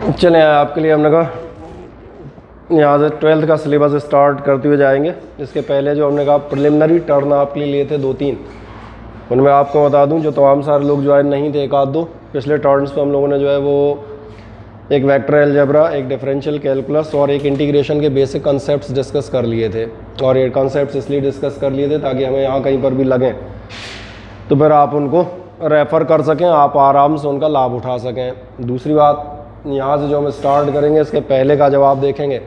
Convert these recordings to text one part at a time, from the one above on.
चलें आपके लिए हमने कहा यहाँ से 12th का सिलेबस स्टार्ट करते हुए जाएंगे। इसके पहले जो हमने कहा प्रिलिमिनरी टर्न आपके लिए लिए थे 2-3, उनमें आपको बता दूं जो तमाम सारे लोग ज्वाइन नहीं थे, एक आध दो पिछले टर्न्स पे हम लोगों ने जो है वो एक वेक्टर अलजेब्रा, एक डिफरेंशियल कैलकुलस और एक इंटीग्रेशन के बेसिक कॉन्सेप्ट्स डिस्कस कर लिए थे। और ये कॉन्सेप्ट्स इसलिए डिस्कस कर लिए थे ताकि हमें यहाँ कहीं पर भी लगें तो फिर आप उनको रेफ़र कर सकें, आप आराम से उनका लाभ उठा सकें। दूसरी बात, यहाँ से जो हम स्टार्ट करेंगे इसके पहले का जवाब देखेंगे।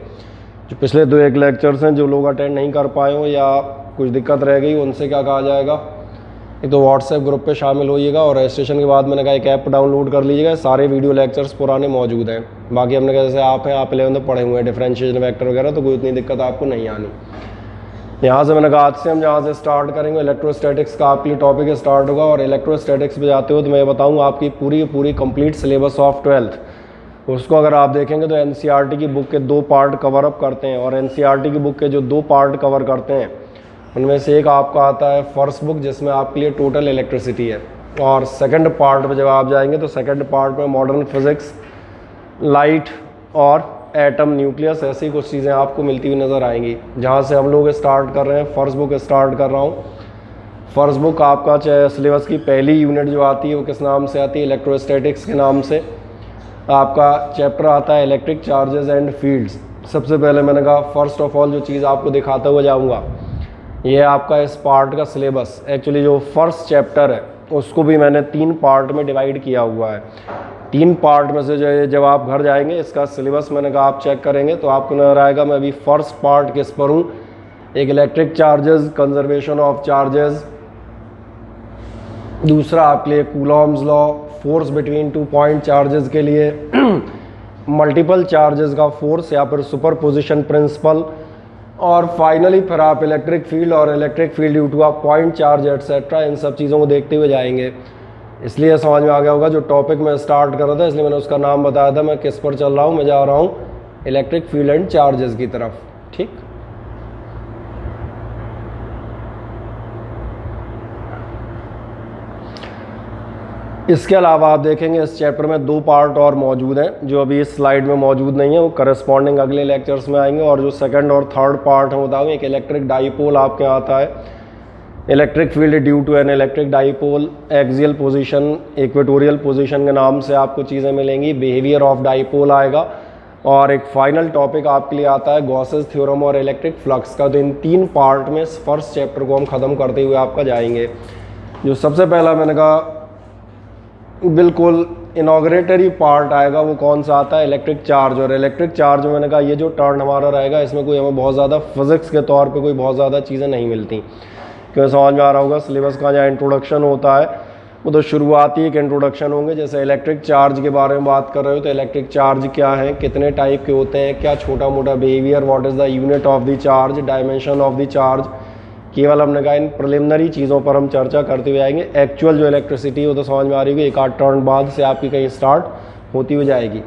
जो पिछले 2-1 लेक्चर्स हैं जो लोग अटेंड नहीं कर पाए हों या कुछ दिक्कत रह गई, उनसे क्या कहा जाएगा, एक तो व्हाट्सएप ग्रुप पे शामिल होइएगा और रजिस्ट्रेशन के बाद मैंने कहा एक ऐप डाउनलोड कर लीजिएगा। सारे वीडियो लेक्चर्स पुराने मौजूद हैं। बाकी हमने कहा जैसे आप हैं, आप 11th पढ़े हुए हैं डिफरेंशिएशन वेक्टर वगैरह, तो कोई इतनी दिक्कत आपको नहीं आनी। यहाँ से मैंने कहा आज से हम जहाँ से स्टार्ट करेंगे इलेक्ट्रोस्टैटिक्स का आपके लिए टॉपिक स्टार्ट होगा। और इलेक्ट्रोस्टैटिक्स पे जाते हो तो मैं बताऊँ आपकी पूरी कंप्लीट सिलेबस ऑफ 12th, उसको अगर आप देखेंगे तो एनसीईआरटी की बुक के 2 पार्ट कवर अप करते हैं। और एनसीईआरटी की बुक के जो 2 पार्ट कवर करते हैं उनमें से एक आपका आता है फर्स्ट बुक जिसमें आपके लिए टोटल इलेक्ट्रिसिटी है, और सेकंड पार्ट पे जब आप जाएंगे तो सेकंड पार्ट में मॉडर्न फिजिक्स, लाइट और एटम, न्यूक्लियस, ऐसी कुछ चीज़ें आपको मिलती हुई नज़र आएंगी। जहाँ से हम लोग स्टार्ट कर रहे हैं, फर्स्ट बुक स्टार्ट कर रहा हूँ। फर्स्ट बुक आपका सिलेबस की पहली यूनिट जो आती है वो किस नाम से आती है, इलेक्ट्रोस्टैटिक्स के नाम से। आपका चैप्टर आता है इलेक्ट्रिक चार्जेस एंड फील्ड्स। सबसे पहले मैंने कहा फर्स्ट ऑफ ऑल जो चीज़ आपको दिखाता हुआ जाऊँगा ये आपका इस पार्ट का सिलेबस। एक्चुअली जो फर्स्ट चैप्टर है उसको भी मैंने 3 पार्ट में डिवाइड किया हुआ है। 3 पार्ट में से जो है जब आप घर जाएंगे इसका सिलेबस मैंने कहा आप चेक करेंगे तो आपको नजर आएगा मैं अभी फर्स्ट पार्ट किस पर हूँ। एक electric charges, conservation of charges, दूसरा आपके लिए Coulomb's law, force between 2 point charges के लिए, मल्टीपल चार्जेस का फोर्स या फिर सुपरपोजिशन प्रिंसिपल, और फाइनली फिर आप इलेक्ट्रिक फील्ड और electric field due to a point charge etcetera, इन सब चीज़ों को देखते हुए जाएंगे। इसलिए समझ में आ गया होगा जो टॉपिक मैं स्टार्ट कर रहा था इसलिए मैंने उसका नाम बताया था। मैं किस पर चल रहा हूँ, मैं जा रहा हूँ इलेक्ट्रिक फील्ड एंड चार्जेस की तरफ। ठीक, इसके अलावा आप देखेंगे इस चैप्टर में 2 पार्ट और मौजूद हैं जो अभी इस स्लाइड में मौजूद नहीं है, वो करस्पॉन्डिंग अगले लेक्चर्स में आएंगे। और जो सेकंड और थर्ड पार्ट है बताऊँ, एक इलेक्ट्रिक डाइपोल आपके आता है, electric field due to an electric dipole, axial position, equatorial position के नाम से आपको चीज़ें मिलेंगी, बिहेवियर ऑफ डाइपोल आएगा, और एक फाइनल टॉपिक आपके लिए आता है गॉसेस थ्योरम और इलेक्ट्रिक फ्लक्स का। तो इन 3 पार्ट में फर्स्ट चैप्टर को हम ख़त्म करते हुए आपका जाएंगे। जो सबसे पहला मैंने कहा बिल्कुल इनॉग्रेटरी पार्ट आएगा वो कौन सा आता है, इलेक्ट्रिक चार्ज। और इलेक्ट्रिक चार्ज में मैंने कहा ये जो टर्न हमारा रहेगा इसमें कोई हमें बहुत ज़्यादा फिजिक्स के तौर पे कोई बहुत ज़्यादा चीज़ें नहीं मिलती, क्योंकि समझ में आ रहा होगा सिलेबस का जहाँ इंट्रोडक्शन होता है वो तो शुरुआती एक इंट्रोडक्शन होंगे। जैसे इलेक्ट्रिक चार्ज के बारे में बात कर रहे हो तो इलेक्ट्रिक चार्ज क्या है, कितने टाइप के होते हैं, क्या छोटा मोटा behaviour, what is the unit of the charge, dimension of the charge, केवल हमने कहा इन प्रिलिमिनरी चीज़ों पर हम चर्चा करते हुए आएंगे। एक्चुअल जो इलेक्ट्रिसिटी वो तो समझ में आ रही होगी, एक आध टर्न बाद से आपकी कहीं स्टार्ट होती हुई जाएगी।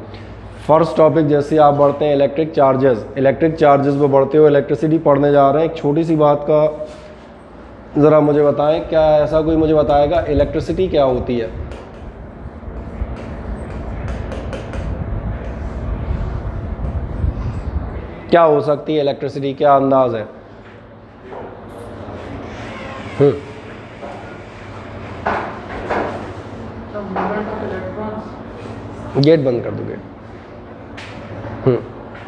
फर्स्ट टॉपिक जैसे आप बढ़ते हैं इलेक्ट्रिक चार्जेस, इलेक्ट्रिक चार्जेस पर बढ़ते हुए इलेक्ट्रिसिटी पढ़ने जा रहे हैं। एक छोटी सी बात का ज़रा मुझे बताएं, क्या ऐसा कोई मुझे बताएगा इलेक्ट्रिसिटी क्या होती है? क्या हो सकती है इलेक्ट्रिसिटी, क्या अंदाज है? गेट बंद कर दो, गेट।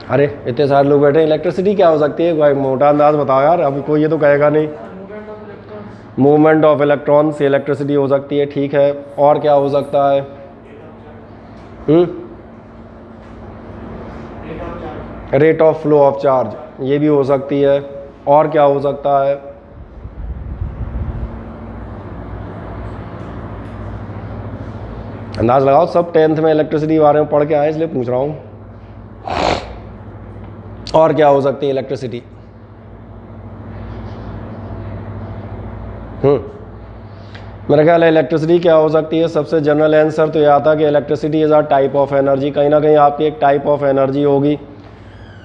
अरे इतने सारे लोग बैठे हैं, इलेक्ट्रिसिटी क्या हो सकती है? कोई मोटा अंदाज बताओ यार, अभी कोई ये तो कहेगा नहीं। मूवमेंट ऑफ इलेक्ट्रॉन से इलेक्ट्रिसिटी हो सकती है, ठीक है। और क्या हो सकता है? Rate of flow of charge, ये भी हो सकती है। और क्या हो सकता है? अंदाज लगाओ, सब 10th में इलेक्ट्रिसिटी के बारे में पढ़ के आए इसलिए पूछ रहा हूँ। और क्या हो सकती है इलेक्ट्रिसिटी? मेरा ख्याल है इलेक्ट्रिसिटी क्या हो सकती है, सबसे जनरल आंसर तो यह आता कि electricity is a type of energy. कहीं ना कहीं आपकी एक टाइप ऑफ एनर्जी होगी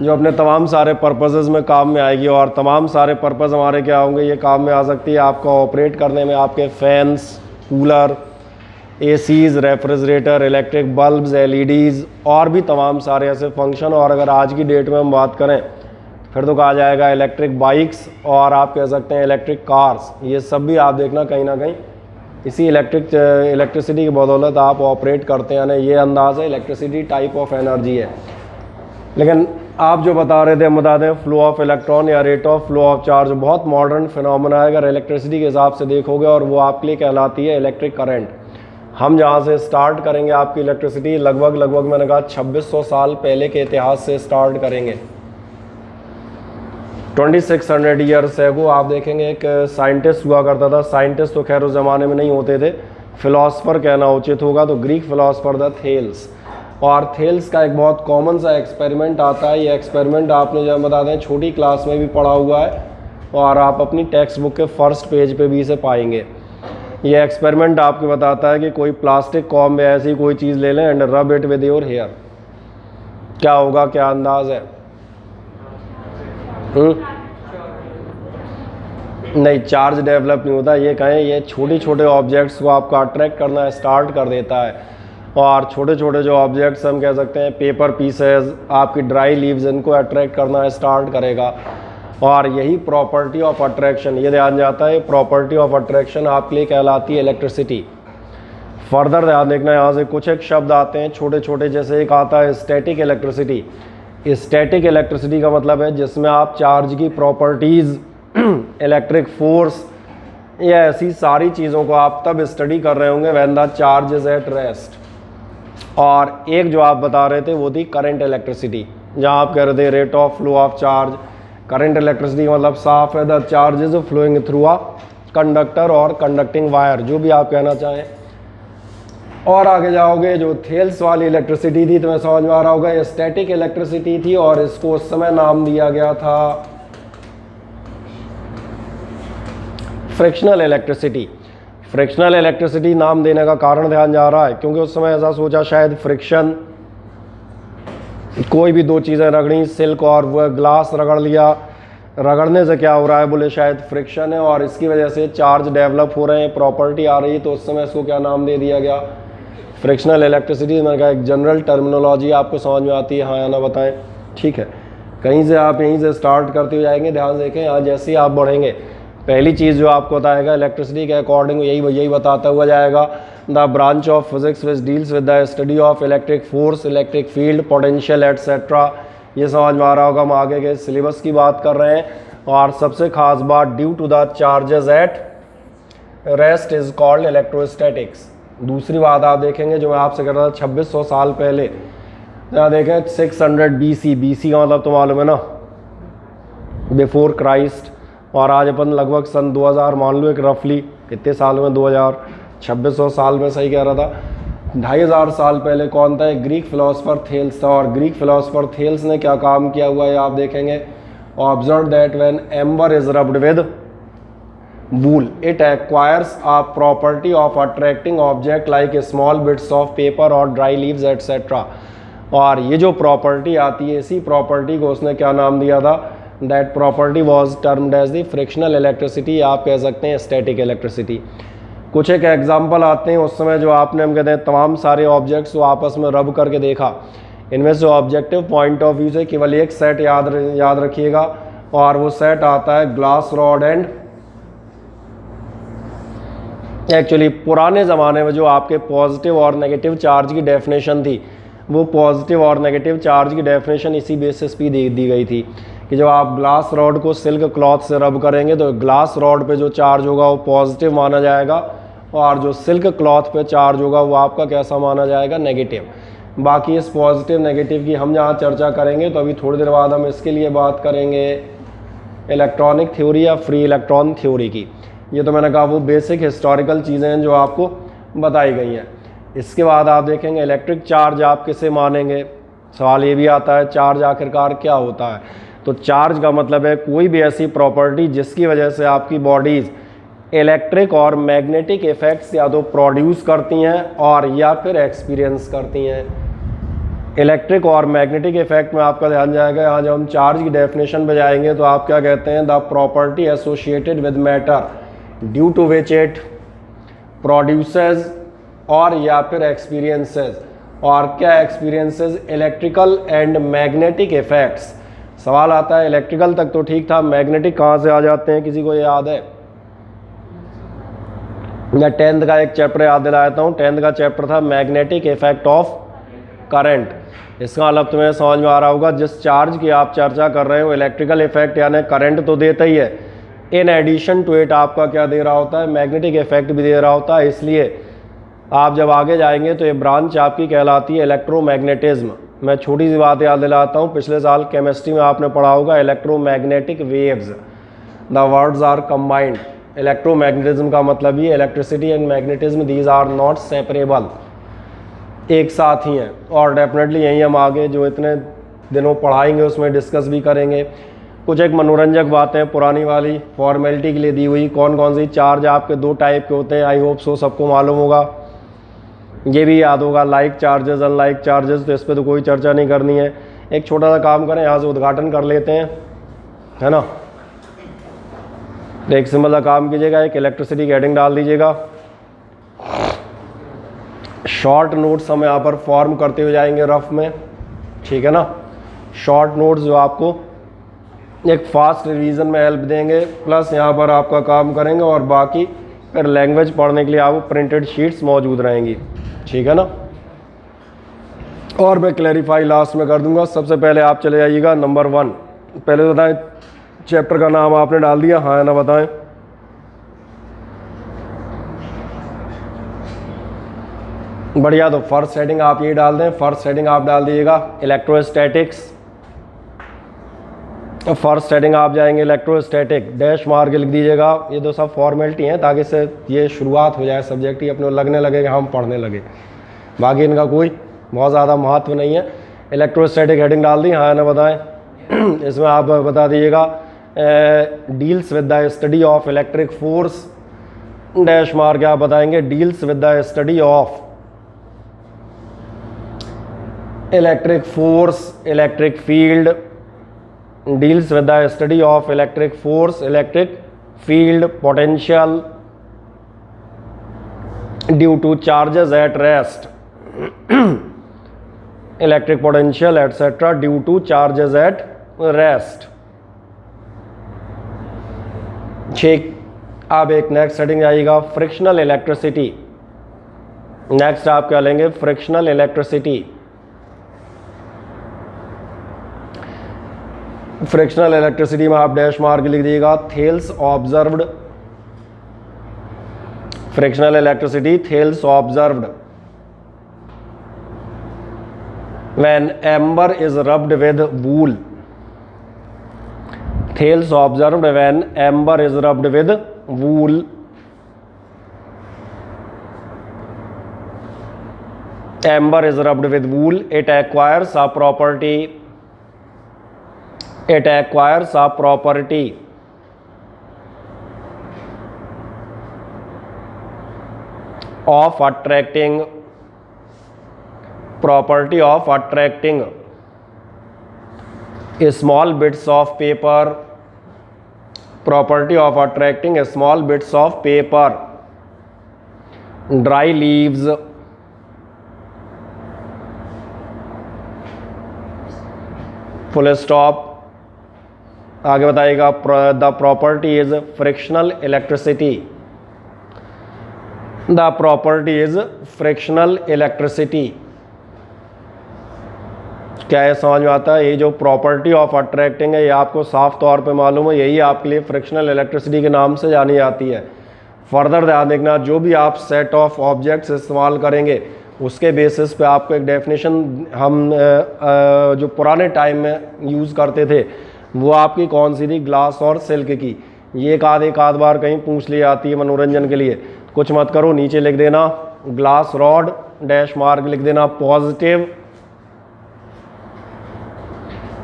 जो अपने तमाम सारे पर्पसेस में काम में आएगी। और तमाम सारे पर्पस हमारे क्या होंगे, ये काम में आ सकती है आपका ऑपरेट करने में, आपके fans, cooler, ACs, refrigerator, electric bulbs, LEDs और भी तमाम सारे ऐसे फंक्शन। और अगर आज की डेट में हम बात करें फिर तो कहा जाएगा इलेक्ट्रिक बाइक्स और आप कह सकते हैं इलेक्ट्रिक कार्स। ये सब भी आप देखना कहीं ना कहीं इसी इलेक्ट्रिसिटी की बदौलत आप ऑपरेट करते हैं ना, ये अंदाज़ है। इलेक्ट्रिसिटी टाइप ऑफ एनर्जी है। लेकिन आप जो बता रहे थे, हम बता दें फ्लो ऑफ इलेक्ट्रॉन या rate of flow of charge बहुत मॉडर्न फिनोमेना है अगर इलेक्ट्रिसिटी के हिसाब से देखोगे, और वो आपके लिए कहलाती है इलेक्ट्रिक करंट। हम जहाँ से स्टार्ट करेंगे आपकी इलेक्ट्रिसिटी लगभग मैंने कहा 2600 साल पहले के इतिहास से स्टार्ट करेंगे। 2600 ईयर्स एगो आप देखेंगे एक साइंटिस्ट हुआ करता था। साइंटिस्ट तो खैर उस ज़माने में नहीं होते थे, फिलोसफर कहना उचित होगा। तो ग्रीक फिलोसफर था थेल्स। और थेल्स का एक बहुत कॉमन सा एक्सपेरिमेंट आता है। ये एक्सपेरिमेंट आपने जब बता दें छोटी क्लास में भी पढ़ा हुआ है और आप अपनी टेक्स्ट बुक के फर्स्ट पेज पे भी इसे पाएंगे। ये एक्सपेरिमेंट आपको बताता है कि कोई प्लास्टिक कॉम्ब या ऐसी कोई चीज़ ले लें and rub it with your hair, क्या होगा, क्या अंदाज है? नहीं, चार्ज डेवलप नहीं होता। ये कहें ये छोटे छोटे ऑब्जेक्ट्स को आपका अट्रैक्ट करना स्टार्ट कर देता है। और छोटे छोटे जो ऑब्जेक्ट्स हम कह सकते हैं पेपर पीसेस, आपकी ड्राई लीव्स, इनको अट्रैक्ट करना स्टार्ट करेगा। और यही प्रॉपर्टी ऑफ अट्रैक्शन, ये ध्यान जाता है, प्रॉपर्टी ऑफ अट्रैक्शन आपके लिए कहलाती है इलेक्ट्रिसिटी। फर्दर ध्यान देखना, यहाँ से कुछ एक शब्द आते हैं छोटे छोटे, जैसे एक आता है स्टैटिक इलेक्ट्रिसिटी। स्टैटिक इलेक्ट्रिसिटी का मतलब है जिसमें आप चार्ज की प्रॉपर्टीज़, इलेक्ट्रिक फोर्स या ऐसी सारी चीज़ों को आप तब स्टडी कर रहे होंगे when the charge is at rest. और एक जो आप बता रहे थे वो थी करंट इलेक्ट्रिसिटी, जहाँ आप कह रहे थे rate of flow of charge. Current electricity का मतलब साफ है the charge is flowing through a conductor और कंडक्टिंग वायर, जो भी आप कहना चाहें। और आगे जाओगे, जो थेल्स वाली इलेक्ट्रिसिटी थी तुम्हें समझ में आ रहा होगा, ये स्टैटिक इलेक्ट्रिसिटी थी और इसको उस समय नाम दिया गया था फ्रिक्शनल इलेक्ट्रिसिटी। फ्रिक्शनल इलेक्ट्रिसिटी नाम देने का कारण ध्यान जा रहा है क्योंकि उस समय ऐसा सोचा शायद फ्रिक्शन, कोई भी दो चीज़ें रगड़ी, सिल्क और वह ग्लास रगड़ लिया, रगड़ने से क्या हो रहा है, बोले शायद फ्रिक्शन है और इसकी वजह से चार्ज डेवलप हो रहे हैं, प्रॉपर्टी आ रही है, तो उस समय इसको क्या नाम दे दिया गया, फ्रिक्शनल इलेक्ट्रिसिटी। मैंने कहा एक जनरल टर्मिनोलॉजी आपको समझ में आती है, हाँ या ना बताएं? ठीक है, कहीं से आप यहीं से स्टार्ट करते हुए जाएंगे। ध्यान देखें, यहाँ जैसे ही आप बढ़ेंगे पहली चीज़ जो आपको बताएगा इलेक्ट्रिसिटी के अकॉर्डिंग यही बताता हुआ जाएगा, the branch of physics which deals with the study of electric force, electric field, potential etcetera. ये समझ में आ रहा होगा, हम आगे के सिलेबस की बात कर रहे हैं। और सबसे खास बात, due to the charges at rest is called electrostatics. दूसरी बात आप देखेंगे जो मैं आपसे कर रहा था 2600 साल पहले, यहाँ देखें 600 BC, BC का मतलब तो मालूम है ना, बिफोर क्राइस्ट। और आज अपन लगभग सन 2000 मान लो, एक रफली कितने साल में, 2600 साल में, सही कह रहा था। 2500 साल पहले कौन था? एक ग्रीक फिलोसफर थेल्स था। और ग्रीक फिलोसफर थेल्स ने क्या काम किया हुआ है आप देखेंगे, observe that when amber is rubbed with wool it acquires a property of attracting object like small bits of paper or dry leaves etc। और ये जो प्रॉपर्टी आती है, इसी प्रॉपर्टी को उसने क्या नाम दिया था, that property was termed as the frictional electricity, आप कह सकते हैं स्टैटिक इलेक्ट्रिसिटी। कुछ एक एग्जांपल आते हैं उस समय जो आपने, हम कहते हैं तमाम सारे ऑब्जेक्ट्स को आपस में रब करके देखा। इनमें से ऑब्जेक्टिव पॉइंट ऑफ व्यू से केवल एक सेट याद रखिएगा, और वो सेट आता है ग्लास रॉड एंड, एक्चुअली पुराने ज़माने में जो आपके पॉजिटिव और नेगेटिव चार्ज की डेफिनेशन थी, वो पॉजिटिव और नेगेटिव चार्ज की डेफिनेशन इसी बेसिस पे दी गई थी कि जब आप ग्लास रॉड को सिल्क क्लॉथ से रब करेंगे तो ग्लास रॉड पे जो चार्ज होगा वो पॉजिटिव माना जाएगा, और जो सिल्क क्लॉथ पे चार्ज होगा वो आपका कैसा माना जाएगा, नेगेटिव। बाकी इस पॉजिटिव नेगेटिव की हम जहाँ चर्चा करेंगे, तो अभी थोड़ी देर बाद हम इसके लिए बात करेंगे इलेक्ट्रॉनिक थ्योरी या फ्री इलेक्ट्रॉन थ्योरी की। ये तो मैंने कहा वो बेसिक हिस्टोरिकल चीज़ें हैं जो आपको बताई गई हैं। इसके बाद आप देखेंगे इलेक्ट्रिक चार्ज आप किसे मानेंगे। सवाल ये भी आता है चार्ज आखिरकार क्या होता है। तो चार्ज का मतलब है कोई भी ऐसी प्रॉपर्टी जिसकी वजह से आपकी बॉडीज़ इलेक्ट्रिक और मैग्नेटिक इफेक्ट्स या तो प्रोड्यूस करती हैं और या फिर एक्सपीरियंस करती हैं। इलेक्ट्रिक और मैग्नेटिक इफेक्ट में आपका ध्यान जाएगा, यहाँ जब हम चार्ज की डेफिनेशन पे जाएंगे तो आप क्या कहते हैं, the property associated with matter due to which it produces और या फिर एक्सपीरियंसेस। और क्या experiences? Electrical and magnetic effects. सवाल आता है इलेक्ट्रिकल तक तो ठीक था, मैग्नेटिक कहाँ से आ जाते हैं, किसी को ये याद है? मैं 10th का एक चैप्टर याद दिलाता हूँ। 10th का चैप्टर था मैग्नेटिक इफेक्ट ऑफ करंट। इसका मतलब तुम्हें समझ में आ रहा होगा, जिस चार्ज की आप चर्चा कर रहे हो इलेक्ट्रिकल इफेक्ट यानी करंट तो देता ही है, इन एडिशन टू इट आपका क्या दे रहा होता है? मैग्नेटिक इफेक्ट भी दे रहा होता है। इसलिए आप जब आगे जाएंगे तो ये ब्रांच आपकी कहलाती है इलेक्ट्रोमैग्नेटिज्म। मैं छोटी सी बात याद दिलाता हूँ, पिछले साल केमिस्ट्री में आपने पढ़ा होगा electromagnetic waves, the words are combined. Electromagnetism का मतलब ये electricity and magnetism these are not separable, एक साथ ही हैं। और डेफिनेटली यही हम आगे जो इतने दिनों पढ़ाएंगे उसमें डिस्कस भी करेंगे। कुछ एक मनोरंजक बातें पुरानी वाली फॉर्मेलिटी के लिए दी हुई, कौन कौन सी चार्ज आपके 2 टाइप के होते हैं, आई होप सो सबको मालूम होगा। ये भी याद होगा, लाइक चार्जेस अनलाइक चार्जेस, तो इस पर तो कोई चर्चा नहीं करनी है। एक छोटा सा काम करें, यहाँ से उद्घाटन कर लेते हैं, है ना। एक सिंपल सा काम कीजिएगा, एक इलेक्ट्रिसिटी की हेडिंग डाल दीजिएगा। शॉर्ट नोट्स हम यहाँ पर फॉर्म करते हुए जाएंगे रफ में, ठीक है ना। शॉर्ट नोट्स जो आपको एक फास्ट रिवीजन में हेल्प देंगे, प्लस यहाँ पर आपका काम करेंगे, और बाकी फिर लैंग्वेज पढ़ने के लिए आपको प्रिंटेड शीट्स मौजूद रहेंगी, ठीक है ना। और मैं क्लैरिफाई लास्ट में कर दूंगा। सबसे पहले आप चले जाइएगा नंबर 1। पहले तो बताएं चैप्टर का नाम आपने डाल दिया, हाँ या ना बताएं। बढ़िया, तो फर्स्ट हेडिंग आप ये डाल दें। फर्स्ट हेडिंग आप डाल दीजिएगा इलेक्ट्रोस्टैटिक्स। फर्स्ट हेडिंग आप जाएंगे इलेक्ट्रोस्टैटिक, डैश मार के लिख दीजिएगा। ये तो सब फॉर्मेलिटी हैं ताकि इससे ये शुरुआत हो जाए, सब्जेक्ट ही अपने लगने लगे कि हम पढ़ने लगे, बाकी इनका कोई बहुत ज़्यादा महत्व नहीं है। इलेक्ट्रोस्टैटिक हेडिंग डाल दी, हाँ ना बताएं। इसमें आप बता दीजिएगा deals with the study of electric force, dash मार के आप बताएंगे deals with the study of electric force, electric field, deals with the study of electric force, electric field, potential due to charges at rest, electric potential etc. due to charges at rest। ठीक, अब एक next heading आएगा frictional electricity. Next आप क्या लेंगे? Frictional electricity. Frictional electricity में आप dash मार के लिख दीजिएगा Thales observed. Frictional electricity Thales observed when amber is rubbed with wool. Thales observed when amber is rubbed with wool. Amber is rubbed with wool, it acquires a property, it acquires a property of attracting, property of attracting small bits of paper, property of attracting small bits of paper, dry leaves, full stop। आगे बताइएगा the property is frictional electricity, the property is frictional electricity. क्या ये समझ में आता है? ये जो प्रॉपर्टी ऑफ अट्रैक्टिंग है ये आपको साफ तौर पे मालूम है, यही आपके लिए फ्रिक्शनल इलेक्ट्रिसिटी के नाम से जानी जाती है। फर्दर ध्यान देखना, जो भी आप सेट ऑफ ऑब्जेक्ट्स इस्तेमाल करेंगे उसके बेसिस पे आपको एक डेफिनेशन हम जो पुराने टाइम में यूज़ करते थे वो आपकी कौन सी थी? ग्लास और सिल्क की। ये एक आध बार कहीं पूछ ली जाती है मनोरंजन के लिए। कुछ मत करो, नीचे लिख देना ग्लास रॉड, डैश मार्क लिख देना पॉजिटिव,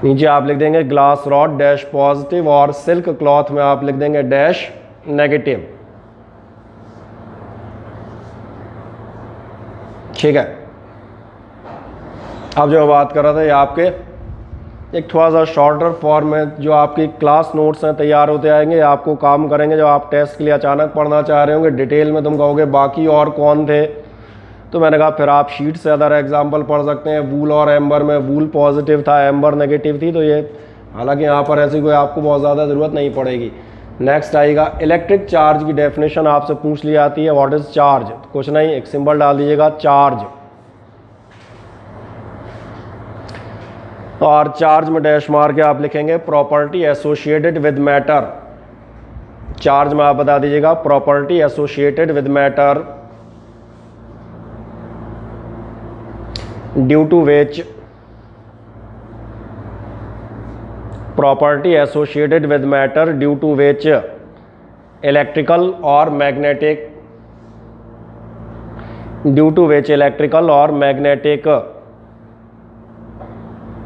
नीचे आप लिख देंगे ग्लास रॉड डैश पॉजिटिव, और सिल्क क्लॉथ में आप लिख देंगे डैश नेगेटिव, ठीक है। अब जो मैं बात कर रहा था ये आपके एक थोड़ा सा शॉर्टर फॉर्म में जो आपकी क्लास नोट्स हैं तैयार होते आएंगे, आपको काम करेंगे। जब आप टेस्ट के लिए अचानक पढ़ना चाह रहे होंगे डिटेल में, तुम कहोगे बाकी और कौन थे, तो मैंने कहा फिर आप शीट से अदर एग्जाम्पल पढ़ सकते हैं। वूल और एम्बर में वूल पॉजिटिव था, एम्बर नेगेटिव थी, तो ये हालांकि यहाँ पर ऐसी कोई आपको बहुत ज़्यादा ज़रूरत नहीं पड़ेगी। नेक्स्ट आएगा इलेक्ट्रिक चार्ज की डेफिनेशन आपसे पूछ ली जाती है, व्हाट इज चार्ज। कुछ नहीं, एक सिंबल डाल दीजिएगा चार्ज, और चार्ज में डैश मार के आप लिखेंगे property associated with matter. Charge में आप बता दीजिएगा property associated with matter due to which property associated with matter due to which electrical or magnetic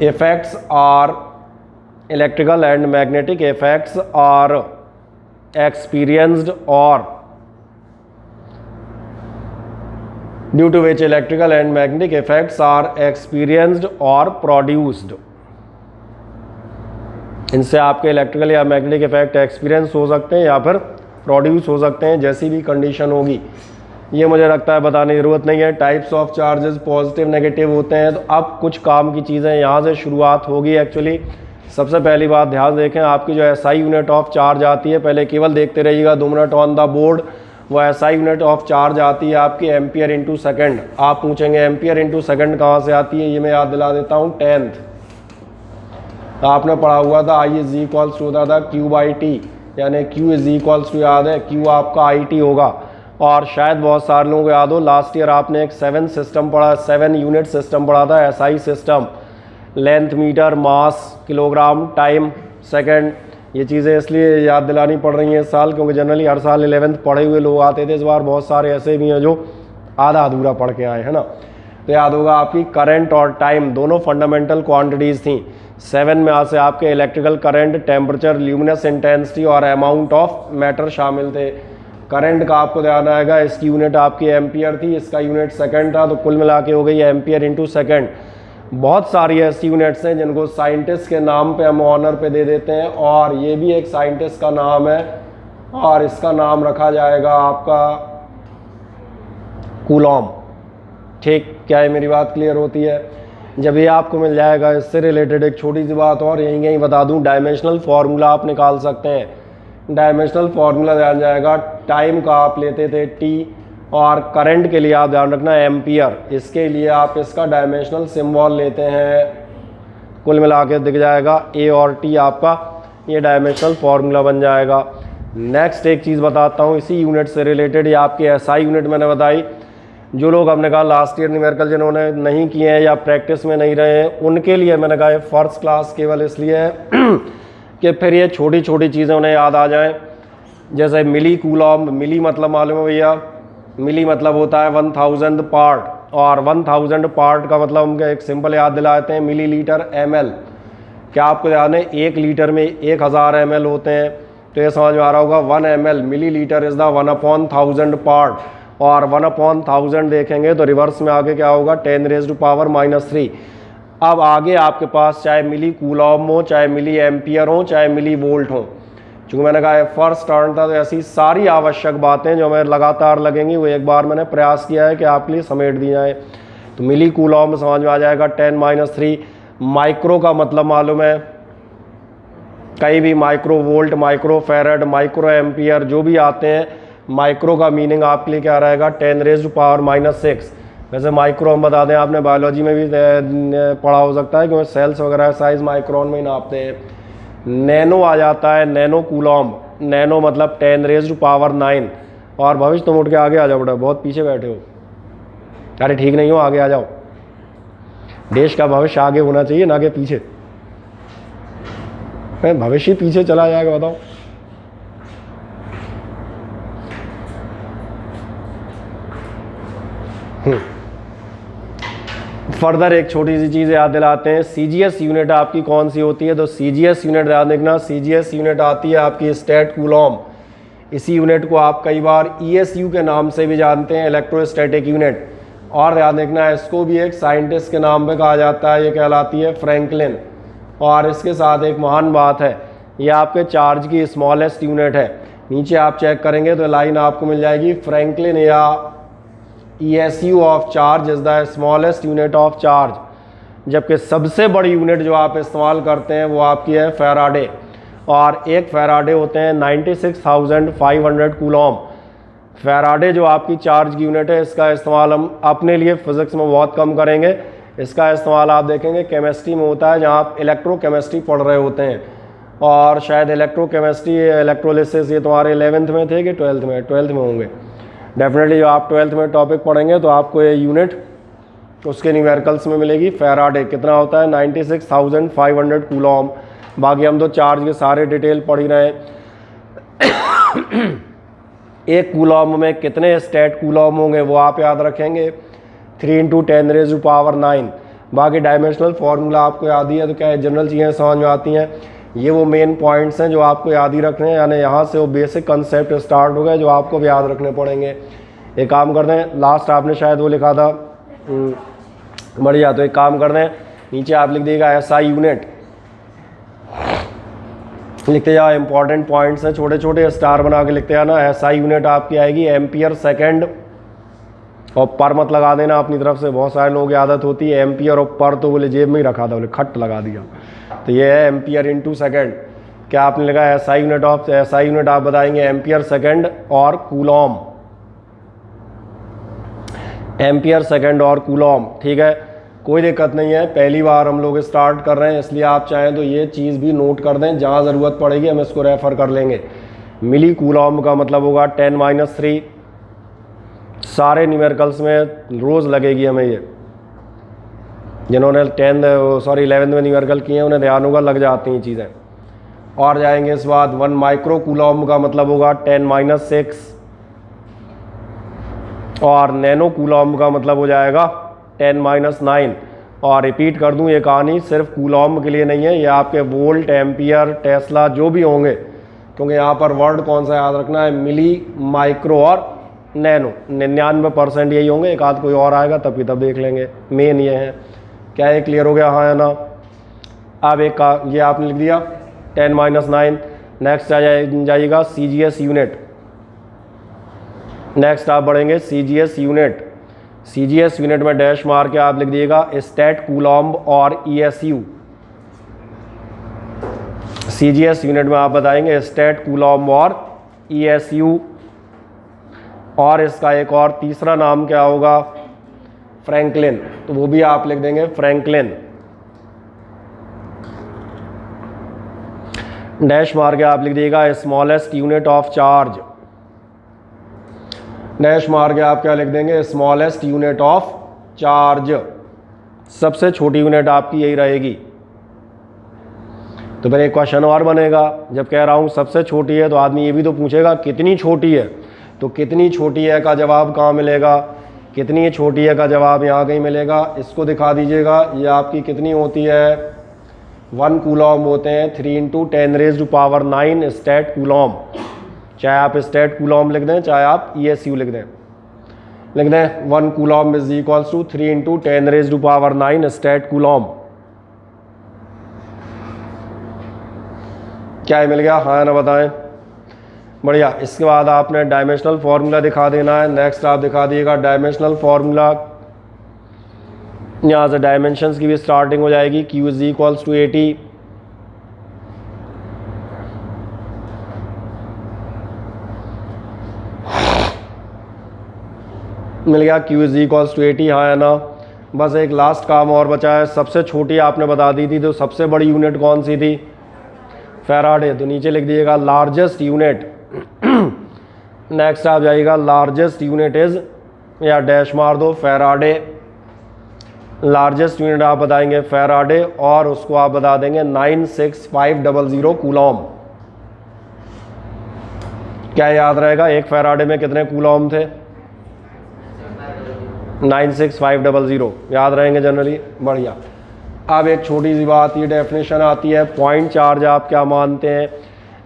effects are electrical and magnetic effects are experienced or due to which electrical and magnetic effects are experienced or produced। इनसे आपके electrical या magnetic effect experience हो सकते हैं या फिर produce हो सकते हैं, जैसी भी कंडीशन होगी। ये मुझे लगता है बताने की ज़रूरत नहीं है। Types of charges positive negative होते हैं। तो अब कुछ काम की चीज़ें यहाँ से शुरुआत होगी। एक्चुअली सबसे पहली बात ध्यान देखें, आपकी जो एसआई यूनिट ऑफ चार्ज आती है, पहले केवल देखते रहिएगा 2 मिनट ऑन द बोर्ड। वो एसआई यूनिट ऑफ चार्ज आती है आपकी एम्पियर इंटू सेकेंड। आप पूछेंगे एम्पियर इंटू सेकेंड कहाँ से आती है, ये मैं याद दिला देता हूँ 10th आपने पढ़ा हुआ था। आई इज इक्वल्स होता था क्यू बाई टी, यानी क्यू इज इक्वल्स टू, याद है क्यू आपका आई टी होगा। और शायद बहुत सारे लोगों को याद हो, लास्ट ईयर आपने एक 7 सिस्टम पढ़ा, 7 यूनिट सिस्टम पढ़ा था, एसआई सिस्टम, लेंथ मीटर, मास किलोग्राम, टाइम सेकंड। ये चीज़ें इसलिए याद दिलानी पड़ रही हैं इस साल, क्योंकि जनरली हर साल 11th पढ़े हुए लोग आते थे। इस बार बहुत सारे ऐसे भी हैं जो आधा अधूरा पढ़ के आए, है ना। तो याद होगा आपकी करंट और टाइम दोनों फंडामेंटल क्वांटिटीज़ थी। 7 में आज से आपके electrical current, temperature, luminous intensity और अमाउंट ऑफ मैटर शामिल थे। करंट का आपको ध्यान आएगा, इसकी यूनिट आपकी एम्पियर थी, इसका यूनिट सेकंड था, तो कुल मिला के हो गई एम्पियर इंटू सेकेंड। बहुत सारी ऐसी यूनिट्स हैं जिनको साइंटिस्ट के नाम पे हम ऑनर पे दे देते हैं, और ये भी एक साइंटिस्ट का नाम है, और इसका नाम रखा जाएगा आपका कूलॉम। ठीक, क्या है मेरी बात क्लियर होती है? जब ये आपको मिल जाएगा, इससे रिलेटेड एक छोटी सी बात और यहीं बता दूं, डायमेंशनल फार्मूला आप निकाल सकते हैं। डायमेंशनल फार्मूला ध्यान जाएगा, टाइम का आप लेते थे टी, और करंट के लिए आप ध्यान रखना एम्पियर, इसके लिए आप इसका डायमेंशनल सिंबल लेते हैं। कुल मिला के दिख जाएगा ए और टी आपका, ये डायमेंशनल फार्मूला बन जाएगा। नेक्स्ट एक चीज़ बताता हूँ इसी यूनिट से रिलेटेड, ये आपकी एसआई यूनिट मैंने बताई। जो लोग हमने कहा लास्ट ईयर न्यूमेरिकल जिन्होंने नहीं किए हैं या प्रैक्टिस में नहीं रहे हैं, उनके लिए मैंने कहा ये फर्स्ट क्लास केवल इसलिए है कि फिर ये छोटी छोटी चीज़ें उन्हें याद आ जाएं। जैसे मिली कूलॉम, मिली मतलब मालूम है भैया, मिली मतलब होता है 1000 पार्ट, और 1000 पार्ट का मतलब हम एक सिंपल याद दिलाते हैं, मिली लीटर ml। क्या आपको ध्यान है 1 लीटर में 1000 ml होते हैं, तो ये समझ में आ रहा होगा 1 ml millilitre is the 1/1000 part, और 1/1000 देखेंगे तो रिवर्स में आगे क्या होगा 10⁻⁻3। अब आगे आपके पास चाहे मिली कूलॉम हो, चाहे मिली एम्पियर हो, चाहे मिली वोल्ट हो। चूँकि मैंने कहा फर्स्ट टर्न था, तो ऐसी सारी आवश्यक बातें जो हमें लगातार लगेंगी वो एक बार मैंने प्रयास किया है कि आपके लिए समेट दी जाए। तो मिली कूलॉम समझ में आ जाएगा 10⁻3। माइक्रो का मतलब मालूम है, कहीं भी micro volt, micro फेरेड, micro ampere जो भी आते हैं, माइक्रो का मीनिंग आपके लिए क्या रहेगा 10⁻⁻6। वैसे माइक्रो हम बता दें, आपने बायोलॉजी में भी पढ़ा हो सकता है, क्योंकि सेल्स वगैरह साइज माइक्रोन में ही नापते हैं। नैनो आ जाता है, नैनो कूलॉम, नैनो मतलब 10⁻9। और भविष्य तुम उठ के आगे आ जाओ बेटा, बहुत पीछे बैठे हो। अरे ठीक नहीं हो, आगे आ जाओ। देश का भविष्य आगे होना चाहिए, ना कि पीछे। भविष्य पीछे चला जाएगा, बताओ। फर्दर एक छोटी सी चीज़ याद दिलाते हैं, सीजीएस यूनिट आपकी कौन सी होती है? तो सीजीएस यूनिट याद देखना, सीजीएस यूनिट आती है आपकी स्टेट कूलॉम। इसी यूनिट को आप कई बार ईएसयू के नाम से भी जानते हैं, इलेक्ट्रोस्टैटिक यूनिट। और याद देखना, इसको भी एक साइंटिस्ट के नाम पे कहा जाता है, ये कहलाती है फ्रैंकलिन। और इसके साथ एक महान बात है, ये आपके चार्ज की स्मॉलेस्ट यूनिट है। नीचे आप चेक करेंगे तो लाइन आपको मिल जाएगी फ्रैंकलिन या ESU of charge is the smallest unit of charge, जबकि सबसे बड़ी यूनिट जो आप इस्तेमाल करते हैं वो आपकी है फैराडे, और एक फैराडे होते हैं 96,500 कूलॉम। फैराडे जो आपकी चार्ज की यूनिट है, इसका इस्तेमाल हम अपने लिए फ़िज़िक्स में बहुत कम करेंगे। इसका इस्तेमाल आप देखेंगे केमिस्ट्री में होता है, जहाँ आप इलेक्ट्रोकेमिस्ट्री पढ़ रहे होते हैं, और शायद इलेक्ट्रोकेमिस्ट्री इलेक्ट्रोलिसिस ये तुम्हारे 11th में थे कि 12th में? 12th में होंगे डेफिनेटली। जो आप 12th में टॉपिक पढ़ेंगे तो आपको ये यूनिट उसके न्यूमेरिकल्स में मिलेगी। फैराडे कितना होता है? 96,500 कूलॉम। बाकी हम तो चार्ज के सारे डिटेल पढ़ ही रहे हैं। एक कूलॉम में कितने स्टेट कूलॉम होंगे वो आप याद रखेंगे, 3 × 10⁹ बाकी डायमेंशनल फार्मूला आपको याद ही है, तो क्या है जनरल चीज़ें समझ में आती हैं। ये वो मेन पॉइंट्स हैं जो आपको याद ही रखने हैं, यानी यहाँ से वो बेसिक कंसेप्ट स्टार्ट हो गए जो आपको भी याद रखने पड़ेंगे। एक काम करते हैं, लास्ट आपने शायद वो लिखा था, बढ़िया, तो एक काम करते हैं, नीचे आप लिख दीजिएगा SI यूनिट, लिखते जाओ। इंपॉर्टेंट पॉइंट्स हैं, छोटे छोटे स्टार बना के लिखते जाना। SI यूनिट आपकी आएगी एम्पियर सेकंड, और पर मत लगा देना अपनी तरफ से, बहुत सारे लोगों की आदत होती है एम्पियर और पर तो बोले जेब में ही रखा था, बोले खट लगा दिया। तो ये है एम्पियर इंटू सेकंड। क्या आपने लिखा है SI unit of, SI unit आप बताएंगे एम्पियर सेकंड और कूलॉम, एम्पियर सेकंड और कूलॉम, ठीक है, कोई दिक्कत नहीं है। पहली बार हम लोग स्टार्ट कर रहे हैं, इसलिए आप चाहें तो ये चीज़ भी नोट कर दें, जहाँ ज़रूरत पड़ेगी हम इसको रेफ़र कर लेंगे। मिली कूलॉम का मतलब होगा 10⁻3, सारे न्यूमेरिकल्स में रोज़ लगेगी हमें ये। जिन्होंने 11th में न्यूमेरिकल किए हैं उन्हें ध्यान होगा, लग जाती हैं चीज़ें। और जाएंगे इस बाद 1 माइक्रो कूलॉम का मतलब होगा 10⁻6, और नैनो कूलॉम का मतलब हो जाएगा 10⁻9। और रिपीट कर दूं, ये कहानी सिर्फ कूलॉम के लिए नहीं है, ये आपके वोल्ट, एम्पियर, टेस्ला जो भी होंगे, क्योंकि यहाँ पर वर्ड कौन सा याद रखना है, मिली, माइक्रो और नैनो, 99% यही होंगे, एक आध कोई और आएगा तब की तब देख लेंगे, मेन ये है। क्या ये क्लियर हो गया? हाँ या ना? अब एक का ये आपने लिख दिया 10⁻9। नेक्स्ट आ जाइएगा CGS यूनिट। नेक्स्ट आप बढ़ेंगे CGS यूनिट। CGS यूनिट में डैश मार के आप लिख दिएगा स्टेट कूलॉम और ESU। CGS यूनिट में आप बताएंगे स्टेट कूलॉम और ESU, और इसका एक और तीसरा नाम क्या होगा? फ्रैंकलिन, तो वो भी आप लिख देंगे फ्रैंकलिन। डैश मार के आप लिख दिएगा smallest unit of charge. Dash मार के आप क्या लिख देंगे? स्मॉलेस्ट यूनिट ऑफ चार्ज, सबसे छोटी यूनिट आपकी यही रहेगी। तो फिर एक क्वेश्चन और बनेगा, जब कह रहा हूँ सबसे छोटी है तो आदमी ये भी तो पूछेगा कितनी छोटी है, तो कितनी छोटी है का जवाब कहाँ मिलेगा? कितनी छोटी है का जवाब यहाँ कहीं मिलेगा, इसको दिखा दीजिएगा। ये आपकी कितनी होती है? 1 कूलॉम होते हैं 3 × 10⁹ स्टेट कूलॉम। चाहे आप स्टेट कूलॉम लिख दें, चाहे आप ESU लिख दें, 1 coulomb is equals to 3 × 10⁹ state coulomb. क्या मिल गया? हाँ ना बताएं। बढ़िया। इसके बाद आपने डायमेंशनल फार्मूला दिखा देना है। नेक्स्ट आप दिखा दिएगा डायमेंशनल फार्मूला, यहाँ से डायमेंशंस की भी स्टार्टिंग हो जाएगी। Q इज इक्वल्स टू 80, मिल गया Q इज इक्वल्स टू 80, हाँ है ना। बस एक लास्ट काम और बचा है, सबसे छोटी आपने बता दी थी, तो सबसे बड़ी यूनिट कौन सी थी? फैराडे, तो नीचे लिख दिएगा लार्जेस्ट यूनिट। नेक्स्ट आप जाइएगा लार्जेस्ट यूनिट इज, या डैश मार दो फैराडे। लार्जेस्ट यूनिट आप बताएंगे फैराडे, और उसको आप बता देंगे 96500 कूलॉम। क्या याद रहेगा? एक फैराडे में कितने कूलॉम थे? 96500 याद रहेंगे जनरली। बढ़िया। अब एक छोटी सी बात, ये डेफिनेशन आती है पॉइंट चार्ज आप क्या मानते हैं?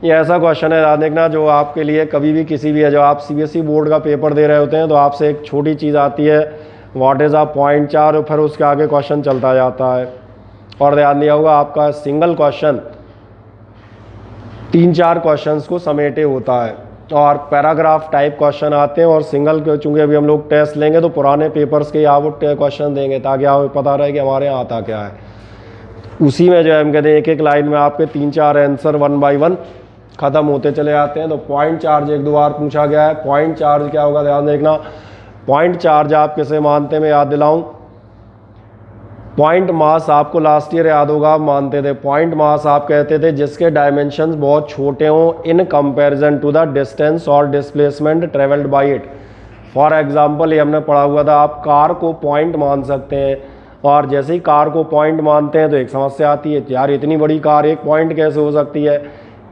ये ऐसा क्वेश्चन है, याद देखना, जो आपके लिए कभी भी किसी भी है, जो आप CBSE बोर्ड का पेपर दे रहे होते हैं तो आपसे एक छोटी चीज़ आती है what is a point charge, और फिर उसके आगे क्वेश्चन चलता जाता है। और ध्यान दिया होगा आपका सिंगल क्वेश्चन 3-4 क्वेश्चंस को समेटे होता है। और पैराग्राफ टाइप क्वेश्चन आते हैं, और सिंगल के चूँकि अभी हम लोग टेस्ट लेंगे तो पुराने पेपर्स के यहाँ वो क्वेश्चन देंगे ताकि आपको पता रहे कि हमारे यहाँ आता क्या है। उसी में जो है हम कहते हैं एक एक लाइन में आपके 3-4 आंसर 1 बाय 1 ख़त्म होते चले जाते हैं। तो पॉइंट चार्ज एक दो बार पूछा गया है। पॉइंट चार्ज क्या होगा ध्यान देखना। पॉइंट चार्ज आप किसे मानते हैं, मैं याद दिलाऊं, पॉइंट मास आपको लास्ट ईयर याद होगा आप मानते थे। पॉइंट मास आप कहते थे जिसके डायमेंशंस बहुत छोटे हों in comparison to the distance और displacement travelled by it. For example ये हमने पढ़ा हुआ था, आप कार को पॉइंट मान सकते हैं, और जैसे ही कार को पॉइंट मानते हैं तो एक समस्या आती है, यार इतनी बड़ी कार एक पॉइंट कैसे हो सकती है।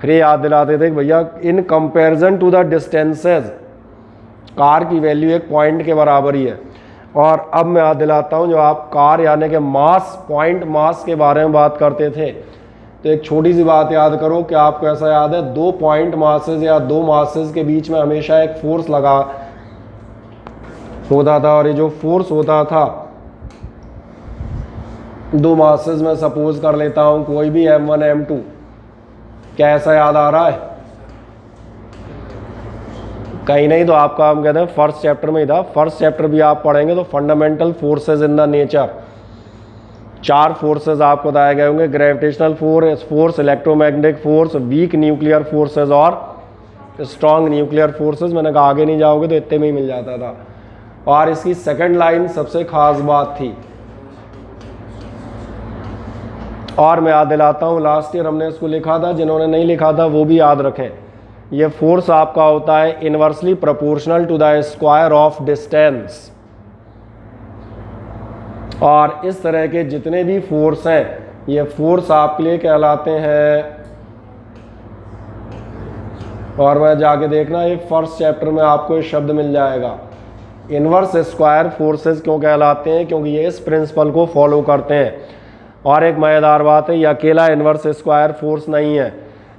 फिर याद दिलाते थे कि भैया in comparison to the distances कार की वैल्यू एक पॉइंट के बराबर ही है। और अब मैं याद दिलाता हूँ, जो आप कार यानी कि मास, पॉइंट मास के बारे में बात करते थे, तो एक छोटी सी बात याद करो कि आपको ऐसा याद है, 2 पॉइंट मासेस या 2 मासेस के बीच में हमेशा एक फोर्स लगा होता था, और ये जो फोर्स होता था 2 मासेस में सपोज कर लेता हूँ कोई भी M1 M2, क्या ऐसा याद आ रहा है? कहीं नहीं तो आपका हम कहते हैं फर्स्ट चैप्टर में ही था। फर्स्ट चैप्टर भी आप पढ़ेंगे तो fundamental forces in the nature, 4 forces आपको बताए गए होंगे, gravitational force, electromagnetic force, weak nuclear forces और स्ट्रॉन्ग न्यूक्लियर फोर्सेस। मैंने कहा आगे नहीं जाओगे तो इतने में ही मिल जाता था। और इसकी सेकंड लाइन सबसे खास बात थी, और मैं याद दिलाता हूँ लास्ट ईयर हमने इसको लिखा था, जिन्होंने नहीं लिखा था वो भी याद रखें। ये फोर्स आपका होता है inversely proportional to the square of distance. और इस तरह के जितने भी फोर्स हैं ये फोर्स आपके लिए कहलाते हैं, और मैं जाके देखना ये फर्स्ट चैप्टर में आपको ये शब्द मिल जाएगा। इनवर्स स्क्वायर फोर्सेस क्यों कहलाते हैं? क्योंकि ये इस प्रिंसिपल को फॉलो करते हैं। और एक मज़ेदार बात है, ये अकेला इनवर्स स्क्वायर फोर्स नहीं है।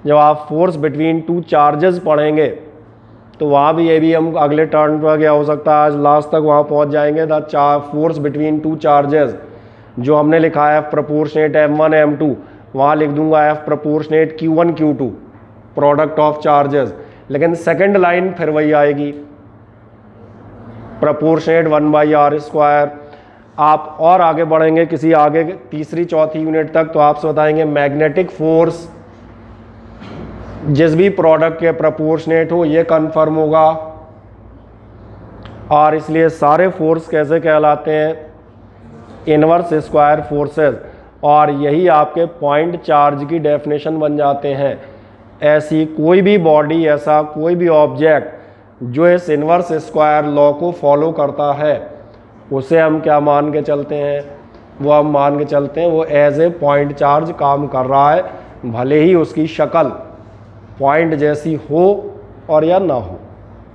जब आप फोर्स बिटवीन 2 चार्जेस पढ़ेंगे तो वहाँ भी ये भी हम अगले टर्न पर क्या हो सकता है, आज लास्ट तक वहाँ पहुँच जाएंगे। द फोर्स बिटवीन 2 चार्जेस जो हमने लिखा है प्रोपोर्शनेट M1 M2, वहाँ लिख दूंगा F proportionate Q1 Q2 product of charges. लेकिन सेकेंड लाइन फिर वही आएगी, प्रोपोर्शनेट 1/r²। आप और आगे बढ़ेंगे किसी आगे तीसरी चौथी यूनिट तक तो आपसे बताएंगे मैग्नेटिक फोर्स जिस भी प्रोडक्ट के प्रोपोर्शनेट हो ये कंफर्म होगा। और इसलिए सारे फोर्स कैसे कहलाते हैं? Inverse square forces. और यही आपके पॉइंट चार्ज की डेफिनेशन बन जाते हैं। ऐसी कोई भी बॉडी, ऐसा कोई भी ऑब्जेक्ट जो इस इनवर्स स्क्वायर लॉ को फॉलो करता है उसे हम क्या मान के चलते हैं? वो हम मान के चलते हैं वो एज ए पॉइंट चार्ज काम कर रहा है, भले ही उसकी शक्ल पॉइंट जैसी हो और या ना हो।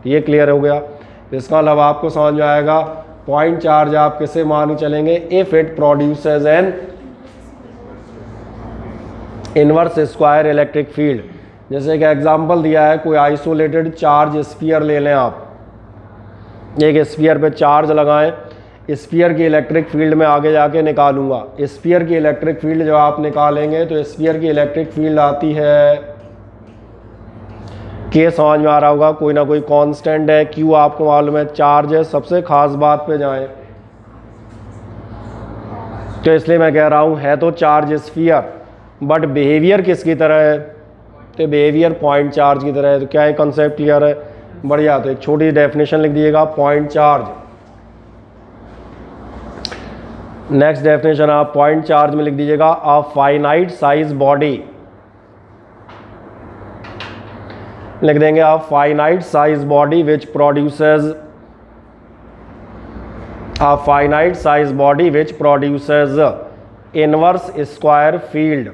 ये क्लियर हो गया। इसका मतलब आपको समझ में आएगा पॉइंट चार्ज आप किसे मान के चलेंगे? If it produces N inverse square electric field. जैसे कि एग्जांपल दिया है, कोई आइसोलेटेड चार्ज स्फीयर ले लें आप, एक स्फीयर पे चार्ज लगाएं, स्फीयर की इलेक्ट्रिक फील्ड में आगे जाके निकालूंगा। स्फीयर की इलेक्ट्रिक फील्ड जब आप निकालेंगे तो स्फीयर की इलेक्ट्रिक फील्ड आती है के, समझ में आ रहा होगा, कोई ना कोई कांस्टेंट है, क्यू आपको मालूम है, चार्ज है। सबसे खास बात पे जाएं तो इसलिए मैं कह रहा हूं है तो चार्ज स्फीयर, बट बिहेवियर किसकी तरह है? तो बिहेवियर पॉइंट चार्ज की तरह है। तो क्या ये कॉन्सेप्ट क्लियर है? बढ़िया। तो एक छोटी डेफिनेशन लिख दिएगा पॉइंट चार्ज। नेक्स्ट डेफिनेशन आप पॉइंट चार्ज में लिख दीजिएगा अ फाइनाइट साइज बॉडी। लिख देंगे a finite size body which produces a finite size body which produces inverse square field.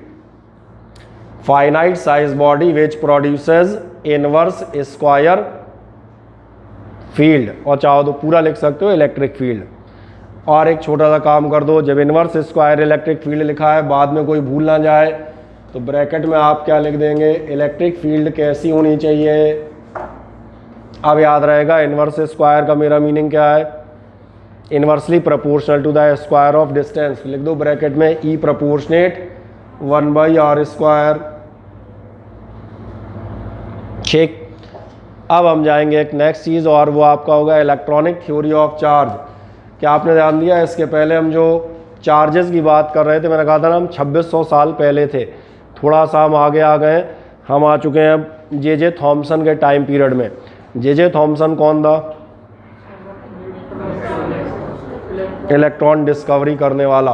Finite size body which produces inverse square field, और चाहो तो पूरा लिख सकते हो इलेक्ट्रिक फील्ड। और एक छोटा सा काम कर दो, जब इनवर्स स्क्वायर इलेक्ट्रिक फील्ड लिखा है बाद में कोई भूल ना जाए तो ब्रैकेट में आप क्या लिख देंगे? इलेक्ट्रिक फील्ड कैसी होनी चाहिए? अब याद रहेगा इनवर्स स्क्वायर का मेरा मीनिंग क्या है? Inversely proportional to the square of distance. लिख दो ब्रैकेट में ई प्रोपोर्शनेट 1/r²। ठीक। अब हम जाएंगे एक नेक्स्ट चीज़ और वो आपका होगा इलेक्ट्रॉनिक थ्योरी ऑफ चार्ज। क्या आपने ध्यान दिया? इसके पहले हम जो चार्जेस की बात कर रहे थे, मैंने कहा था ना हम 2600 साल पहले थे, थोड़ा सा हम आगे आ गए, हम आ चुके हैं जे थॉमसन के टाइम पीरियड में। जे थॉमसन कौन था? इलेक्ट्रॉन डिस्कवरी करने वाला,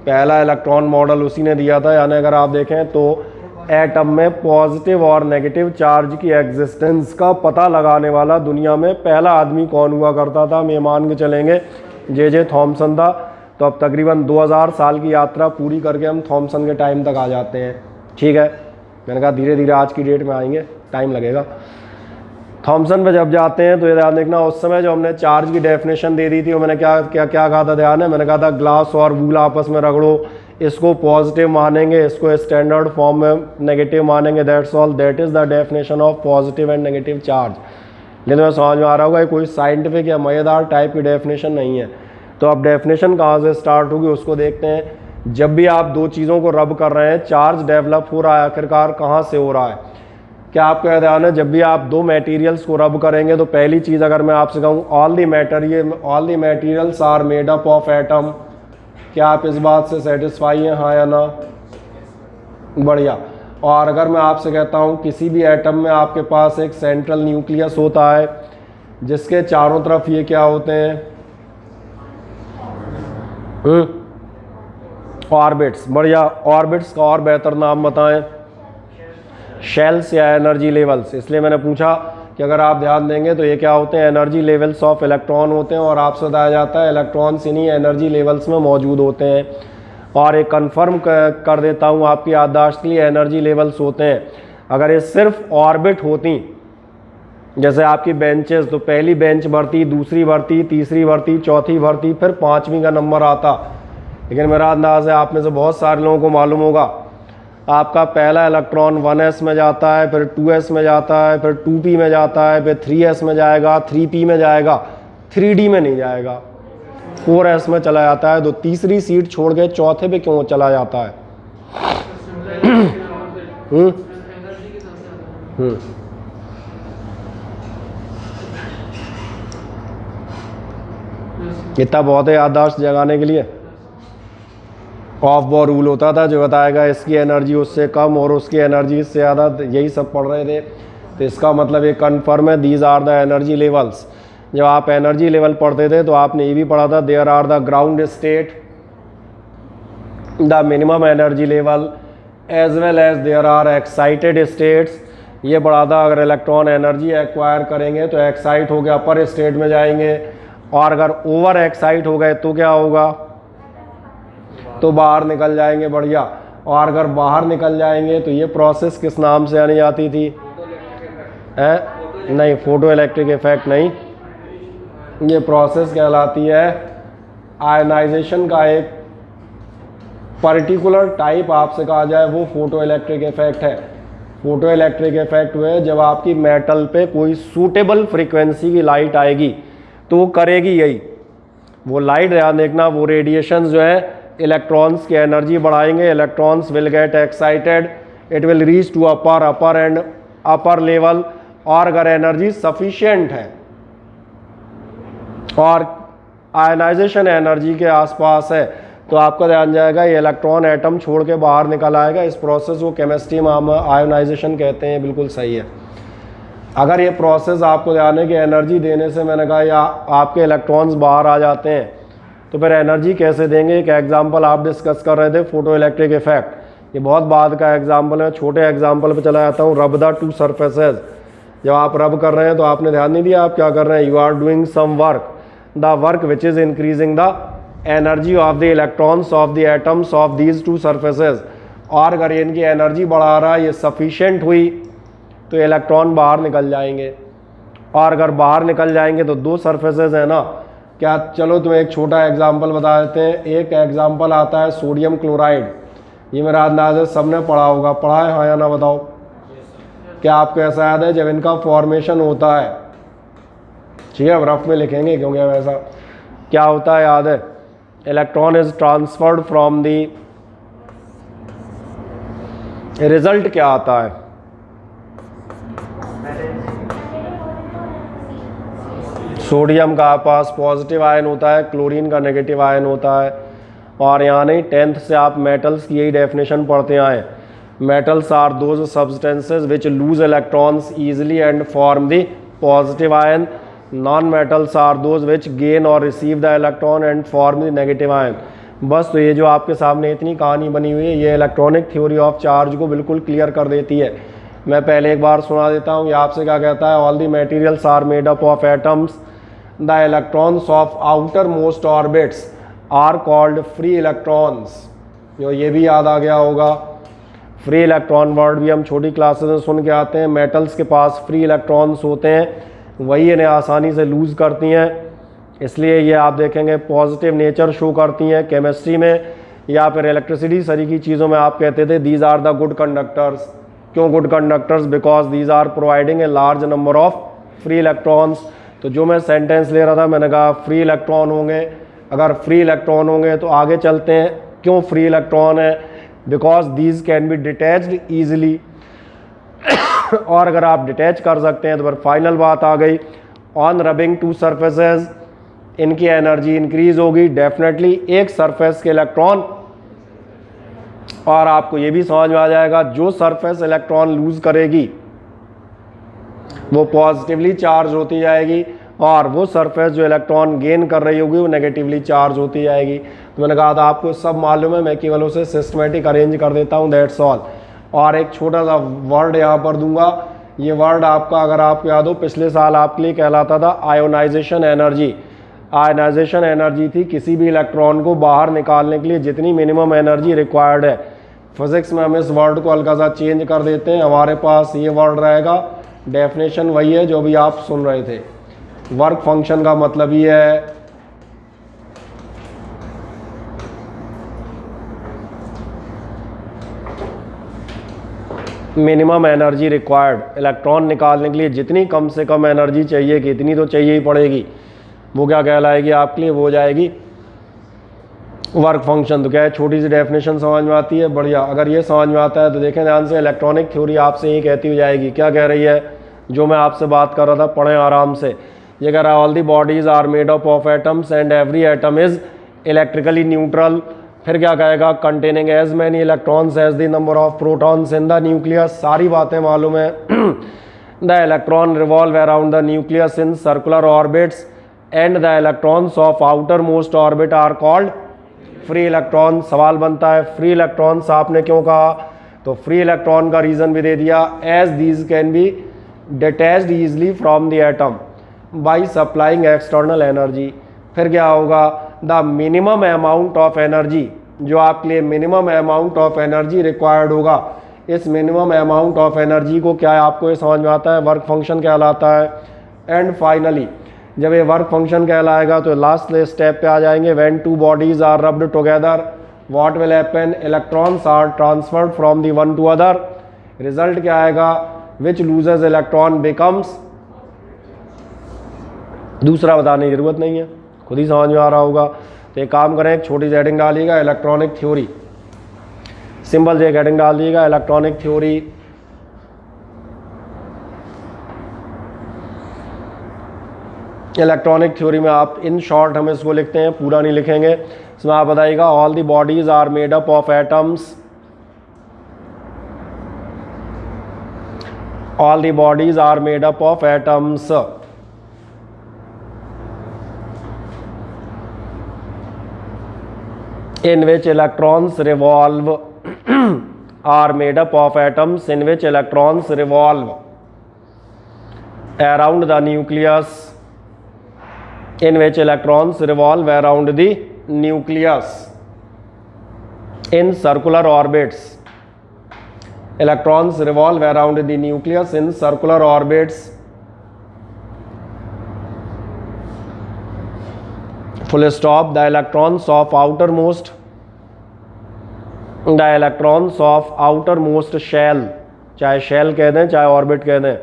पहला इलेक्ट्रॉन मॉडल उसी ने दिया था। यानी अगर आप देखें तो एटम में पॉजिटिव और नेगेटिव चार्ज की एग्जिस्टेंस का पता लगाने वाला दुनिया में पहला आदमी कौन हुआ करता था? हम ये मान के चलेंगे जे थॉमसन था। तो अब तकरीबन 2000 साल की यात्रा पूरी करके हम थॉमसन के टाइम तक आ जाते हैं। ठीक है, मैंने कहा धीरे धीरे आज की डेट में आएंगे, टाइम लगेगा। थॉमसन पे जब जाते हैं तो ये ध्यान देखना, उस समय जो हमने चार्ज की डेफिनेशन दे दी थी, वो मैंने क्या क्या क्या कहा था? ध्यान है, मैंने कहा था ग्लास और वूल आपस में रगड़ो, इसको पॉजिटिव मानेंगे, इसको स्टैंडर्ड फॉर्म में नेगेटिव मानेंगे, that's all, that is the definition of positive and negative charge. लेकिन मैं समझ में आ रहा होगा ये कोई साइंटिफिक या मज़ेदार टाइप की डेफिनेशन नहीं है। तो अब डेफिनेशन कहाँ से स्टार्ट होगी उसको देखते हैं। जब भी आप दो चीज़ों को रब कर रहे हैं, चार्ज डेवलप हो रहा है, आखिरकार कहाँ से हो रहा है? क्या आपको याद है? जब भी आप दो मटेरियल्स को रब करेंगे तो पहली चीज़ अगर मैं आपसे कहूँ all the materials are made up of atom, क्या आप इस बात से सेटिस्फाई हैं, हाँ या ना? बढ़िया। और अगर मैं आपसे कहता हूँ किसी भी एटम में आपके पास एक सेंट्रल न्यूक्लियस होता है जिसके चारों तरफ ये क्या होते हैं? ऑर्बिट्स। बढ़िया, ऑर्बिट्स का और बेहतर नाम बताएं। शेल्स या एनर्जी लेवल्स। इसलिए मैंने पूछा कि अगर आप ध्यान देंगे तो ये क्या होते हैं? एनर्जी लेवल्स ऑफ इलेक्ट्रॉन होते हैं, और आपसे बताया जाता है इलेक्ट्रॉन्स इन्हीं एनर्जी लेवल्स में मौजूद होते हैं। और एक कंफर्म कर देता हूँ आपकी याददाश्त के लिए, एनर्जी लेवल्स होते हैं। अगर ये सिर्फ ऑर्बिट होती, जैसे आपकी बेंचेस, तो पहली बेंच भरती, दूसरी भरती, तीसरी भरती, चौथी भरती, फिर पाँचवीं का नंबर आता। लेकिन मेरा अंदाज़ है आप में से बहुत सारे लोगों को मालूम होगा, आपका पहला इलेक्ट्रॉन 1s में जाता है, फिर 2s में जाता है, फिर 2p में जाता है, फिर 3s में जाएगा, 3p में जाएगा, 3d में नहीं जाएगा, 4s में चला जाता है। तो तीसरी सीट छोड़ के चौथे पे क्यों चला जाता है? इतना बहुत है याददाश्त जगाने के लिए। ऑफ बॉर रूल होता था जो बताएगा इसकी एनर्जी उससे कम और उसकी एनर्जी इससे ज़्यादा, यही सब पढ़ रहे थे। तो इसका मतलब ये कन्फर्म है, these are the energy levels. जब आप एनर्जी लेवल पढ़ते थे तो आपने ये भी पढ़ा था, there are the ground state, the minimum energy level, as well as there are excited states. ये पढ़ा था अगर इलेक्ट्रॉन एनर्जी एक्वायर करेंगे तो एक्साइट होकर अपर स्टेट में जाएंगे, और अगर ओवर एक्साइट हो गए तो क्या होगा? तो बाहर निकल जाएंगे। बढ़िया। और अगर बाहर निकल जाएंगे तो ये प्रोसेस किस नाम से आनी जाती थी? नहीं, फोटो इलेक्ट्रिक इफेक्ट नहीं, ये प्रोसेस कहलाती है आयनाइजेशन का एक पर्टिकुलर टाइप आपसे कहा जाए वो फोटो इलेक्ट्रिक इफेक्ट है। फोटो इलेक्ट्रिक इफेक्ट हुए जब आपकी मेटल पे कोई सूटेबल फ्रीक्वेंसी की लाइट आएगी तो वो करेगी यही, वो लाइट ध्यान देखना, वो रेडिएशन जो है इलेक्ट्रॉन्स की एनर्जी बढ़ाएंगे, electrons will get excited, it will reach to upper and upper level. और अगर एनर्जी सफिशिएंट है और आयनाइजेशन एनर्जी के आसपास है तो आपका ध्यान जाएगा ये इलेक्ट्रॉन एटम छोड़ के बाहर निकल आएगा। इस प्रोसेस को केमिस्ट्री में हम आयोनाइजेशन कहते हैं। बिल्कुल सही है। अगर ये प्रोसेस आपको ध्यान है कि एनर्जी देने से, मैंने कहा या आपके इलेक्ट्रॉन्स बाहर आ जाते हैं, तो फिर एनर्जी कैसे देंगे? एक एग्जांपल आप डिस्कस कर रहे थे, फोटो इलेक्ट्रिक इफेक्ट। ये बहुत बाद का एग्जांपल है, छोटे एग्जांपल पे चला जाता हूँ। रब द टू सरफेसेस। जब आप रब कर रहे हैं तो आपने ध्यान नहीं दिया आप क्या कर रहे हैं? You are doing some work, the work which is increasing the energy of the electrons of the atoms of these two surfaces. और अगर इनकी एनर्जी बढ़ा रहा है, ये सफिशिएंट हुई, तो इलेक्ट्रॉन बाहर निकल जाएंगे। और अगर बाहर निकल जाएंगे तो दो सरफेसेस है ना, क्या? चलो तुम्हें एक छोटा एग्जांपल बता देते हैं। एक एग्जांपल आता है सोडियम क्लोराइड। ये मेरा अंदाज़ है सबने पढ़ा होगा, पढ़ा है हाँ या ना? बताओ, क्या आपको ऐसा याद है जब इनका फॉर्मेशन होता है? ठीक है, रफ में लिखेंगे क्योंकि वैसा क्या होता है याद है? Electron is transferred from the, result क्या आता है? सोडियम का पास पॉजिटिव आयन होता है, क्लोरीन का नेगेटिव आयन होता है। और यहाँ नहीं, 10th से आप मेटल्स की यही डेफिनेशन पढ़ते आए। Metals are those substances which lose electrons easily and form the positive ion. Non metals are those which gain और receive the electron and form the negative ion. बस, तो ये जो आपके सामने इतनी कहानी बनी हुई है, ये इलेक्ट्रॉनिक थ्योरी ऑफ चार्ज को बिल्कुल क्लियर कर देती है। मैं पहले एक बार सुना देता हूँ, ये आपसे क्या कहता है, all the materials are made up of atoms, the electrons of outer most orbits are called free electrons. जो ये भी याद आ गया होगा, फ्री इलेक्ट्रॉन वर्ड भी हम छोटी क्लासेस में सुन के आते हैं। मेटल्स के पास फ्री इलेक्ट्रॉन्स होते हैं, वही इन्हें आसानी से लूज़ करती हैं, इसलिए ये आप देखेंगे पॉजिटिव नेचर शो करती हैं। केमिस्ट्री में या फिर इलेक्ट्रिसिटी सरी की चीज़ों में आप कहते थे these are the good conductors. क्यों good conductors? Because these are providing a large number of free electrons. तो जो मैं सेंटेंस ले रहा था, मैंने कहा फ्री इलेक्ट्रॉन होंगे। अगर फ्री इलेक्ट्रॉन होंगे तो आगे चलते हैं, क्यों फ्री इलेक्ट्रॉन है? Because these can be detached easily. और अगर आप डिटैच कर सकते हैं तो फिर फाइनल बात आ गई, ऑन रबिंग टू सरफेसेस इनकी एनर्जी इंक्रीज होगी डेफिनेटली एक सरफेस के इलेक्ट्रॉन। और आपको ये भी समझ में आ जाएगा, जो सरफेस इलेक्ट्रॉन लूज करेगी वो पॉजिटिवली चार्ज होती जाएगी, और वो सरफेस जो इलेक्ट्रॉन गेन कर रही होगी वो नेगेटिवली चार्ज होती जाएगी। तो मैंने कहा था आपको सब मालूम है, मैं केवल उसे सिस्टमेटिक अरेंज कर देता हूँ, दैट्स ऑल। और एक छोटा सा वर्ड यहाँ पर दूंगा, ये वर्ड आपका अगर आपको याद हो पिछले साल आपके लिए कहलाता था आयोनाइजेशन एनर्जी। आयोनाइजेशन एनर्जी थी किसी भी इलेक्ट्रॉन को बाहर निकालने के लिए जितनी मिनिमम एनर्जी रिक्वायर्ड है। फिजिक्स में हम इस वर्ड को हल्का सा चेंज कर देते हैं, हमारे पास ये वर्ड रहेगा, डेफिनेशन वही है जो भी आप सुन रहे थे। वर्क फंक्शन का मतलब ये है मिनिमम एनर्जी रिक्वायर्ड। इलेक्ट्रॉन निकालने के लिए जितनी कम से कम एनर्जी चाहिए कि इतनी तो चाहिए ही पड़ेगी, वो क्या कहलाएगी आपके लिए? वो हो जाएगी वर्क फंक्शन। तो क्या है, छोटी सी डेफिनेशन समझ में आती है, बढ़िया। अगर ये समझ में आता है तो देखें ध्यान से, इलेक्ट्रॉनिक थ्योरी आपसे यही कहती हुई जाएगी। क्या कह रही है? जो मैं आपसे बात कर रहा था, पढ़ें आराम से। ये कह रहा है all the bodies are made up of atoms and every atom is electrically neutral. फिर क्या कहेगा? Containing as many electrons as the number of protons in the nucleus. सारी बातें मालूम है। The electron revolve around the nucleus in circular orbits and the electrons of outer most orbit are called free electron. सवाल बनता है free electrons आपने क्यों कहा? तो फ्री इलेक्ट्रॉन का रीजन भी दे दिया, as these can be detached easily from the atom by supplying external energy. फिर क्या होगा? The minimum amount of energy, जो आपके लिए minimum amount of energy required होगा, इस मिनिमम अमाउंट ऑफ एनर्जी को क्या है आपको ये समझ में आता है? वर्क फंक्शन कहलाता है। एंड फाइनली जब ये वर्क फंक्शन कहलाएगा तो लास्ट स्टेप पे आ जाएंगे, when two bodies are rubbed together what will happen? Electrons are transferred from the one to other. Result क्या आएगा? Which loses electron becomes. दूसरा बताने की जरूरत नहीं है, खुद ही समझ में आ रहा होगा। तो एक काम करें, एक छोटी सी हेडिंग डालिएगा, इलेक्ट्रॉनिक थ्योरी। सिंपल से एक हेडिंग डाल दिएगा, इलेक्ट्रॉनिक थ्योरी। इलेक्ट्रॉनिक थ्योरी में आप इन शॉर्ट हम इसको लिखते हैं, पूरा नहीं लिखेंगे। इसमें आप बताइएगा all the bodies are made up of atoms, all the bodies are made up of atoms in which electrons revolve are made up of atoms in which electrons revolve around the nucleus, in which electrons revolve around the nucleus in circular orbits. Electrons revolve around the nucleus in circular orbits. Full stop. The electrons of outermost shell, चाहे shell कह दें चाहे orbit कह दें,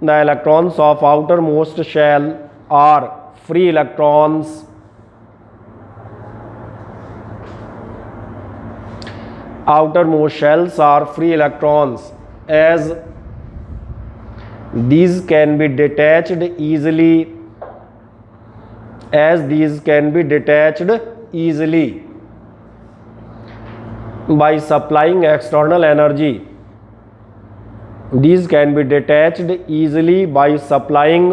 the electrons of outermost shell are free electrons. Outermost shells are free electrons as these can be detached easily as these can be detached easily by supplying external energy. These can be detached easily by supplying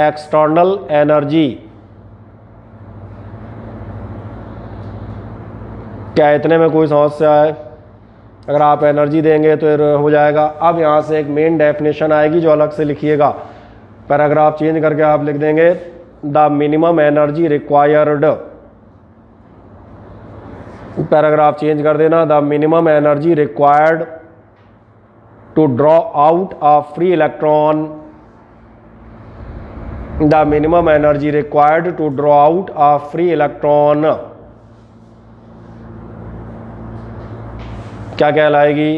external energy. क्या इतने में कोई समस्या है? अगर आप energy देंगे तो हो जाएगा। अब यहाँ से एक मेन डेफिनेशन आएगी जो अलग से लिखिएगा। पैराग्राफ चेंज करके आप लिख देंगे the minimum energy required. Paragraph change कर देना, the minimum energy required to draw out a free electron. The minimum energy required to draw out a free electron क्या कहलाएगी?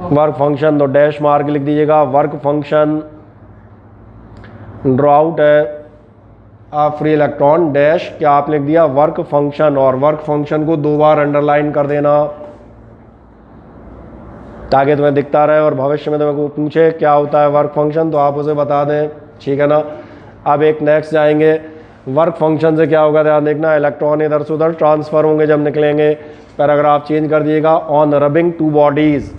Work function. तो डैश मार्क लिख दीजिएगा, वर्क फंक्शन ड्रॉ आउट है आ free electron dash, क्या आप लिख दिया वर्क फंक्शन, और वर्क फंक्शन को 2 बार अंडरलाइन कर देना ताकि तुम्हें दिखता रहे और भविष्य में तुम्हें को पूछे क्या होता है वर्क फंक्शन तो आप उसे बता दें, ठीक है ना। अब एक नेक्स्ट जाएंगे, वर्क फंक्शन से क्या होगा ध्यान देखना, इलेक्ट्रॉन इधर से उधर ट्रांसफर होंगे जब निकलेंगे। पैराग्राफ चेंज कर दिएगा, on rubbing two bodies,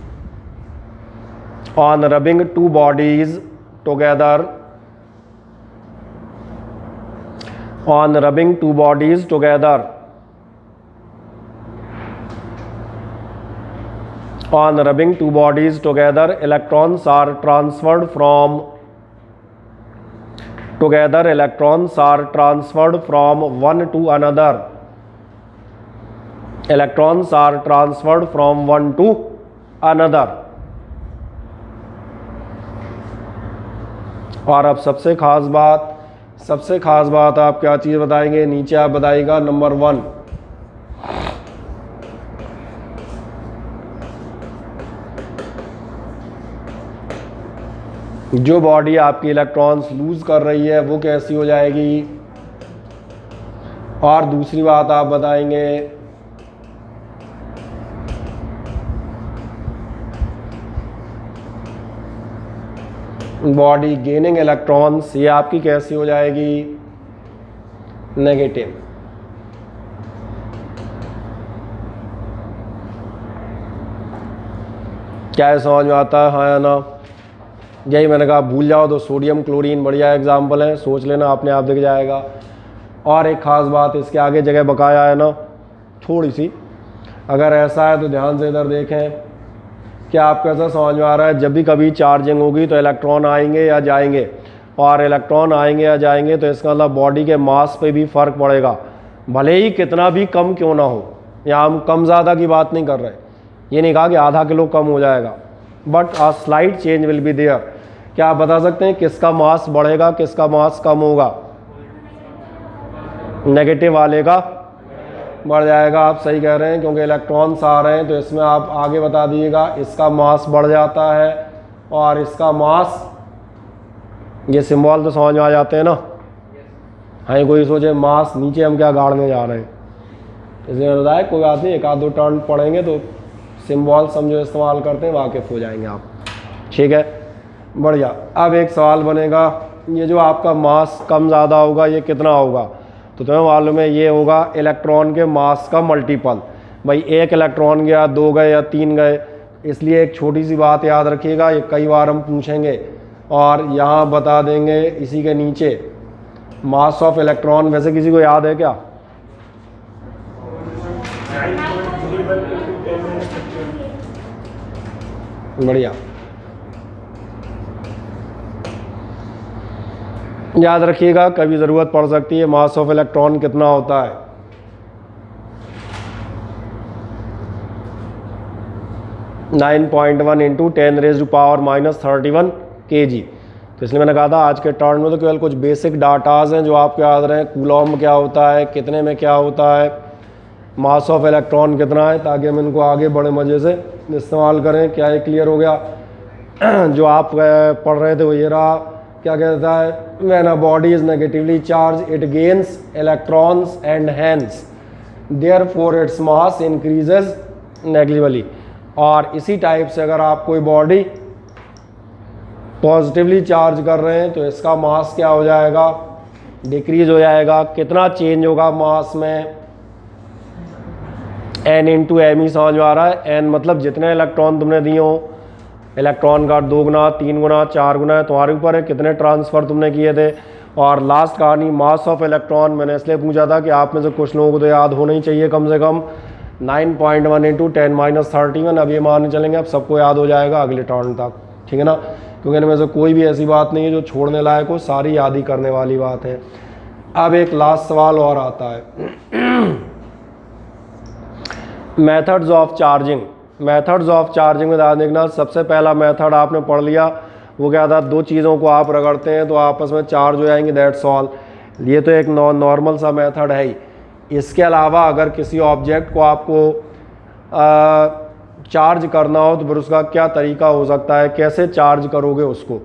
on rubbing two bodies together, on rubbing two bodies together, on rubbing two bodies together electrons are transferred from together electrons are transferred from one to another, electrons are transferred from one to another। और अब सबसे खास बात आप क्या चीज़ बताएंगे, नीचे आप बताइएगा नंबर 1, जो बॉडी आपकी इलेक्ट्रॉन्स लूज कर रही है वो कैसी हो जाएगी। और दूसरी बात आप बताएंगे बॉडी गेनिंग इलेक्ट्रॉन्स, ये आपकी कैसी हो जाएगी नेगेटिव। क्या है समझ में आता है, हाँ या ना? यही मैंने कहा, भूल जाओ तो सोडियम क्लोरीन बढ़िया एग्जाम्पल है, सोच लेना अपने आप दिख जाएगा। और एक ख़ास बात इसके आगे जगह बकाया है ना थोड़ी सी, अगर ऐसा है तो ध्यान से इधर देखें, क्या आपको ऐसा समझ में आ रहा है जब भी कभी चार्जिंग होगी तो इलेक्ट्रॉन आएंगे या जाएंगे, और इलेक्ट्रॉन आएंगे या जाएंगे तो इसका मतलब बॉडी के मास पे भी फ़र्क पड़ेगा, भले ही कितना भी कम क्यों ना हो। यहाँ हम कम ज़्यादा की बात नहीं कर रहे, ये नहीं कहा कि आधा किलो कम हो जाएगा, but a slight change will be there. क्या आप बता सकते हैं किसका मास बढ़ेगा किसका मास कम होगा? नेगेटिव वाले का बढ़ जाएगा। आप सही कह रहे हैं, क्योंकि इलेक्ट्रॉन्स आ रहे हैं तो इसमें आप आगे बता दीजिएगा इसका मास बढ़ जाता है और इसका मास, ये सिंबल तो समझ में आ जाते हैं ना। हाँ, कोई सोचे मास नीचे हम क्या गाड़ने जा रहे हैं, इसलिए मैंने बताया कोई बात नहीं, 1-2 टर्न पढ़ेंगे तो सिंबल समझो इस्तेमाल करते हैं, वाकिफ़ हो जाएंगे आप, ठीक है, बढ़िया। अब एक सवाल बनेगा, ये जो आपका मास कम ज़्यादा होगा ये कितना होगा? तो तुम्हें मालूम है ये होगा इलेक्ट्रॉन के मास का मल्टीपल। भाई 1 इलेक्ट्रॉन गया, 2 गए या 3 गए, इसलिए एक छोटी सी बात याद रखिएगा, ये कई बार हम पूछेंगे और यहाँ बता देंगे इसी के नीचे मास ऑफ इलेक्ट्रॉन। वैसे किसी को याद है क्या? बढ़िया, याद रखिएगा कभी ज़रूरत पड़ सकती है। मास ऑफ इलेक्ट्रॉन कितना होता है? (9.1 × 10⁻⁻31 kg। तो इसलिए मैंने कहा था आज के टर्न में तो केवल कुछ बेसिक डाटाज हैं जो आपको याद रहे। कूलॉम क्या होता है, कितने में क्या होता है, मास ऑफ इलेक्ट्रॉन कितना है, ताकि हम इनको आगे बड़े मज़े से इस्तेमाल करें। क्या ये क्लियर हो गया? जो आप पढ़ रहे थे वो ये रहा, क्या कहता है, when a body is negatively charge it gains electrons and hence therefore its mass increases negligibly. और इसी टाइप से अगर आप कोई बॉडी पॉजिटिवली चार्ज कर रहे हैं तो इसका मास क्या हो जाएगा, डिक्रीज हो जाएगा। कितना चेंज होगा मास में, n इंटू एम ही समझ में आ रहा है। n मतलब जितने इलेक्ट्रॉन तुमने दिए हो, इलेक्ट्रॉन का 2 गुना 3 गुना 4 गुना है, तुम्हारे ऊपर है कितने ट्रांसफ़र तुमने किए थे। और लास्ट कहानी मास ऑफ इलेक्ट्रॉन, मैंने इसलिए पूछा था कि आप में से कुछ लोगों को तो याद होना ही चाहिए कम से कम 9.1 इंटू 10⁻31। अब ये मान चलेंगे अब सबको याद हो जाएगा अगले टर्न तक, ठीक है ना, क्योंकि इनमें से कोई भी ऐसी बात नहीं है जो छोड़ने लायक हो, सारी याद ही करने वाली बात है। अब एक लास्ट सवाल और आता है methods of charging. Methods of charging में ध्यान देखना, सबसे पहला मेथड आपने पढ़ लिया, वो क्या था, दो चीज़ों को आप रगड़ते हैं तो आपस में चार्ज हो जाएंगे, दैट्स ऑल। ये तो एक नॉर्मल सा मेथड है ही। इसके अलावा अगर किसी ऑब्जेक्ट को आपको चार्ज करना हो तो फिर उसका क्या तरीका हो सकता है, कैसे चार्ज करोगे उसको।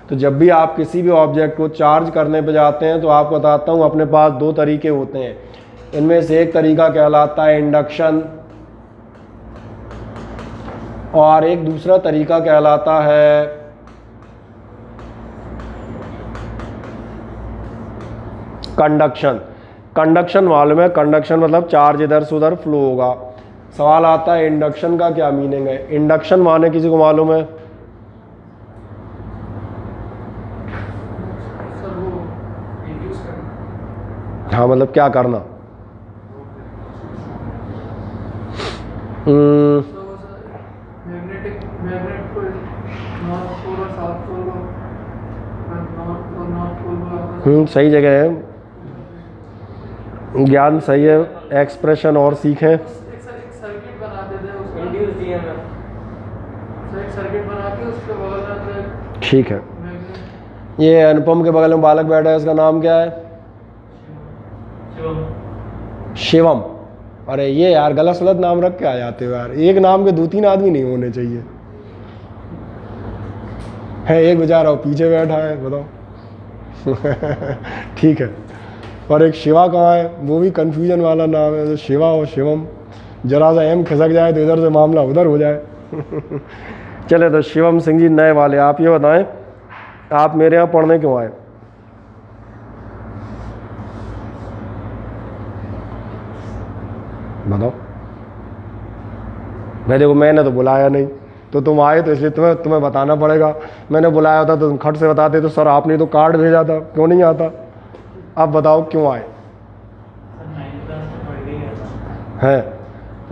तो जब भी आप किसी भी ऑब्जेक्ट को चार्ज करने पे जाते हैं तो आपको बताता हूँ अपने पास दो तरीके होते हैं। इनमें से एक तरीका कहलाता है इंडक्शन और एक दूसरा तरीका कहलाता है कंडक्शन। कंडक्शन मालूम है, कंडक्शन मतलब चार्ज इधर से उधर फ्लो होगा। सवाल आता है इंडक्शन का क्या मीनिंग है। इंडक्शन माने किसी को मालूम है? हाँ मतलब क्या करना। सही जगह है, ज्ञान सही है, एक्सप्रेशन और सीखें। ठीक है, ये अनुपम के बगल में बालक बैठा है, इसका नाम क्या है? शिवम। अरे ये यार गलत सलत नाम रख के आ जाते हो यार, एक नाम के 2-3 आदमी नहीं होने चाहिए। है एक बेचारा पीछे बैठा है, बताओ। ठीक है, और एक शिवा कहाँ है, वो भी कंफ्यूजन वाला नाम है, तो शिवा और शिवम, जरा सा एम खिसक जाए तो इधर से मामला उधर हो जाए। चले तो शिवम सिंह जी नए वाले, आप ये बताएं आप मेरे यहाँ पढ़ने क्यों आए? बताओ भाई। देखो मैंने तो बुलाया नहीं, तो तुम आए तो इसलिए तुम्हें बताना पड़ेगा। मैंने बुलाया होता तो तुम खट से बताते तो सर आपने तो कार्ड भेजा था, क्यों नहीं आता। अब बताओ क्यों आए हैं?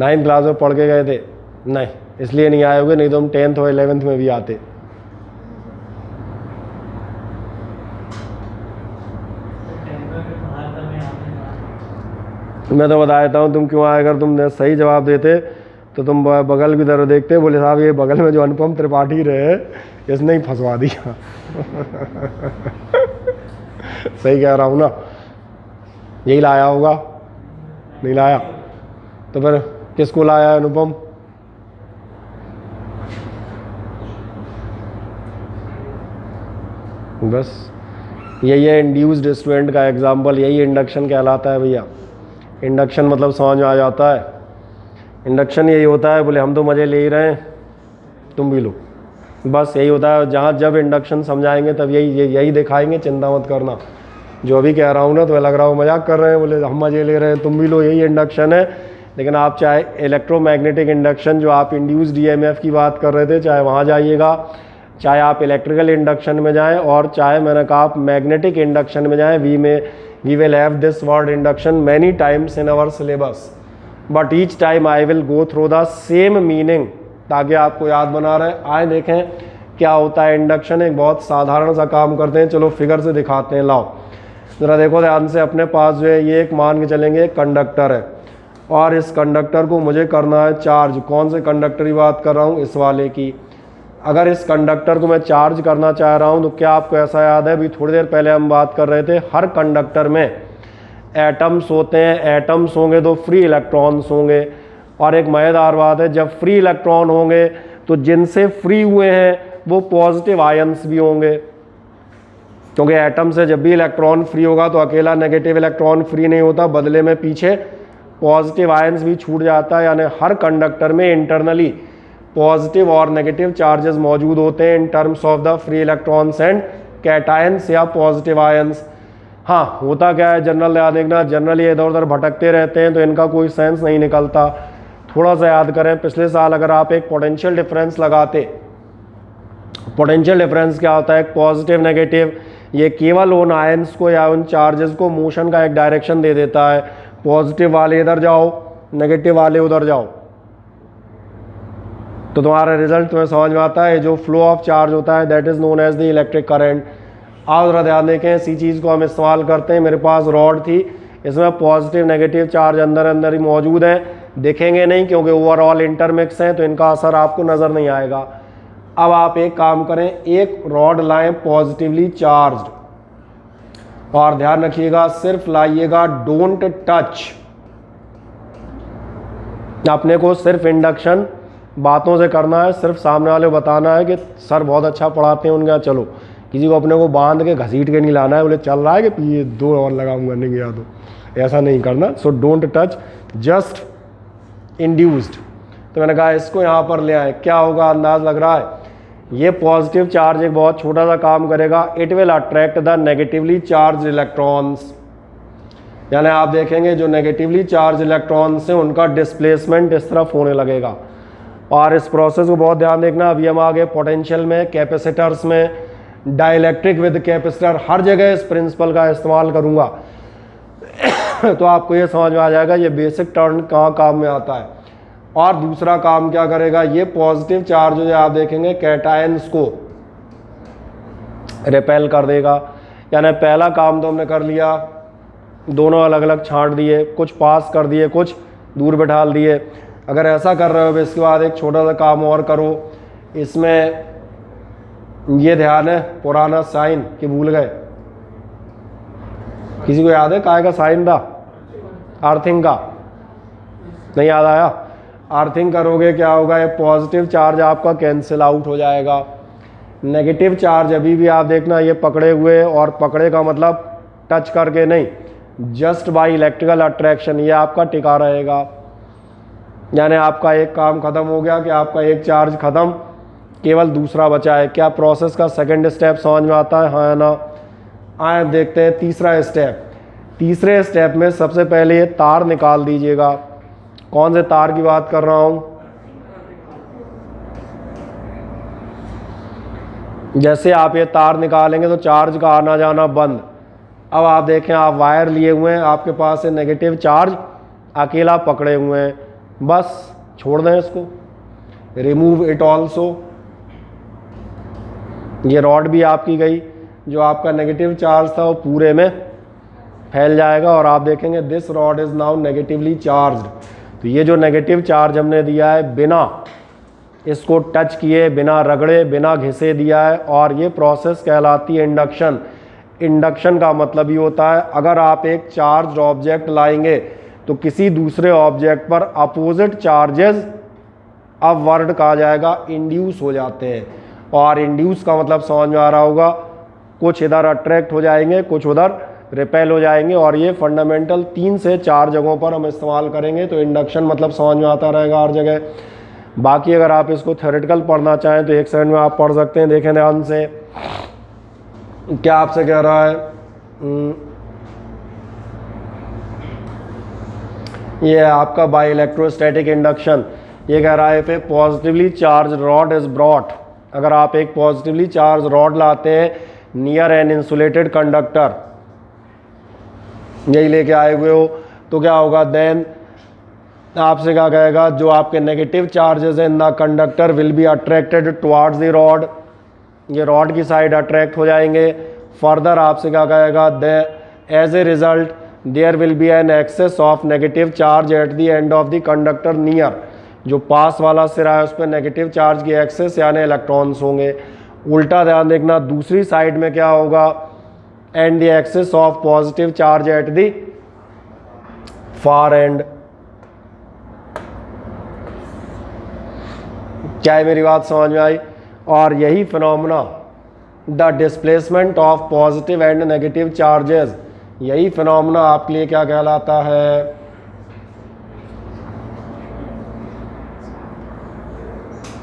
9th क्लास में पढ़ के गए थे? नहीं, इसलिए नहीं आए होगे, नहीं तो हम 10th और 11th में भी आते। मैं तो बता देता हूँ तुम क्यों आए। अगर तुमने सही जवाब देते तो तुम बगल की तरफ देखते, बोले साहब ये बगल में जो अनुपम त्रिपाठी रहे इसने ही फंसवा दिया। सही कह रहा हूँ ना, यही लाया होगा, नहीं लाया तो फिर किसको लाया अनुपम? बस यही है इंड्यूस्ड स्टूडेंट का एग्जाम्पल, यही इंडक्शन कहलाता है भैया। इंडक्शन मतलब समझ में आ जाता है। इंडक्शन यही होता है, बोले हम तो मज़े ले ही रहे हैं तुम भी लो, बस यही होता है। जहाँ जब इंडक्शन समझाएंगे तब यही दिखाएंगे, चिंता मत करना। जो अभी कह रहा हूँ ना तो लग रहा हो मजाक कर रहे हैं, बोले हम मज़े ले रहे हैं तुम भी लो, यही इंडक्शन है। लेकिन आप चाहे इलेक्ट्रोमैग्नेटिक इंडक्शन जो आप इंड्यूस्ड ईएमएफ की बात कर रहे थे, चाहे वहाँ जाइएगा, चाहे आप इलेक्ट्रिकल इंडक्शन में जाएं, और चाहे मैंने कहा आप मैग्नेटिक इंडक्शन में जाएं। We will have this word induction many times in our syllabus, but each time I will go through the same meaning, ताकि आपको याद बना रहे। आए देखें क्या होता है इंडक्शन। एक बहुत साधारण सा काम करते हैं, चलो फिगर से दिखाते हैं। लाओ ज़रा देखो ध्यान से, अपने पास जो है ये एक मान के चलेंगे कंडक्टर है, और इस कंडक्टर को मुझे करना है चार्ज। कौन से कंडक्टर की बात कर रहा हूँ? इस वाले की। अगर इस कंडक्टर को मैं चार्ज करना चाह रहा हूँ तो क्या आपको ऐसा याद है, अभी थोड़ी देर पहले हम बात कर रहे थे, हर कंडक्टर में एटम्स होते हैं। एटम्स होंगे तो फ्री इलेक्ट्रॉन्स होंगे, और एक मज़ेदार बात है, जब फ्री इलेक्ट्रॉन होंगे तो जिनसे फ्री हुए हैं वो पॉजिटिव आयंस भी होंगे, क्योंकि एटम से जब भी इलेक्ट्रॉन फ्री होगा तो अकेला नेगेटिव इलेक्ट्रॉन फ्री नहीं होता, बदले में पीछे पॉजिटिव आयंस भी छूट जाता है। यानी हर कंडक्टर में इंटरनली पॉजिटिव और नेगेटिव चार्जेस मौजूद होते हैं in terms of the free electrons and cations या पॉजिटिव आयंस। हाँ, होता क्या है, जनरल याद देखना, जनरल ये इधर उधर भटकते रहते हैं तो इनका कोई सेंस नहीं निकलता। थोड़ा सा याद करें, पिछले साल अगर आप एक पोटेंशियल डिफरेंस लगाते, पोटेंशियल डिफरेंस क्या होता है, एक पॉजिटिव नेगेटिव, ये केवल उन आयंस को या उन चार्जेस को मोशन का एक डायरेक्शन दे देता है, पॉजिटिव वाले इधर जाओ, नेगेटिव वाले उधर जाओ, तो तुम्हारा रिजल्ट तुम्हें समझ में आता है। जो फ्लो ऑफ चार्ज होता है that is known as the electric current. आप जरा ध्यान देखें, इसी चीज़ को हम इस्तेमाल करते हैं। मेरे पास रॉड थी, इसमें पॉजिटिव नेगेटिव चार्ज अंदर अंदर ही मौजूद हैं, दिखेंगे नहीं क्योंकि ओवरऑल इंटरमिक्स हैं, तो इनका असर आपको नज़र नहीं आएगा। अब आप एक काम करें, एक रॉड लाएं पॉजिटिवली चार्ज्ड, और ध्यान रखिएगा सिर्फ लाइएगा, डोंट टच। अपने को सिर्फ इंडक्शन बातों से करना है, सिर्फ सामने वाले को बताना है कि सर बहुत अच्छा पढ़ाते हैं उनके यहाँ, चलो। किसी को अपने को बांध के घसीट के नहीं लाना है, बोले चल रहा है कि ये 2 और लगाऊंगा, नहीं गया तो ऐसा नहीं करना। So don't touch, just induced. तो मैंने कहा इसको यहाँ पर ले आए, क्या होगा अंदाज लग रहा है? ये पॉजिटिव चार्ज एक बहुत छोटा सा काम करेगा, it will attract the negatively charge electrons. यानी आप देखेंगे जो नेगेटिवली चार्ज इलेक्ट्रॉन्स हैं उनका डिस्प्लेसमेंट इस तरफ होने लगेगा। और इस प्रोसेस को बहुत ध्यान देखना। अभी हम आगे पोटेंशियल में, कैपेसिटर्स में, डाइलेक्ट्रिक विद कैपेसिटर, हर जगह इस प्रिंसिपल का इस्तेमाल करूँगा तो आपको ये समझ में आ जाएगा ये बेसिक टर्म कहाँ काम में आता है। और दूसरा काम क्या करेगा, ये पॉजिटिव चार्ज जो आप देखेंगे कैटायंस को रिपेल कर देगा। यानी पहला काम तो हमने कर लिया, दोनों अलग अलग छांट दिए, कुछ पास कर दिए, कुछ दूर बैठा दिए। अगर ऐसा कर रहे हो इसके बाद एक छोटा सा काम और करो, इसमें ये ध्यान है, पुराना साइन कि भूल गए, किसी को याद है काय का साइन था? अर्थिंग का, नहीं याद आया? अर्थिंग करोगे क्या होगा, ये पॉजिटिव चार्ज आपका कैंसिल आउट हो जाएगा। नेगेटिव चार्ज अभी भी आप देखना ये पकड़े हुए, और पकड़े का मतलब टच करके नहीं, जस्ट बाय इलेक्ट्रिकल अट्रैक्शन, ये आपका टिका रहेगा। यानी आपका एक काम खत्म हो गया कि आपका एक चार्ज खत्म, केवल दूसरा बचा है। क्या प्रोसेस का सेकंड स्टेप समझ में आता है, हाँ या ना? आए देखते हैं तीसरा स्टेप। तीसरे स्टेप में सबसे पहले ये तार निकाल दीजिएगा। कौन से तार की बात कर रहा हूं? जैसे आप ये तार निकालेंगे तो चार्ज का आना जाना बंद। अब आप देखें, आप वायर लिए हुए हैं, आपके पास है नेगेटिव चार्ज अकेला पकड़े हुए हैं, बस छोड़ दें इसको, रिमूव इट ऑल्सो। ये रॉड भी आपकी गई, जो आपका नेगेटिव चार्ज था वो पूरे में फैल जाएगा, और आप देखेंगे this rod is now negatively charged. तो ये जो नेगेटिव चार्ज हमने दिया है, बिना इसको टच किए, बिना रगड़े, बिना घिसे दिया है, और ये प्रोसेस कहलाती है इंडक्शन। इंडक्शन का मतलब ये होता है, अगर आप एक चार्ज ऑब्जेक्ट लाएंगे तो किसी दूसरे ऑब्जेक्ट पर अपोजिट चार्जेस, अब वर्ड कहा जाएगा, इंड्यूस हो जाते हैं। और इंड्यूस का मतलब समझ में आ रहा होगा, कुछ इधर अट्रैक्ट हो जाएंगे, कुछ उधर रिपेल हो जाएंगे। और ये फंडामेंटल 3 से 4 जगहों पर हम इस्तेमाल करेंगे, तो इंडक्शन मतलब समझ में आता रहेगा हर जगह। बाकी अगर आप इसको थ्योरेटिकल पढ़ना चाहें तो एक सेकंड में आप पढ़ सकते हैं। देखें ध्यान से, क्या आपसे कह रहा है, ये आपका बाय इलेक्ट्रोस्टैटिक इंडक्शन। ये कह रहा है फिर positively charge rod is brought. अगर आप एक पॉजिटिवली चार्ज रॉड लाते हैं नियर एन इंसुलेटेड कंडक्टर, यही लेके आए हुए हो, तो क्या होगा, देन आपसे क्या कहेगा, जो आपके नेगेटिव चार्जेस हैं in the conductor will be attracted towards the rod, ये रॉड की साइड अट्रैक्ट हो जाएंगे। फर्दर आपसे क्या कहेगा, as a result there will be an excess of negative charge at the end of the conductor near, जो पास वाला सिरा है उस पर नेगेटिव चार्ज की एक्सेस यानी इलेक्ट्रॉन्स होंगे। उल्टा ध्यान देखना, दूसरी साइड में क्या होगा, and the excess of positive charge at the far and. क्या है, मेरी बात समझ में आई? और यही phenomena, the displacement of positive and negative charges, यही फिनोमेना आपके लिए क्या कहलाता है,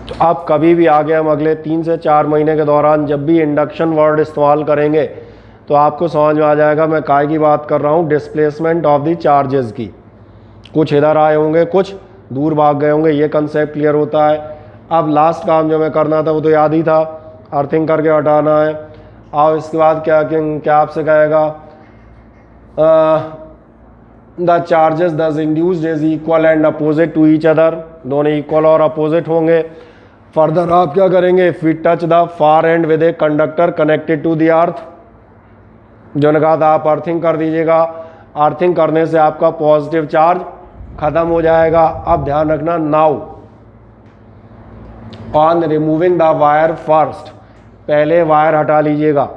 तो आप कभी भी आगे हम अगले 3 से 4 महीने के दौरान जब भी इंडक्शन वर्ड इस्तेमाल करेंगे तो आपको समझ में आ जाएगा मैं काय की बात कर रहा हूँ, डिस्प्लेसमेंट ऑफ द चार्जेस की। कुछ इधर आए होंगे, कुछ दूर भाग गए होंगे, ये कंसेप्ट क्लियर होता है। अब लास्ट काम जो मैं करना था वो तो याद ही था, अर्थिंग करके हटाना है। अब इसके बाद क्या आपसे कहेगा, the charges thus induced is equal and opposite to each other, दोनों इक्वल और अपोजिट होंगे। फर्दर आप क्या करेंगे, if we touch the far end with a conductor connected to the earth, जो ने कहा था आप अर्थिंग कर दीजिएगा। अर्थिंग करने से आपका पॉजिटिव चार्ज खत्म हो जाएगा। अब ध्यान रखना, now on removing the wire first, पहले वायर हटा लीजिएगा,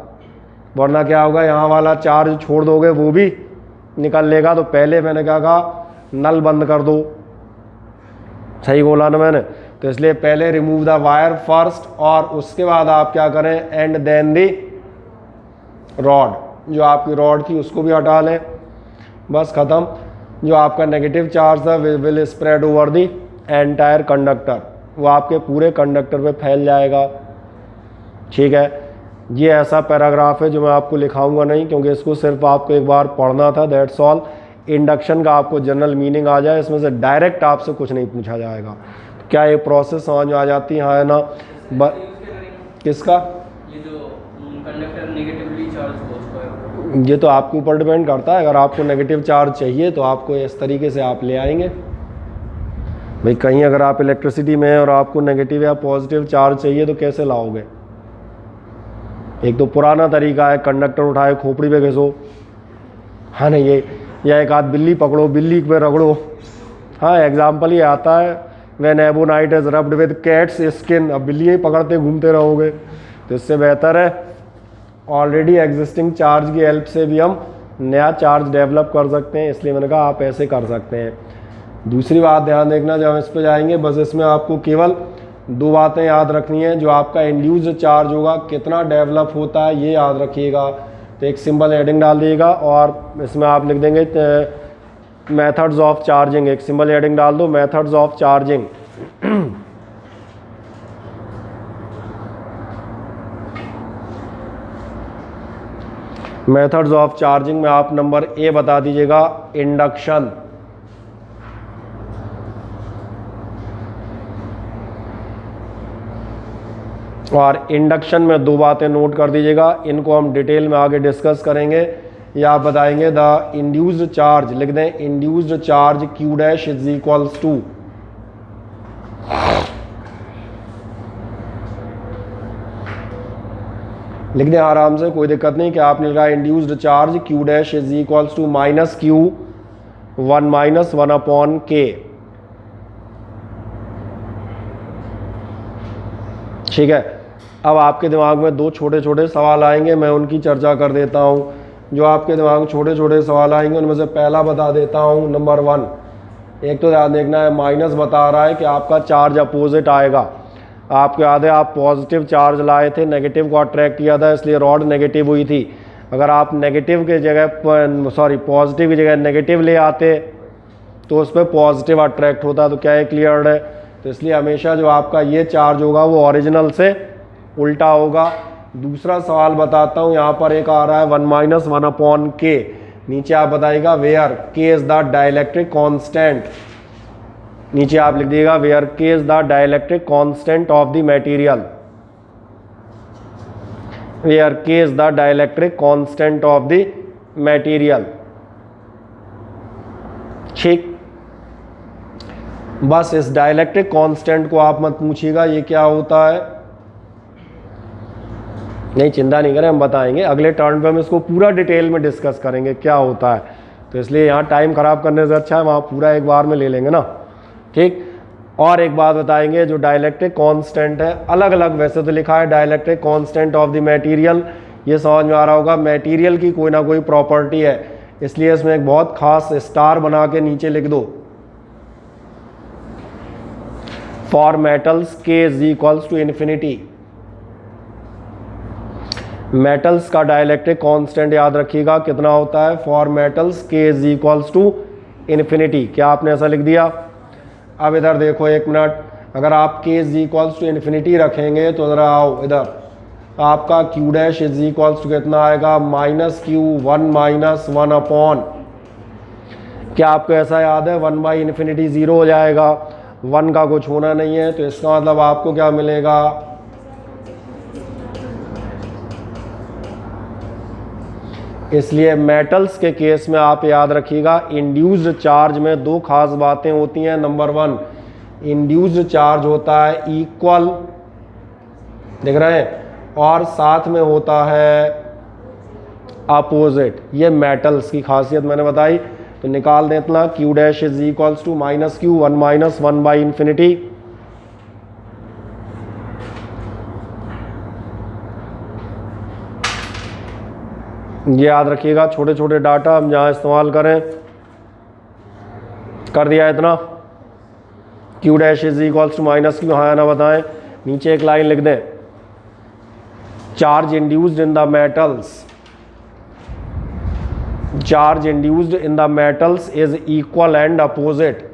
वरना क्या होगा, यहाँ वाला चार्ज छोड़ दोगे वो भी निकल लेगा। तो पहले मैंने क्या कहा, नल बंद कर दो, सही बोला ना मैंने। तो इसलिए पहले रिमूव द वायर फर्स्ट, और उसके बाद आप क्या करें, एंड देन दी रॉड, जो आपकी रॉड थी उसको भी हटा लें, बस ख़त्म। जो आपका नेगेटिव चार्ज था will spread over the entire conductor, वो आपके पूरे कंडक्टर पे फैल जाएगा। ठीक है, ये ऐसा पैराग्राफ है जो मैं आपको लिखाऊंगा नहीं, क्योंकि इसको सिर्फ आपको एक बार पढ़ना था, दैट्स ऑल। इंडक्शन का आपको जनरल मीनिंग आ जाए, इसमें से डायरेक्ट आपसे कुछ नहीं पूछा जाएगा। तो क्या ये प्रोसेस समझ में आ जाती है, हाँ है ना? किसका, ये जो कंडक्टर नेगेटिवली चार्ज हो उसको, ये तो आपके ऊपर डिपेंड करता है। अगर आपको नेगेटिव चार्ज चाहिए तो आपको इस तरीके से आप ले आएंगे। भाई कहीं अगर आप इलेक्ट्रिसिटी में हैं और आपको नेगेटिव या पॉजिटिव चार्ज चाहिए तो कैसे लाओगे? एक तो पुराना तरीका है, कंडक्टर उठाए खोपड़ी पे घिसो, हाँ नहीं, ये या एक आध बिल्ली पकड़ो, बिल्ली पे रगड़ो। हाँ, एग्जाम्पल ये आता है, when ebonite is rubbed with cats skin, अब बिल्ली ही पकड़ते घूमते रहोगे। तो इससे बेहतर है ऑलरेडी एग्जिस्टिंग चार्ज की हेल्प से भी हम नया चार्ज डेवलप कर सकते हैं, इसलिए मैंने कहा आप ऐसे कर सकते हैं। दूसरी बात ध्यान देखना, जब हम इस पर जाएंगे, बस इसमें आपको केवल दो बातें याद रखनी है। जो आपका इंड्यूस्ड चार्ज होगा कितना डेवलप होता है ये याद रखिएगा। तो एक सिंपल हेडिंग डाल दिएगा और इसमें आप लिख देंगे मेथड्स ऑफ चार्जिंग, एक सिंपल हेडिंग डाल दो, methods of charging. Methods of charging में आप नंबर ए बता दीजिएगा, इंडक्शन। और इंडक्शन में दो बातें नोट कर दीजिएगा, इनको हम डिटेल में आगे डिस्कस करेंगे। या आप बताएंगे द इंड्यूस्ड चार्ज, लिख दें induced charge Q dash is equals to, लिख दें आराम से, कोई दिक्कत नहीं। कि आपने लिखा induced charge Q dash is equals to minus Q 1 minus 1 upon K। ठीक है, अब आपके दिमाग में दो छोटे छोटे सवाल आएंगे, मैं उनकी चर्चा कर देता हूँ। जो आपके दिमाग में छोटे छोटे सवाल आएंगे उनमें से पहला बता देता हूँ, नंबर 1। एक तो ध्यान देखना है, माइनस बता रहा है कि आपका चार्ज अपोजिट आएगा। आपको याद है आप पॉजिटिव चार्ज लाए थे, नेगेटिव को अट्रैक्ट किया था, इसलिए रॉड नेगेटिव हुई थी। अगर आप नेगेटिव के जगह पॉजिटिव की जगह नेगेटिव ले आते तो उस पर पॉजिटिव अट्रैक्ट होता। तो क्या ये क्लियर है? तो इसलिए हमेशा जो आपका ये चार्ज होगा वो ओरिजिनल से उल्टा होगा। दूसरा सवाल बताता हूँ, यहाँ पर एक आ रहा है 1 माइनस 1 अपॉन K। नीचे आप बताइएगा where K is the dielectric constant. नीचे आप लिख दिएगा where K is the dielectric constant of the material, where K is the dielectric constant of the material. ठीक, बस इस डाइलेक्ट्रिक कांस्टेंट को आप मत पूछिएगा ये क्या होता है, नहीं चिंता नहीं करें, हम बताएंगे अगले टर्न पे, हम इसको पूरा डिटेल में डिस्कस करेंगे क्या होता है। तो इसलिए यहाँ टाइम खराब करने से अच्छा है वहाँ पूरा एक बार में ले लेंगे ना। ठीक, और एक बात बताएंगे, जो डाइलेक्ट्रिक कांस्टेंट है, अलग अलग वैसे तो लिखा है dielectric constant of the material, ये समझ में आ रहा होगा मटेरियल की कोई ना कोई प्रॉपर्टी है, इसलिए इसमें एक बहुत खास स्टार बना के नीचे लिख दो, for metals K is equals to infinity. Metals का डाइलेक्ट्रिक कांस्टेंट याद रखिएगा कितना होता है, for metals K is equals to infinity. क्या आपने ऐसा लिख दिया? अब इधर देखो एक मिनट, अगर आप K is equals to infinity रखेंगे तो इधर आओ, इधर आपका Q dash is equals to कितना आएगा, माइनस क्यू 1 माइनस 1 अपॉन, क्या आपको ऐसा याद है 1 बाई इन्फिनिटी 0 हो जाएगा, 1 का कुछ होना नहीं है, तो इसका मतलब आपको क्या मिलेगा, इसलिए मेटल्स के केस में आप याद रखिएगा इंड्यूस्ड चार्ज में दो खास बातें होती हैं। नंबर 1, इंड्यूस्ड चार्ज होता है इक्वल, देख रहे हैं, और साथ में होता है अपोजिट। ये मेटल्स की खासियत मैंने बताई, तो निकाल दें इतना, Q dash is equals to minus Q 1 minus 1 by infinity, ये याद रखिएगा। छोटे छोटे डाटा हम जहाँ इस्तेमाल करें, कर दिया इतना, Q dash is equals to minus Q, हाँ ना बताएं, नीचे एक लाइन लिख दें, charge induced in the metals, charge induced in the metals is equal and opposite,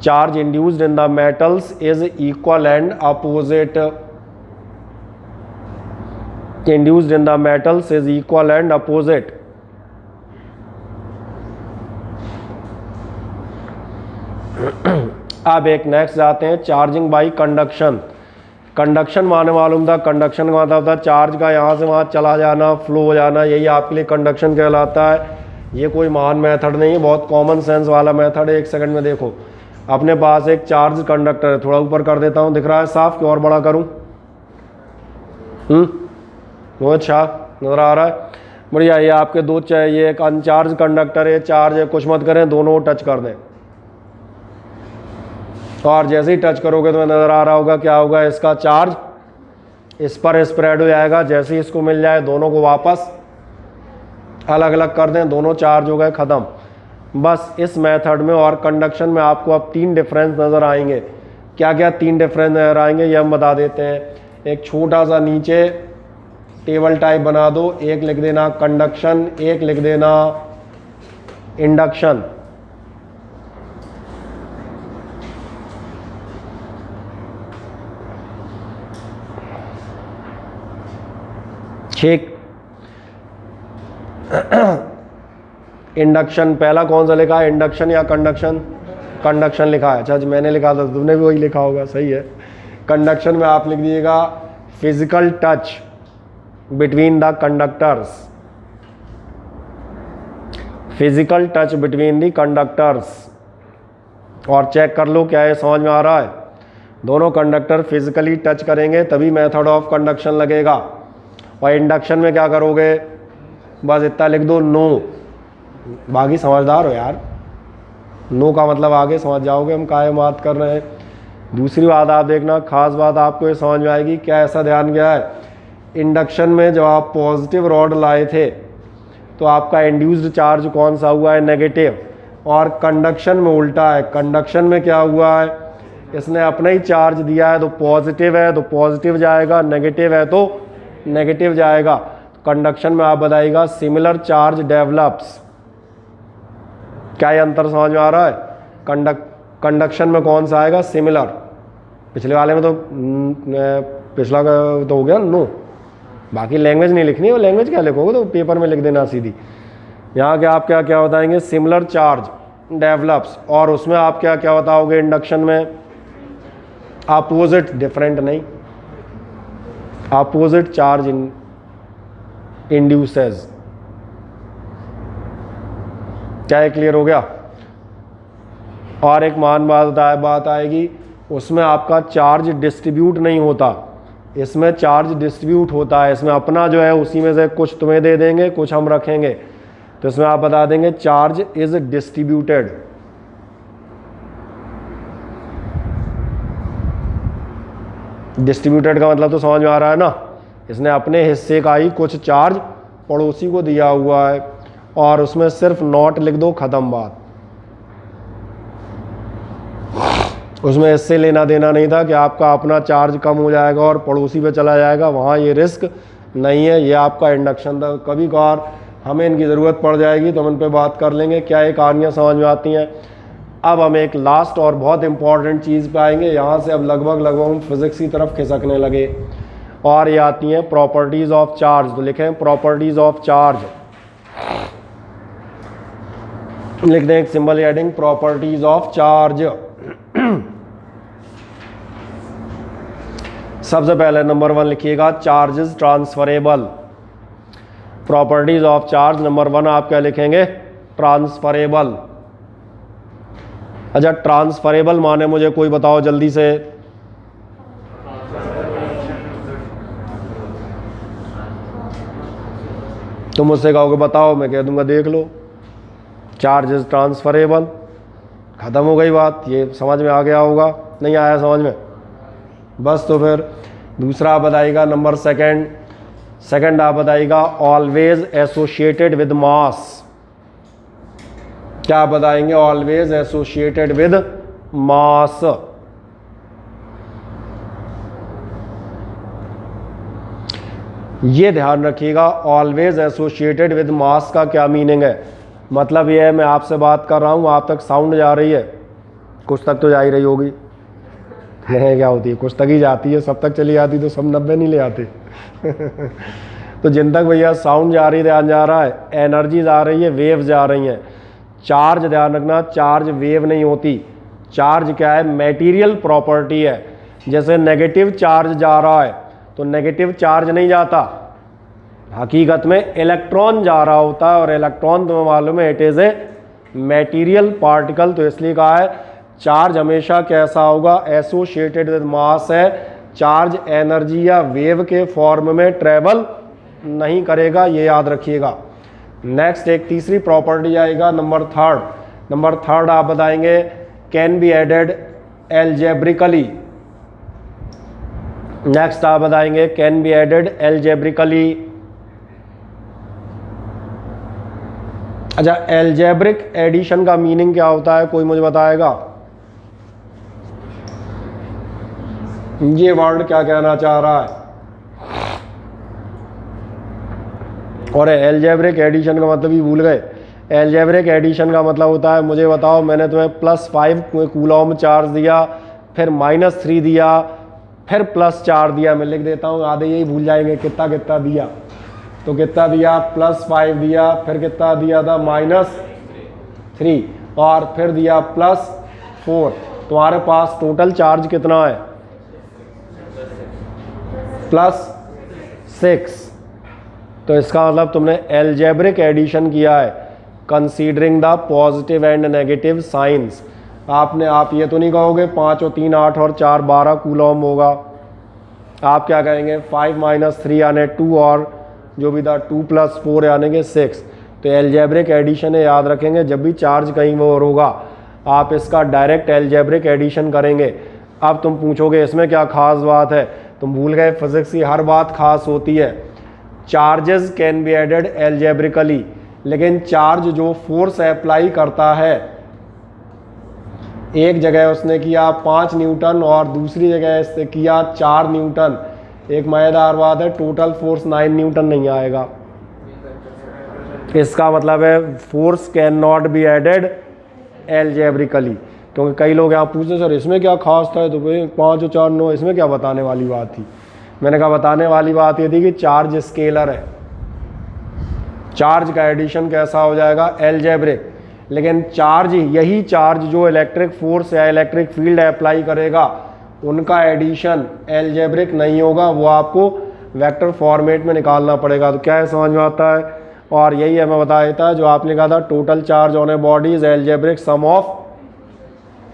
charge induced in the metals is equal and opposite, induced in the metals is equal and opposite। अब एक next जाते हैं, charging by conduction. Conduction माने मालूम था, conduction का मतलब था चार्ज का यहाँ से वहाँ चला जाना, फ्लो हो जाना, यही आपके लिए कंडक्शन कहलाता है। ये कोई महान मेथड नहीं है, बहुत कॉमन सेंस वाला मेथड है। एक सेकंड में देखो, अपने पास एक चार्ज कंडक्टर है, थोड़ा ऊपर कर देता हूँ, दिख रहा है साफ कि और बड़ा करूँ? बहुत अच्छा नजर आ रहा है, बढ़िया। ये आपके दो चाहिए, एक अनचार्ज कंडक्टर है, चार्ज है, कुछ मत करें, दोनों टच कर दें, और जैसे ही टच करोगे तो नजर आ रहा होगा क्या होगा, इसका चार्ज इस पर स्प्रेड हो जाएगा। जैसे ही इसको मिल जाए, दोनों को वापस अलग अलग कर दें, दोनों चार्ज हो गए, ख़त्म। बस इस मेथड में और कंडक्शन में आपको अब 3 डिफरेंस नज़र आएंगे। क्या क्या 3 डिफरेंस नज़र आएंगे ये हम बता देते हैं। एक छोटा सा नीचे टेबल टाइप बना दो, एक लिख देना कंडक्शन, एक लिख देना इंडक्शन। ठीक, इंडक्शन पहला कौन सा लिखा है, इंडक्शन या कंडक्शन? कंडक्शन लिखा है, अच्छा मैंने लिखा था, तुमने भी वही लिखा होगा, सही है। कंडक्शन में आप लिख दीजिएगा physical touch between the conductors, physical touch between the conductors. और चेक कर लो क्या ये समझ में आ रहा है, दोनों कंडक्टर फिजिकली टच करेंगे तभी मेथड ऑफ कंडक्शन लगेगा। और इंडक्शन में क्या करोगे, बस इतना लिख दो नो, बाकी समझदार हो यार, नो का मतलब आगे समझ जाओगे हम काहे बात कर रहे हैं। दूसरी बात आप देखना, खास बात आपको ये समझ में आएगी, क्या ऐसा ध्यान गया है, इंडक्शन में जब आप पॉजिटिव रॉड लाए थे तो आपका इंड्यूस्ड चार्ज कौन सा हुआ है, नेगेटिव। और कंडक्शन में उल्टा है, कंडक्शन में क्या हुआ है, इसने अपना ही चार्ज दिया है, तो पॉजिटिव है तो पॉजिटिव जाएगा, नेगेटिव है तो नेगेटिव जाएगा। कंडक्शन में आप बताइएगा सिमिलर चार्ज डेवलप्स। क्या ये अंतर समझ में आ रहा है? कंडक्शन में कौन सा आएगा, सिमिलर। पिछले वाले में तो पिछला तो हो गया नो, बाकी लैंग्वेज नहीं लिखनी है, वो लैंग्वेज क्या लिखोगे तो पेपर में लिख देना सीधी। यहाँ के आप क्या क्या बताएंगे, सिमिलर चार्ज डेवलप्स, और उसमें आप क्या क्या बताओगे इंडक्शन में, अपोजिट, डिफरेंट नहीं, अपोजिट चार्ज इंड्यूसेस। क्या ये क्लियर हो गया? और एक महान बात आएगी, उसमें आपका चार्ज डिस्ट्रीब्यूट नहीं होता, इसमें चार्ज डिस्ट्रीब्यूट होता है। इसमें अपना जो है उसी में से कुछ तुम्हें दे देंगे, कुछ हम रखेंगे, तो इसमें आप बता देंगे चार्ज इज डिस्ट्रीब्यूटेड। डिस्ट्रीब्यूटेड का मतलब तो समझ में आ रहा है ना, इसने अपने हिस्से का ही कुछ चार्ज पड़ोसी को दिया हुआ है, और उसमें सिर्फ नॉट लिख दो, खत्म बात। उसमें इससे लेना देना नहीं था कि आपका अपना चार्ज कम हो जाएगा और पड़ोसी पे चला जाएगा, वहाँ ये रिस्क नहीं है। ये आपका इंडक्शन था। कभी कभार हमें इनकी ज़रूरत पड़ जाएगी तो हम इन पे बात कर लेंगे, क्या ये कहानियाँ समझ में आती हैं। अब हम एक लास्ट और बहुत इंपॉर्टेंट चीज़ पे आएंगे। यहाँ से अब लगभग हम फिज़िक्स की तरफ खिसकने लगे। और ये आती हैं प्रॉपर्टीज ऑफ चार्ज। तो लिखें प्रॉपर्टीज ऑफ चार्ज, लिख दें एक symbol heading properties of charge. सबसे पहले नंबर 1 लिखिएगा charge is transferable. Properties of charge number 1 आप क्या लिखेंगे? ट्रांसफरेबल। अच्छा, ट्रांसफरेबल माने मुझे कोई बताओ जल्दी से। तुम मुझसे कहोगे बताओ, मैं कह दूंगा देख लो। चार्ज इज ट्रांसफरेबल, खत्म हो गई बात। ये समझ में आ गया होगा, नहीं आया समझ में? बस तो फिर दूसरा आप बताइएगा नंबर सेकंड आप बताइएगा ऑलवेज एसोसिएटेड विद मास। क्या बताएंगे? Always associated with mass. ये ध्यान रखिएगा, ऑलवेज एसोसिएटेड विद मास का क्या मीनिंग है? मतलब ये है मैं आपसे बात कर रहा हूँ, आप तक साउंड जा रही है, कुछ तक तो जा ही रही होगी है क्या होती है? कुछ तक ही जाती है, सब तक चली जाती तो सब 90 नहीं ले आते तो जिन तक भैया साउंड जा रही है, ध्यान जा रहा है, एनर्जी जा रही है, वेव्स जा रही हैं। चार्ज ध्यान रखना, चार्ज वेव नहीं होती। चार्ज क्या है? मटेरियल प्रॉपर्टी है। जैसे नेगेटिव चार्ज जा रहा है तो नेगेटिव चार्ज नहीं जाता, हकीकत में इलेक्ट्रॉन जा रहा होता है, और इलेक्ट्रॉन तुम्हें मालूम है it is a material particle. तो इसलिए कहा है चार्ज हमेशा कैसा होगा? एसोसिएटेड विद मास है। चार्ज एनर्जी या वेव के फॉर्म में ट्रेवल नहीं करेगा, ये याद रखिएगा। नेक्स्ट एक तीसरी प्रॉपर्टी आएगा नंबर थर्ड आप बताएंगे can be added algebraically. Next आप बताएंगे कैन बी एडेड एल्जेब्रिकली। अच्छा, एल्जेब्रिक एडिशन का मीनिंग क्या होता है? कोई मुझे बताएगा? ये वर्ड क्या कहना चाह रहा है? और एल्जेब्रिक एडिशन का मतलब ही भूल गए। एल्जेब्रिक एडिशन का मतलब होता है, मुझे बताओ, मैंने तुम्हें +5 कूलॉम चार्ज दिया, फिर -3 दिया, फिर +4 दिया। मैं लिख देता हूँ, आधे यही भूल जाएंगे कितना कितना दिया। तो कितना दिया? +5 दिया, फिर कितना दिया था? -3, और फिर दिया +4। तुम्हारे पास टोटल चार्ज कितना है? +6। तो इसका मतलब तुमने एल्जेब्रिक एडिशन किया है, considering the positive and negative science. आप ये तो नहीं कहोगे 5 और 3 8 और 4 12 कूलॉम होगा। आप क्या कहेंगे? 5 - 3 यानी 2, और जो भी था 2 + 4 यानी कि 6। तो एल्जेब्रिक एडिशन है, याद रखेंगे। जब भी चार्ज कहीं और होगा आप इसका डायरेक्ट एल्जेब्रिक एडिशन करेंगे। अब तुम पूछोगे इसमें क्या खास बात है? तुम भूल गए, फिजिक्स की हर बात खास होती है। Charges can be added algebraically, लेकिन चार्ज जो फोर्स अप्लाई करता है, एक जगह उसने किया 5 न्यूटन और दूसरी जगह इसने किया 4 न्यूटन, एक मजेदार बात है, टोटल फोर्स 9 न्यूटन नहीं आएगा। इसका मतलब है force can not be added algebraically. क्योंकि कई लोग यहाँ पूछते सर इसमें क्या खास था? तो 5 और 4 9, इसमें क्या बताने वाली बात थी? मैंने कहा बताने वाली बात ये थी कि चार्ज स्केलर है। चार्ज का एडिशन कैसा हो जाएगा? एल्जेब्रिक। लेकिन चार्ज, यही चार्ज जो इलेक्ट्रिक फोर्स या इलेक्ट्रिक फील्ड अप्लाई करेगा, उनका एडिशन एल्जेब्रिक नहीं होगा, वो आपको वेक्टर फॉर्मेट में निकालना पड़ेगा। तो क्या है, समझ में आता है? और यही हमें बता देता है जो आपने कहा था, total charge on a body is algebraic sum of.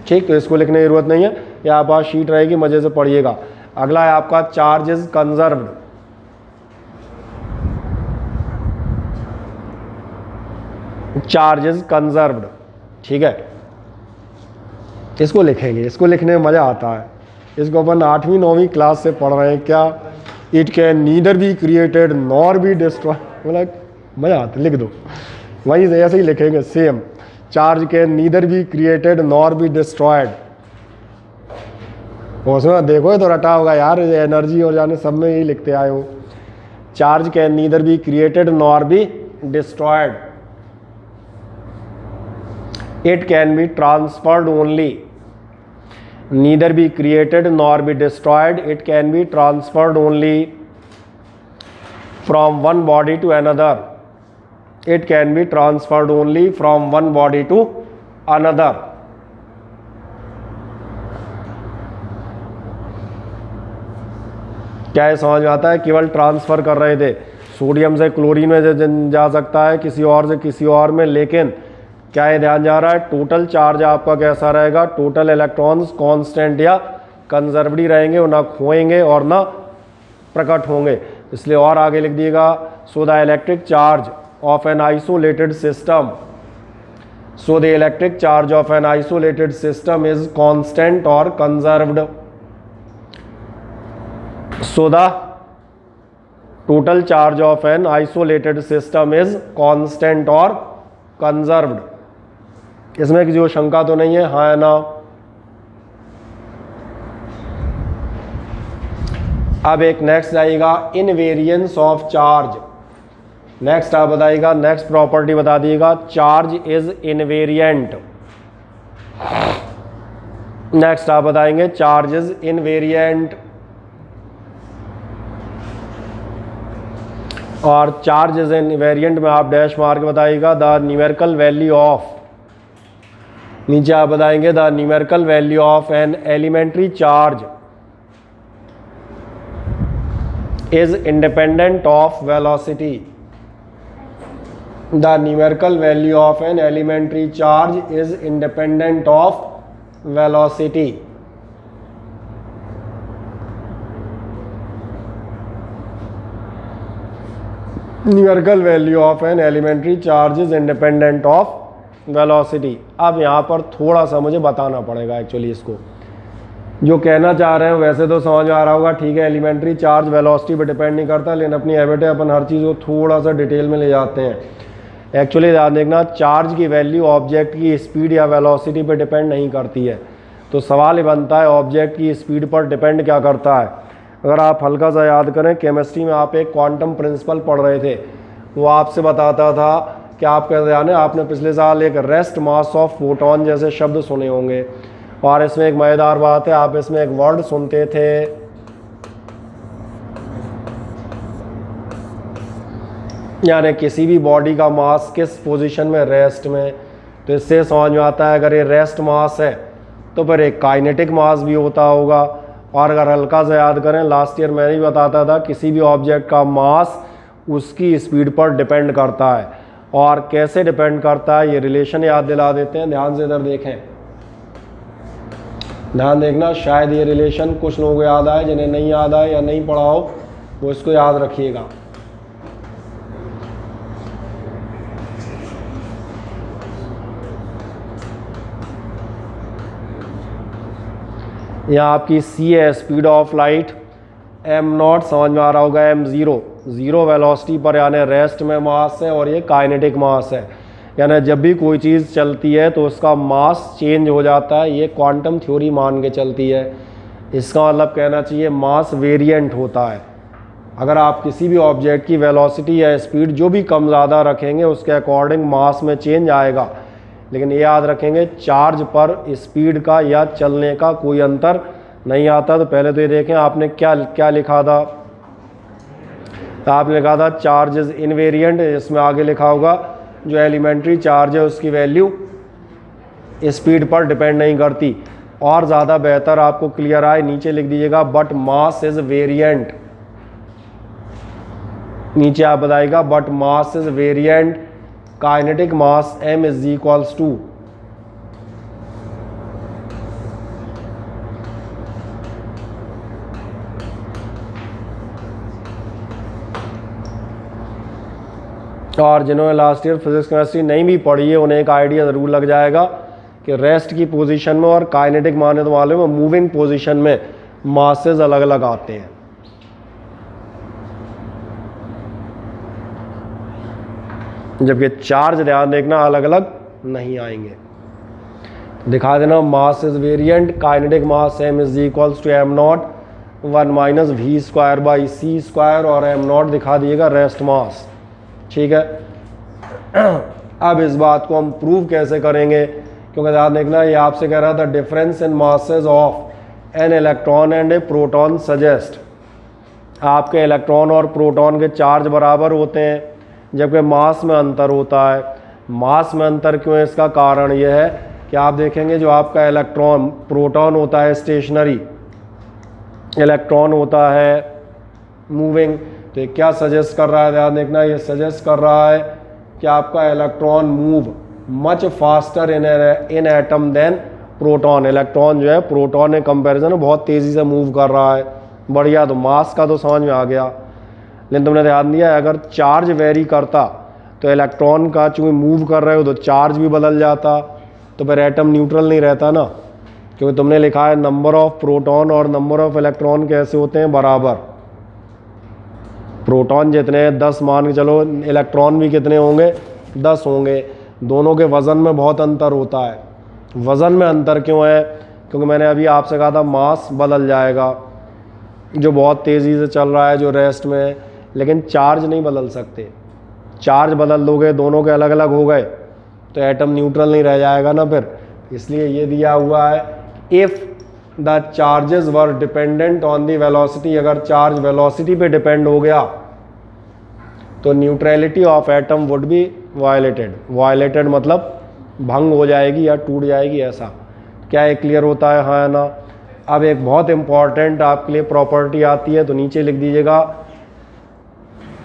ठीक, तो इसको लिखने की जरूरत नहीं है, या आप पास शीट रहेगी, मजे से पढ़िएगा। अगला है आपका charge is conserved. Charge is conserved, ठीक है, इसको लिखेंगे। इसको लिखने में मजा आता है। इसको अपन 8वीं 9वीं क्लास से पढ़ रहे हैं। क्या? It can neither be created nor be destroy. मतलब मजा आता है, लिख दो। वहीं से ऐसे ही लिखेंगे same. Charge can neither be created nor be destroyed. उसमें देखो तो रटा होगा यार, एनर्जी और जाने सब में यही लिखते आए हो। Charge can neither be created nor be destroyed. It can be transferred only. Neither be created nor be destroyed, it can be transferred only. from one body to another. It can be transferred only from one body to another. क्या है समझ में आता है? केवल transfer कर रहे थे, सोडियम से क्लोरीन में जा सकता है, किसी और से किसी और में, लेकिन क्या है ध्यान जा रहा है? टोटल चार्ज आपका कैसा रहेगा? टोटल इलेक्ट्रॉन्स कांस्टेंट या कंजर्वड रहेंगे, और ना खोएंगे और ना प्रकट होंगे, इसलिए और आगे लिख दिएगा so the electric charge of an isolated system, so the electric charge of an isolated system is constant और conserved. So the total charge of an isolated system is constant और कंजर्व्ड. इसमें किसी को शंका तो नहीं है? हाँ या ना? अब एक नेक्स्ट आएगा इनवेरियंस ऑफ चार्ज. नेक्स्ट आप बताइएगा, नेक्स्ट प्रॉपर्टी बता दिएगा, चार्ज इज इनवेरिएंट. नेक्स्ट आप बताएंगे चार्ज इज इनवेरिएंट. और चार्ज इज इनवेरिएंट में आप डैश मार के बताइएगा द न्यूमेरिकल वैल्यू ऑफ, नीचे आप बताएंगे the numerical value of an elementary charge is independent of velocity. The numerical value of an elementary charge is independent of velocity. Numerical value of an elementary charge is independent of velocity. अब यहाँ पर थोड़ा सा मुझे बताना पड़ेगा actually इसको, जो कहना चाह रहे हैं वैसे तो समझ में आ रहा होगा, ठीक है, एलिमेंट्री चार्ज वेलोसिटी पे डिपेंड नहीं करता, लेकिन अपनी हैबिट है अपन हर चीज़ को थोड़ा सा डिटेल में ले जाते हैं. एक्चुअली ध्यान देखना, चार्ज की वैल्यू ऑब्जेक्ट की स्पीड या वेलोसिटी पे डिपेंड नहीं करती है. तो सवाल ये बनता है ऑब्जेक्ट की स्पीड पर डिपेंड क्या करता है. अगर आप हल्का सा याद करें, केमिस्ट्री में आप एक क्वांटम प्रिंसिपल पढ़ रहे थे, वो आपसे बताता था कि आपका ध्यान है, आपने पिछले साल एक रेस्ट मास ऑफ फोटोन जैसे शब्द सुने होंगे, और इसमें एक मज़ेदार बात है, आप इसमें एक वर्ड सुनते थे, यानी किसी भी बॉडी का मास किस पोजीशन में, रेस्ट में. तो इससे समझ में आता है अगर ये रेस्ट मास है तो फिर एक काइनेटिक मास भी होता होगा. और अगर हल्का से याद करें, लास्ट ईयर मैंने भी बताता था किसी भी ऑब्जेक्ट का मास उसकी स्पीड पर डिपेंड करता है. और कैसे डिपेंड करता है ये रिलेशन याद दिला देते हैं. ध्यान से इधर देखें, ध्यान देखना, शायद ये रिलेशन कुछ लोगों को याद आए, जिन्हें नहीं याद आए या नहीं पढ़ा हो वो इसको याद रखिएगा. यहाँ आपकी सी है speed of light, am not समझ में आ रहा होगा, एम ज़ीरो, ज़ीरो वेलोसिटी पर यानी रेस्ट में मास है, और ये काइनेटिक मास है, यानी जब भी कोई चीज़ चलती है तो उसका मास चेंज हो जाता है. ये क्वांटम थ्योरी मान के चलती है. इसका मतलब कहना चाहिए मास वेरिएंट होता है. अगर आप किसी भी ऑब्जेक्ट की वेलोसिटी या स्पीड जो भी कम ज़्यादा रखेंगे उसके अकॉर्डिंग मास में चेंज आएगा, लेकिन ये याद रखेंगे चार्ज पर स्पीड का या चलने का कोई अंतर नहीं आता. तो पहले तो ये देखें आपने क्या क्या लिखा था. आपने लिखा था चार्ज इज इनवेरिएंट, इसमें आगे लिखा होगा जो एलिमेंट्री चार्ज है उसकी वैल्यू स्पीड पर डिपेंड नहीं करती. और ज़्यादा बेहतर आपको क्लियर आए, नीचे लिख दीजिएगा बट मास इज वेरिएंट. नीचे आप बताइएगा but mass is variant, kinetic mass m is equals to और जिन्होंने लास्ट ईयर फिजिक्स केमिस्ट्री नहीं भी पढ़ी है उन्हें एक आइडिया ज़रूर लग जाएगा कि रेस्ट की पोजीशन में और काइनेटिक माने तो मालूम है मूविंग पोजीशन में मासेस अलग अलग आते हैं. जबकि चार्ज ध्यान देखना अलग अलग नहीं आएंगे. दिखा देना mass is variant, kinetic mass m is equals to m not 1 minus v square by c square, और एम नॉट दिखा दिएगा रेस्ट मास. ठीक है. अब इस बात को हम प्रूव कैसे करेंगे, क्योंकि ध्यान देखना ये आपसे कह रहा था difference in masses of an electron and A proton suggest आपके इलेक्ट्रॉन और प्रोटॉन के चार्ज बराबर होते हैं, जबकि मास में अंतर होता है। मास में अंतर क्यों है? इसका कारण यह है कि आप देखेंगे जो आपका इलेक्ट्रॉन, प्रोटॉन होता है स्टेशनरी, इलेक्ट्रॉन होता है मूविंग। तो ये क्या सजेस्ट कर रहा है, ध्यान देखना, ये सजेस्ट कर रहा है कि आपका electron move much faster in atom than proton. Electron जो है प्रोटॉन के कंपैरिजन में बहुत तेज़ी से मूव कर रहा है। बढ़िया, तो मास का तो समझ में आ गया, लेकिन तुमने ध्यान दिया अगर चार्ज वेरी करता तो इलेक्ट्रॉन का चूँकि मूव कर रहे हो तो चार्ज भी बदल जाता, तो फिर एटम न्यूट्रल नहीं रहता ना, क्योंकि तुमने लिखा है नंबर ऑफ प्रोटॉन और नंबर ऑफ इलेक्ट्रॉन कैसे होते हैं, बराबर। प्रोटॉन जितने हैं 10 मान के चलो, इलेक्ट्रॉन भी कितने होंगे, 10 होंगे। दोनों के वज़न में बहुत अंतर होता है। वज़न में अंतर क्यों है? क्योंकि मैंने अभी आपसे कहा था मास बदल जाएगा, जो बहुत तेज़ी से चल रहा है, जो रेस्ट में है, लेकिन चार्ज नहीं बदल सकते। चार्ज बदल दोगे, दोनों के अलग अलग हो गए, तो एटम न्यूट्रल नहीं रह जाएगा ना फिर। इसलिए ये दिया हुआ है, if the charges were dependent on the velocity, अगर चार्ज वेलोसिटी पे डिपेंड हो गया तो neutrality of atom would be violated. Violated मतलब भंग हो जाएगी या टूट जाएगी, ऐसा। क्या ये क्लियर होता है, हाँ या ना? अब एक बहुत इंपॉर्टेंट आपके लिए प्रॉपर्टी आती है, तो नीचे लिख दीजिएगा,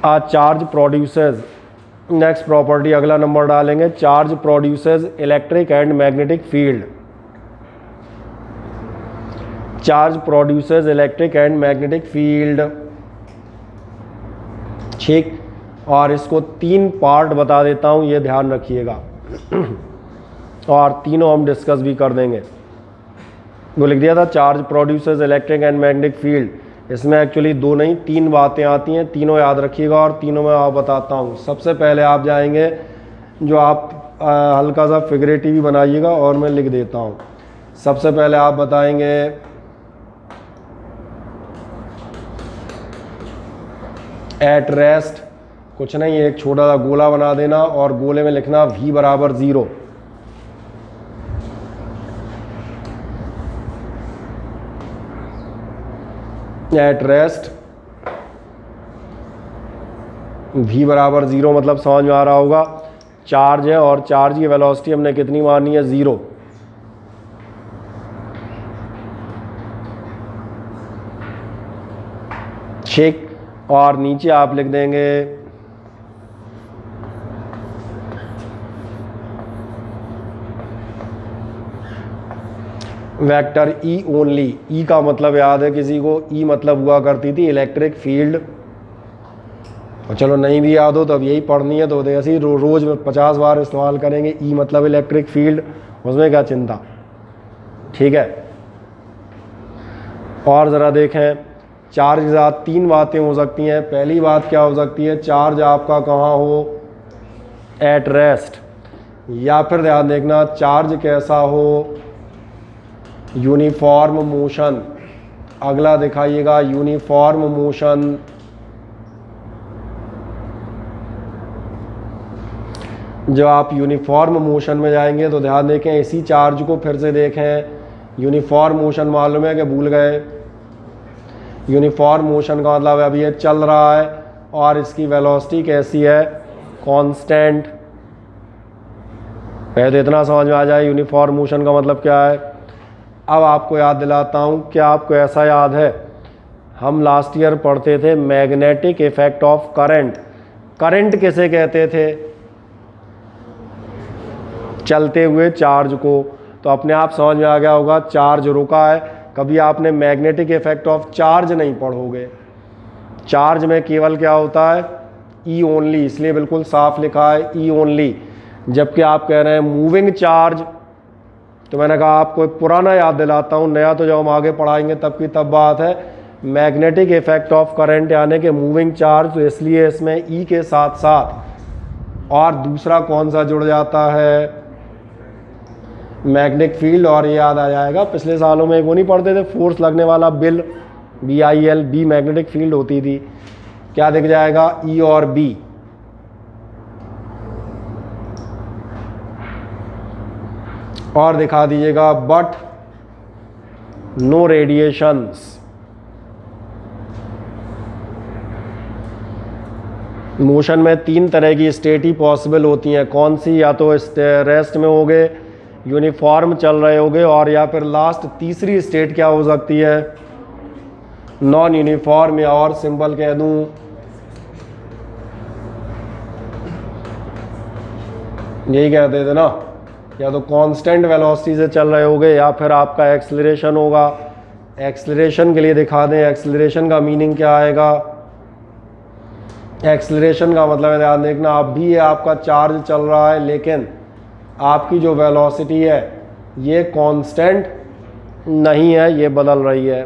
आ चार्ज प्रोड्यूसेस। नेक्स्ट प्रॉपर्टी अगला नंबर डालेंगे, charge produces electric and magnetic field. Charge produces electric and magnetic field, ठीक। और इसको 3 पार्ट बता देता हूँ, ये ध्यान रखिएगा और तीनों हम डिस्कस भी कर देंगे। वो लिख दिया था charge produces electric and magnetic field. इसमें एक्चुअली 2 नहीं 3 बातें आती हैं, तीनों याद रखिएगा और तीनों में आप बताता हूँ। सबसे पहले आप जाएंगे, जो आप हल्का सा फिगरेटिव भी बनाइएगा और मैं लिख देता हूँ। सबसे पहले आप बताएंगे एट रेस्ट, कुछ नहीं, एक छोटा सा गोला बना देना और गोले में लिखना v बराबर 0। एट रेस्ट v बराबर 0 मतलब समझ में आ रहा होगा, चार्ज है और चार्ज की वेलोसिटी हमने कितनी मानी है, 0। ठीक। और नीचे आप लिख देंगे वेक्टर ई ओनली। ई का मतलब याद है किसी को? ई मतलब हुआ करती थी इलेक्ट्रिक फील्ड। और चलो नहीं भी याद हो तो अब यही पढ़नी है, तो ऐसे ही रोज़ 50 बार इस्तेमाल करेंगे। ई मतलब इलेक्ट्रिक फील्ड, उसमें क्या चिंता, ठीक है। और ज़रा देखें, चार्ज के साथ 3 बातें हो सकती हैं। पहली बात क्या हो सकती है, चार्ज आपका कहाँ हो, एट रेस्ट, या फिर ध्यान देखना चार्ज कैसा हो, यूनिफॉर्म मोशन। अगला दिखाइएगा यूनिफॉर्म मोशन। जब आप यूनिफॉर्म मोशन में जाएंगे तो ध्यान देखें, इसी चार्ज को फिर से देखें। यूनिफॉर्म मोशन मालूम है कि भूल गए? यूनिफॉर्म मोशन का मतलब है अब ये चल रहा है और इसकी वेलोसिटी कैसी है, कांस्टेंट। पहले तो इतना समझ में आ जाए यूनिफॉर्म मोशन का मतलब क्या है। अब आपको याद दिलाता हूँ, क्या आपको ऐसा याद है, हम लास्ट ईयर पढ़ते थे magnetic effect of current. Current किसे कहते थे, चलते हुए चार्ज को। तो अपने आप समझ में आ गया होगा, चार्ज रुका है। कभी आपने मैग्नेटिक इफेक्ट ऑफ चार्ज नहीं पढ़ोगे। चार्ज में केवल क्या होता है, ई ओनली, इसलिए बिल्कुल साफ लिखा है ई ओनली। जबकि आप कह रहे हैं मूविंग चार्ज, तो मैंने कहा आपको पुराना याद दिलाता हूँ, नया तो जब हम आगे पढ़ाएंगे तब की तब बात है। मैग्नेटिक इफेक्ट ऑफ करंट यानी कि मूविंग चार्ज, तो इसलिए इसमें ई के साथ साथ और दूसरा कौन सा जुड़ जाता है, मैग्नेटिक फील्ड। और ये याद आ जाएगा, पिछले सालों में एक वो नहीं पढ़ते थे, फोर्स लगने वाला बिल, BIL, बी मैग्नेटिक फील्ड होती थी। क्या दिख जाएगा, ई और बी। और दिखा दीजिएगा बट नो रेडिएशंस। मोशन में 3 तरह की स्टेट ही पॉसिबल होती हैं। कौन सी? या तो रेस्ट में होगे, यूनिफॉर्म चल रहे होगे, और या फिर लास्ट तीसरी स्टेट क्या हो सकती है? नॉन यूनिफॉर्म, या और सिंपल कह दूं यही कहते थे ना, या तो कांस्टेंट वेलोसिटी से चल रहे होगे या फिर आपका एक्सेलरेशन होगा। एक्सेलरेशन के लिए दिखा दें, एक्सेलरेशन का मीनिंग क्या आएगा? एक्सेलरेशन का मतलब है, ध्यान देखना, अब भी ये आपका चार्ज चल रहा है लेकिन आपकी जो वेलोसिटी है ये कांस्टेंट नहीं है, ये बदल रही है।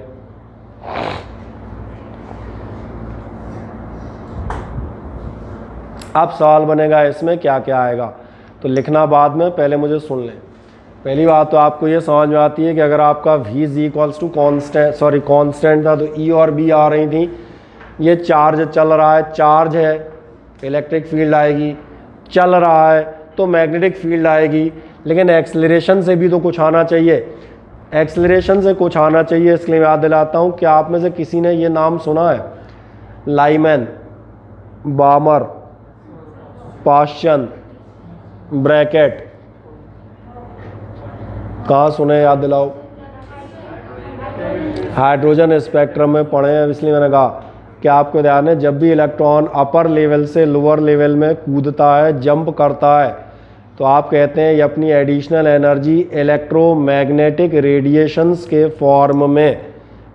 अब सवाल बनेगा इसमें क्या क्या आएगा, तो लिखना बाद में, पहले मुझे सुन लें। पहली बात तो आपको ये समझ में आती है कि अगर आपका v is equals to constant था तो E और B आ रही थी। ये चार्ज चल रहा है, चार्ज है, इलेक्ट्रिक फील्ड आएगी, चल रहा है तो मैग्नेटिक फील्ड आएगी, लेकिन एक्सेलरेशन से भी तो कुछ आना चाहिए। एक्सेलरेशन से कुछ आना चाहिए, इसलिए मैं याद दिलाता हूँ कि आप में से किसी ने ये नाम सुना है? लाइमैन, बामर, पाश्चन, ब्रैकेट, कहाँ सुने? याद दिलाओ। हाइड्रोजन स्पेक्ट्रम में पढ़े हैं, इसलिए मैंने कहा कि आपको ध्यान है, जब भी इलेक्ट्रॉन अपर लेवल से लोअर लेवल में कूदता है, जंप करता है, तो आप कहते हैं ये अपनी एडिशनल एनर्जी इलेक्ट्रोमैग्नेटिक रेडिएशंस के फॉर्म में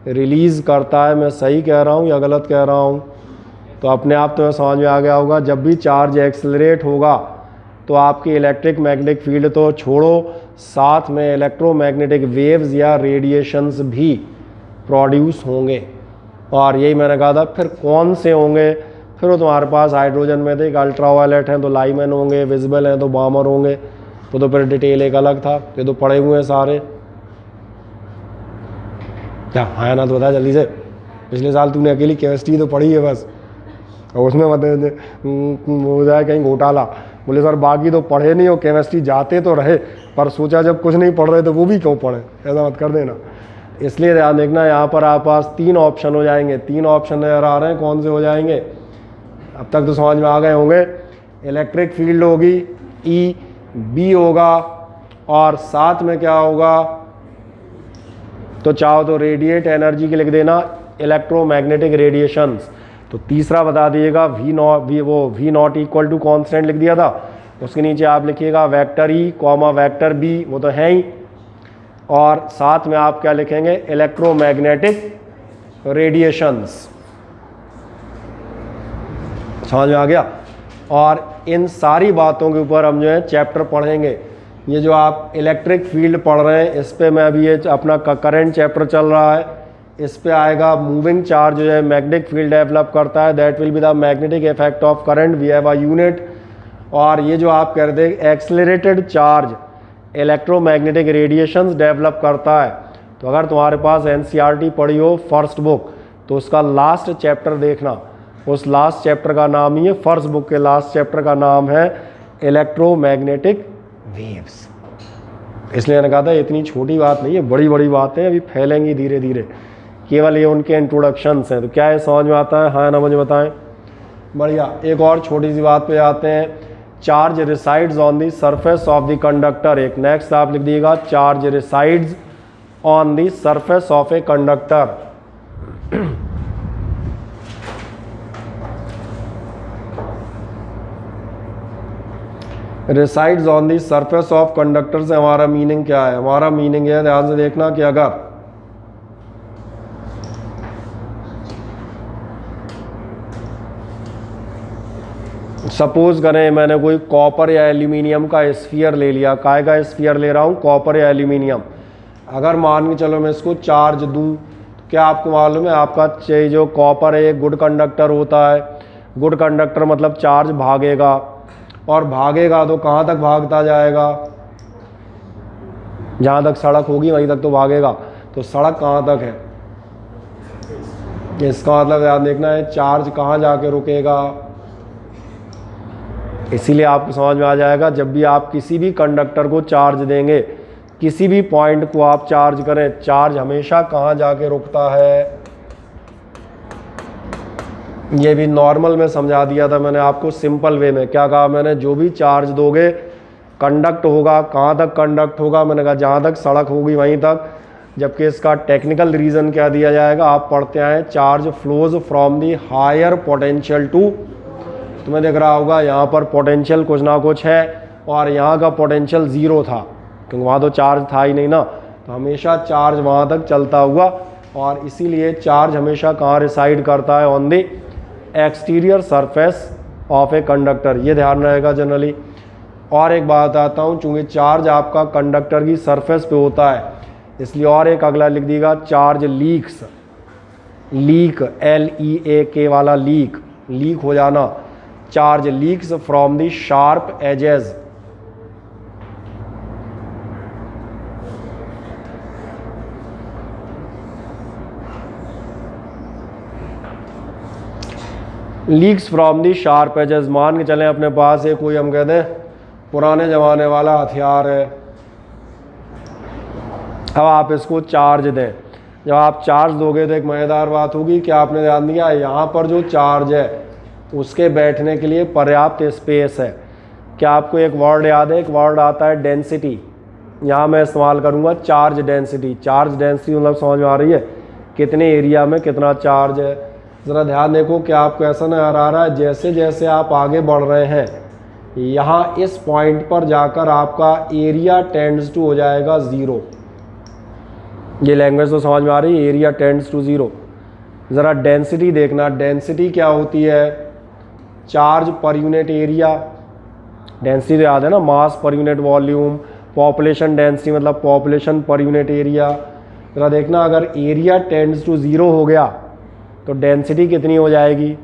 रिलीज़ करता है। मैं सही कह रहा हूँ या गलत कह रहा हूँ? तो अपने आप तो समझ में आ गया होगा, जब भी चार्ज एक्सेलरेट होगा तो आपकी इलेक्ट्रिक मैग्नेटिक फील्ड तो छोड़ो, साथ में इलेक्ट्रोमैग्नेटिक वेव्स या रेडिएशंस भी प्रोड्यूस होंगे। और यही मैंने कहा था, फिर कौन से होंगे? फिर वो तुम्हारे पास हाइड्रोजन में थे, अल्ट्रावायलेट हैं तो लाइमैन होंगे, विजिबल हैं तो बामर होंगे, तो फिर डिटेल एक अलग था। ये तो पढ़े हुए हैं सारे। क्या आया ना तो बता जल्दी से। पिछले साल तूने अकेली केमिस्ट्री तो पढ़ी है बस, और उसमें मतलब हो जाए कहीं घोटाला। बोले सर बाकी तो पढ़े नहीं हो, केमिस्ट्री जाते तो रहे, पर सोचा जब कुछ नहीं पढ़ रहे तो वो भी क्यों पढ़े, ऐसा मत कर देना। इसलिए ध्यान देखना, यहाँ पर आप पास 3 ऑप्शन हो जाएंगे। 3 ऑप्शन नजर आ रहे हैं, कौन से हो जाएंगे? अब तक तो समझ में आ गए होंगे। इलेक्ट्रिक फील्ड होगी, ई, बी होगा, और साथ में क्या होगा? तो चाहो तो रेडिएट एनर्जी के लिख देना, इलेक्ट्रोमैग्नेटिक रेडिएशंस। तो तीसरा बता दिएगा, V not equal to constant लिख दिया था, उसके नीचे आप लिखिएगा vector E comma vector B, वो तो है ही, और साथ में आप क्या लिखेंगे? Electromagnetic radiations. समझ में आ गया? और इन सारी बातों के ऊपर हम जो है चैप्टर पढ़ेंगे। ये जो आप इलेक्ट्रिक फील्ड पढ़ रहे हैं, इस पे मैं अभी ये अपना करंट चैप्टर चल रहा है, इस पे आएगा मूविंग चार्ज जो है मैग्नेटिक फील्ड डेवलप करता है, that will be the magnetic effect of current, we have a unit. और ये जो आप कह रहे थे accelerated charge electromagnetic radiations develop करता है, तो अगर तुम्हारे पास एनसीईआरटी पढ़ी हो फर्स्ट बुक तो उसका लास्ट चैप्टर देखना, उस लास्ट चैप्टर का नाम ही है, फर्स्ट बुक के लास्ट चैप्टर का नाम है इलेक्ट्रोमैग्नेटिक वेव्स। इसलिए मैंने कहा था इतनी छोटी बात नहीं है, बड़ी बड़ी बातें अभी फैलेंगी धीरे धीरे, केवल ये उनके इंट्रोडक्शंस हैं। तो क्या है, समझ में आता है? हाँ ना, मुझे बताएं। बढ़िया। एक और छोटी सी बात पे आते हैं, charge resides on the surface of the conductor. एक नेक्स्ट आप लिख दीजिएगा, charge resides on the surface of a conductor. Resides on the surface of conductor से हमारा मीनिंग क्या है? हमारा मीनिंग है, ध्यान से देखना, कि अगर सपोज करें मैंने कोई कॉपर या एल्यूमिनियम का स्फीयर ले लिया, काय का स्फीयर ले रहा हूँ? कॉपर या एल्यूमिनियम। अगर मान के चलो मैं इसको चार्ज दूँ, तो क्या आपको मालूम है आपका जो कॉपर है एक गुड कंडक्टर होता है। गुड कंडक्टर मतलब चार्ज भागेगा, और भागेगा तो कहाँ तक भागता जाएगा? जहाँ तक सड़क होगी वहीं तक तो भागेगा। तो सड़क कहाँ तक है? इसका मतलब याद देखना है, चार्ज कहाँ जाके रुकेगा। इसीलिए आपको समझ में आ जाएगा, जब भी आप किसी भी कंडक्टर को चार्ज देंगे, किसी भी पॉइंट को आप चार्ज करें, चार्ज हमेशा कहाँ जाके रुकता है? ये भी नॉर्मल में समझा दिया था मैंने आपको, सिंपल वे में। क्या कहा मैंने, जो भी चार्ज दोगे कंडक्ट होगा। कहाँ तक कंडक्ट होगा, मैंने कहा जहाँ तक सड़क होगी वहीं तक। जबकि इसका टेक्निकल रीज़न क्या दिया जाएगा, आप पढ़ते आए, charge flows from the higher potential to, तुम्हें दिख रहा होगा यहाँ पर पोटेंशियल कुछ ना कुछ है और यहाँ का पोटेंशियल ज़ीरो था क्योंकि वहाँ तो चार्ज था ही नहीं ना, तो हमेशा चार्ज वहाँ तक चलता हुआ। और इसीलिए चार्ज हमेशा कहाँ रिसाइड करता है, on the exterior surface of a conductor, ये ध्यान रहेगा जनरली। और एक बात आता हूँ, चूँकि चार्ज आपका कंडक्टर की सरफेस पे होता है इसलिए और एक अगला लिख दीजिएगा, चार्ज लीक्स, लीक LEAK वाला लीक, लीक हो जाना। Charge leaks from the sharp edges, leaks from the sharp edges. मान के चलें अपने पास है कोई, हम कहते हैं पुराने ज़माने वाला हथियार है, अब आप इसको चार्ज दें। जब आप चार्ज दोगे तो एक मज़ेदार बात होगी कि आपने ध्यान दिया यहाँ पर जो चार्ज है उसके बैठने के लिए पर्याप्त स्पेस है। क्या आपको एक वर्ड याद है, एक वर्ड आता है डेंसिटी, यहाँ मैं इस्तेमाल करूँगा चार्ज डेंसिटी। चार्ज डेंसिटी मतलब समझ में आ रही है, कितने एरिया में कितना चार्ज है। ज़रा ध्यान देखो कि आपको ऐसा नज़र आ रहा है जैसे जैसे आप आगे बढ़ रहे हैं यहाँ इस पॉइंट पर जाकर आपका एरिया टेंड्स टू हो जाएगा ज़ीरो। ये लैंग्वेज तो समझ में आ रही है, एरिया टेंड्स टू ज़ीरो। ज़रा डेंसिटी देखना, डेंसिटी क्या होती है, चार्ज पर यूनिट एरिया। डेंसिटी तो याद है ना, mass per unit volume. Population density मतलब पॉपुलेशन पर यूनिट एरिया। ज़रा देखना, अगर एरिया टेंड्स टू ज़ीरो हो गया तो डेंसिटी कितनी हो जाएगी,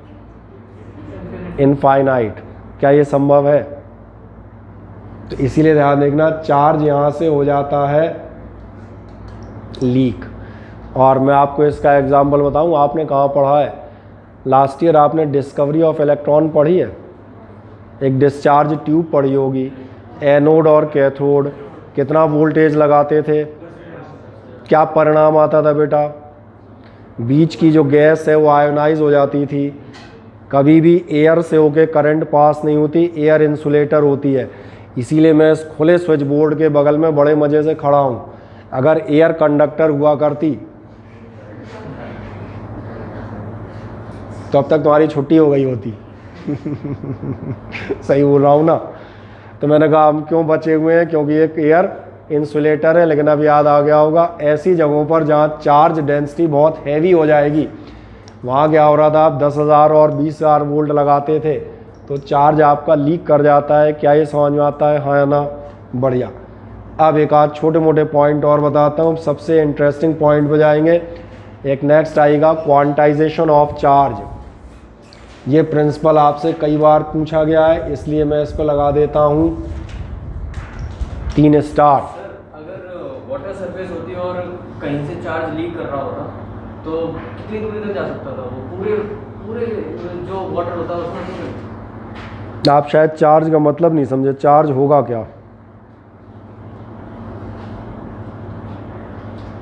इनफाइनाइट। क्या ये संभव है? तो इसीलिए ध्यान देखना, चार्ज यहाँ से हो जाता है लीक। और मैं आपको इसका एग्जांपल बताऊं, आपने कहाँ पढ़ा है, लास्ट ईयर आपने डिस्कवरी ऑफ इलेक्ट्रॉन पढ़ी है, एक डिस्चार्ज ट्यूब पढ़ी होगी, एनोड और कैथोड, कितना वोल्टेज लगाते थे, क्या परिणाम आता था बेटा, बीच की जो गैस है वो आयोनाइज हो जाती थी। कभी भी एयर से होके करंट पास नहीं होती, एयर इंसुलेटर होती है। इसीलिए मैं इस खुले स्विच बोर्ड के बगल में बड़े मज़े से खड़ा हूँ। अगर एयर कंडक्टर हुआ करती तो अब तक तुम्हारी छुट्टी हो गई होती। सही बोल रहा हूँ ना? तो मैंने कहा हम क्यों बचे हुए हैं, क्योंकि एक एयर इंसुलेटर है। लेकिन अब याद आ गया होगा, ऐसी जगहों पर जहाँ चार्ज डेंसिटी बहुत हैवी हो जाएगी वहाँ क्या हो रहा था, आप 10,000 और 20,000 वोल्ट लगाते थे तो चार्ज आपका लीक कर जाता है। क्या ये समझ में आता है, हाँ या ना? बढ़िया। अब एक आध छोटे मोटे पॉइंट और बताता हूँ, सबसे इंटरेस्टिंग पॉइंट पे जाएंगे। एक नेक्स्ट आएगा क्वांटाइजेशन ऑफ चार्ज। ये प्रिंसिपल आपसे कई बार पूछा गया है, इसलिए मैं इस पर लगा देता हूँ 3 स्टार। अगर वाटर सरफेस होती और कहीं से चार्ज लीक कर रहा होता तो कितनी दूरी तक जा सकता था वो, पूरे जो वाटर होता है उसमें? आप शायद चार्ज का मतलब नहीं समझे, चार्ज होगा क्या,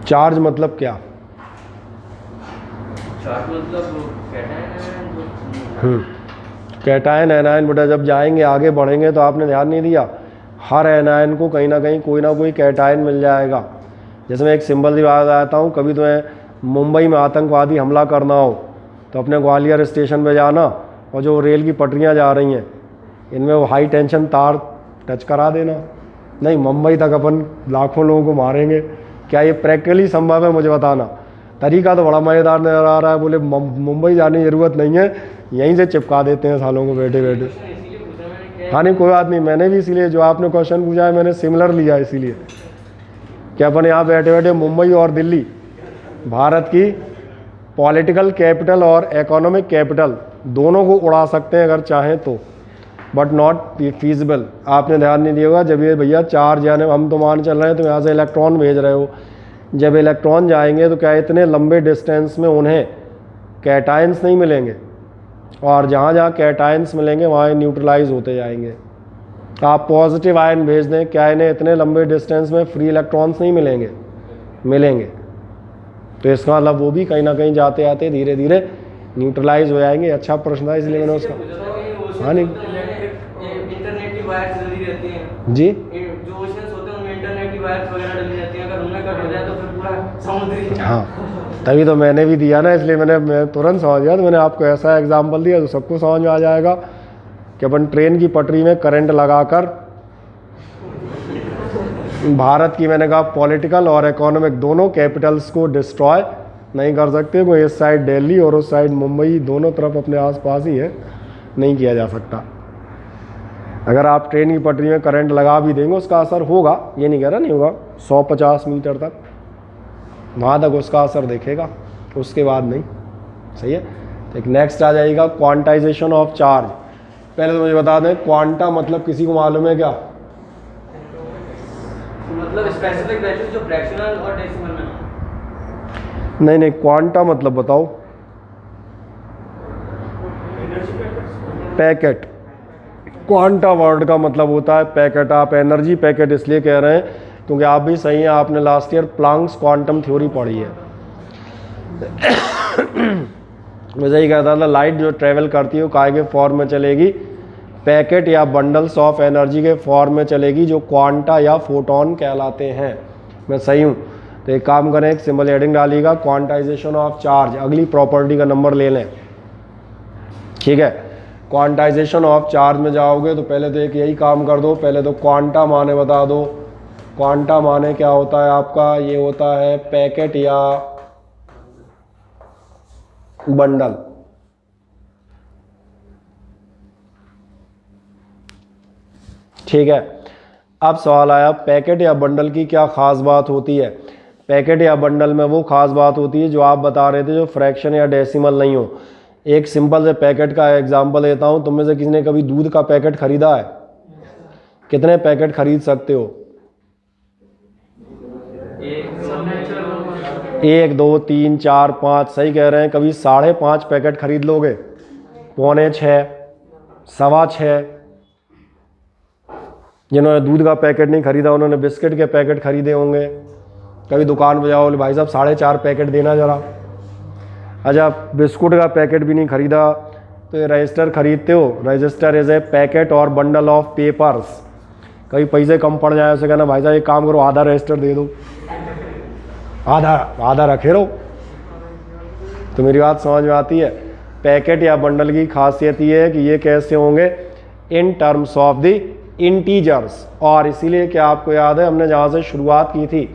चार्ज मतलब क्या? चार्ज मतलब कैटायन एनायन। बेटा जब जाएंगे आगे बढ़ेंगे तो आपने ध्यान नहीं दिया, हर एनायन को कहीं ना कहीं कोई ना कोई कैटायन मिल जाएगा। जैसे मैं एक सिंबल की बात आता हूँ, कभी तुम्हें मुंबई में आतंकवादी हमला करना हो तो अपने ग्वालियर स्टेशन पे जाना और जो रेल की पटरियाँ जा रही हैं इनमें वो हाई टेंशन तार टच करा देना। नहीं, मुंबई तक अपन लाखों लोगों को मारेंगे। क्या ये प्रैक्टिकली संभव है, मुझे बताना। तरीका तो बड़ा मज़ेदार नज़र आ रहा है, बोले मुंबई जाने की ज़रूरत नहीं है, यहीं से चिपका देते हैं सालों को बैठे बैठे। हाँ नहीं, कोई बात नहीं, मैंने भी इसीलिए जो आपने क्वेश्चन पूछा है मैंने सिमिलर लिया, इसीलिए कि अपन यहाँ बैठे बैठे मुंबई और दिल्ली, भारत की पॉलिटिकल कैपिटल और इकोनॉमिक कैपिटल, दोनों को उड़ा सकते हैं अगर चाहें तो, बट नॉट फीजिबल। आपने ध्यान नहीं दिया होगा, जब ये भैया चार्ज यानी हम तो मान चल रहे हैं तो यहाँ से इलेक्ट्रॉन भेज रहे हो, जब इलेक्ट्रॉन जाएंगे तो क्या इतने लंबे डिस्टेंस में उन्हें कैटायंस नहीं मिलेंगे, और जहाँ जहाँ कैटायंस मिलेंगे वहाँ न्यूट्रलाइज होते जाएंगे। आप पॉजिटिव आयन भेज दें, क्या इन्हें इतने लंबे डिस्टेंस में फ्री इलेक्ट्रॉन्स नहीं मिलेंगे? तो इसका मतलब वो भी कहीं ना कहीं जाते आते धीरे धीरे न्यूट्रलाइज हो जाएंगे। अच्छा प्रश्न था इसलिए मैंने उसका, हाँ नहीं इंटरनेट की वायर्स डली रहती हैं जी, जो ओशंस होते हैं उनमें इंटरनेट की वायर्स वगैरह डली रहती हैं, अगर उनमें कट हो जाए तो फिर पूरा समुद्री। हाँ तभी तो मैंने भी दिया ना, इसलिए मैं तुरंत समझ गया, तो मैंने आपको ऐसा एग्जाम्पल दिया तो सबको समझ में आ जाएगा कि अपन ट्रेन की पटरी में करंट लगाकर भारत की, मैंने कहा, पॉलिटिकल और इकोनॉमिक दोनों कैपिटल्स को डिस्ट्रॉय नहीं कर सकते। कोई इस साइड दिल्ली और उस साइड मुंबई, दोनों तरफ अपने आसपास ही है, नहीं किया जा सकता। अगर आप ट्रेन की पटरी में करंट लगा भी देंगे उसका असर होगा, ये नहीं कह रहा नहीं होगा, 150 मीटर तक, वहाँ तक उसका असर दिखेगा, उसके बाद नहीं। सही है। तो एक नेक्स्ट आ जाएगा क्वांटाइजेशन ऑफ चार्ज। पहले तो मुझे बता दें क्वांटा मतलब किसी को मालूम है क्या? मतलब स्पेसिफिक वैल्यू जो फ्रैक्शनल और डेसिमल में। नहीं क्वांटा मतलब बताओ। पैकेट, क्वांटा वर्ड का मतलब होता है पैकेट। आप एनर्जी पैकेट इसलिए कह रहे हैं क्योंकि आप भी सही हैं, आपने last year Planck's quantum theory पढ़ी है। मैं यही कहता था, लाइट जो ट्रेवल करती है वो काय के फॉर्म में चलेगी? पैकेट या बंडल्स ऑफ एनर्जी के फॉर्म में चलेगी, जो क्वांटा या फोटोन कहलाते हैं। मैं सही हूँ? तो एक काम करें, एक सिंबल हेडिंग डालिएगा, क्वांटाइजेशन ऑफ चार्ज। अगली प्रॉपर्टी का नंबर ले लें, ठीक है। क्वांटाइजेशन ऑफ चार्ज में जाओगे तो पहले तो एक यही काम कर दो, पहले तो क्वांटा माने बता दो। क्वांटा माने क्या होता है आपका? ये होता है पैकेट या बंडल। ठीक है। अब सवाल आया पैकेट या बंडल की क्या खास बात होती है। पैकेट या बंडल में वो खास बात होती है जो आप बता रहे थे, जो फ्रैक्शन या डेसिमल नहीं हो। एक सिंपल से पैकेट का एग्जांपल देता हूं। तुम में से किसी ने कभी दूध का पैकेट खरीदा है? कितने पैकेट खरीद सकते हो? 1 2 3 4 5, सही कह रहे हैं। कभी 5.5 पैकेट खरीद लोगे? 6.25, 6.25। जिन्होंने दूध का पैकेट नहीं खरीदा उन्होंने बिस्किट के पैकेट खरीदे होंगे। कभी दुकान पे जाओ, बोले भाई साहब 4.5 पैकेट देना जरा। अच्छा, बिस्कुट का पैकेट भी नहीं खरीदा तो ये रजिस्टर खरीदते हो। रजिस्टर इज ए पैकेट और बंडल ऑफ पेपर्स। कभी पैसे कम पड़ जाए उसे कहना भाई साहब एक काम करो, आधा रजिस्टर दे दो, आधा रखे रहो। तो मेरी बात समझ में आती है? पैकेट या बंडल की खासियत ये है कि ये कैसे होंगे? In terms of the integers. और इसीलिए क्या आपको याद है हमने जहाँ से शुरुआत की थी,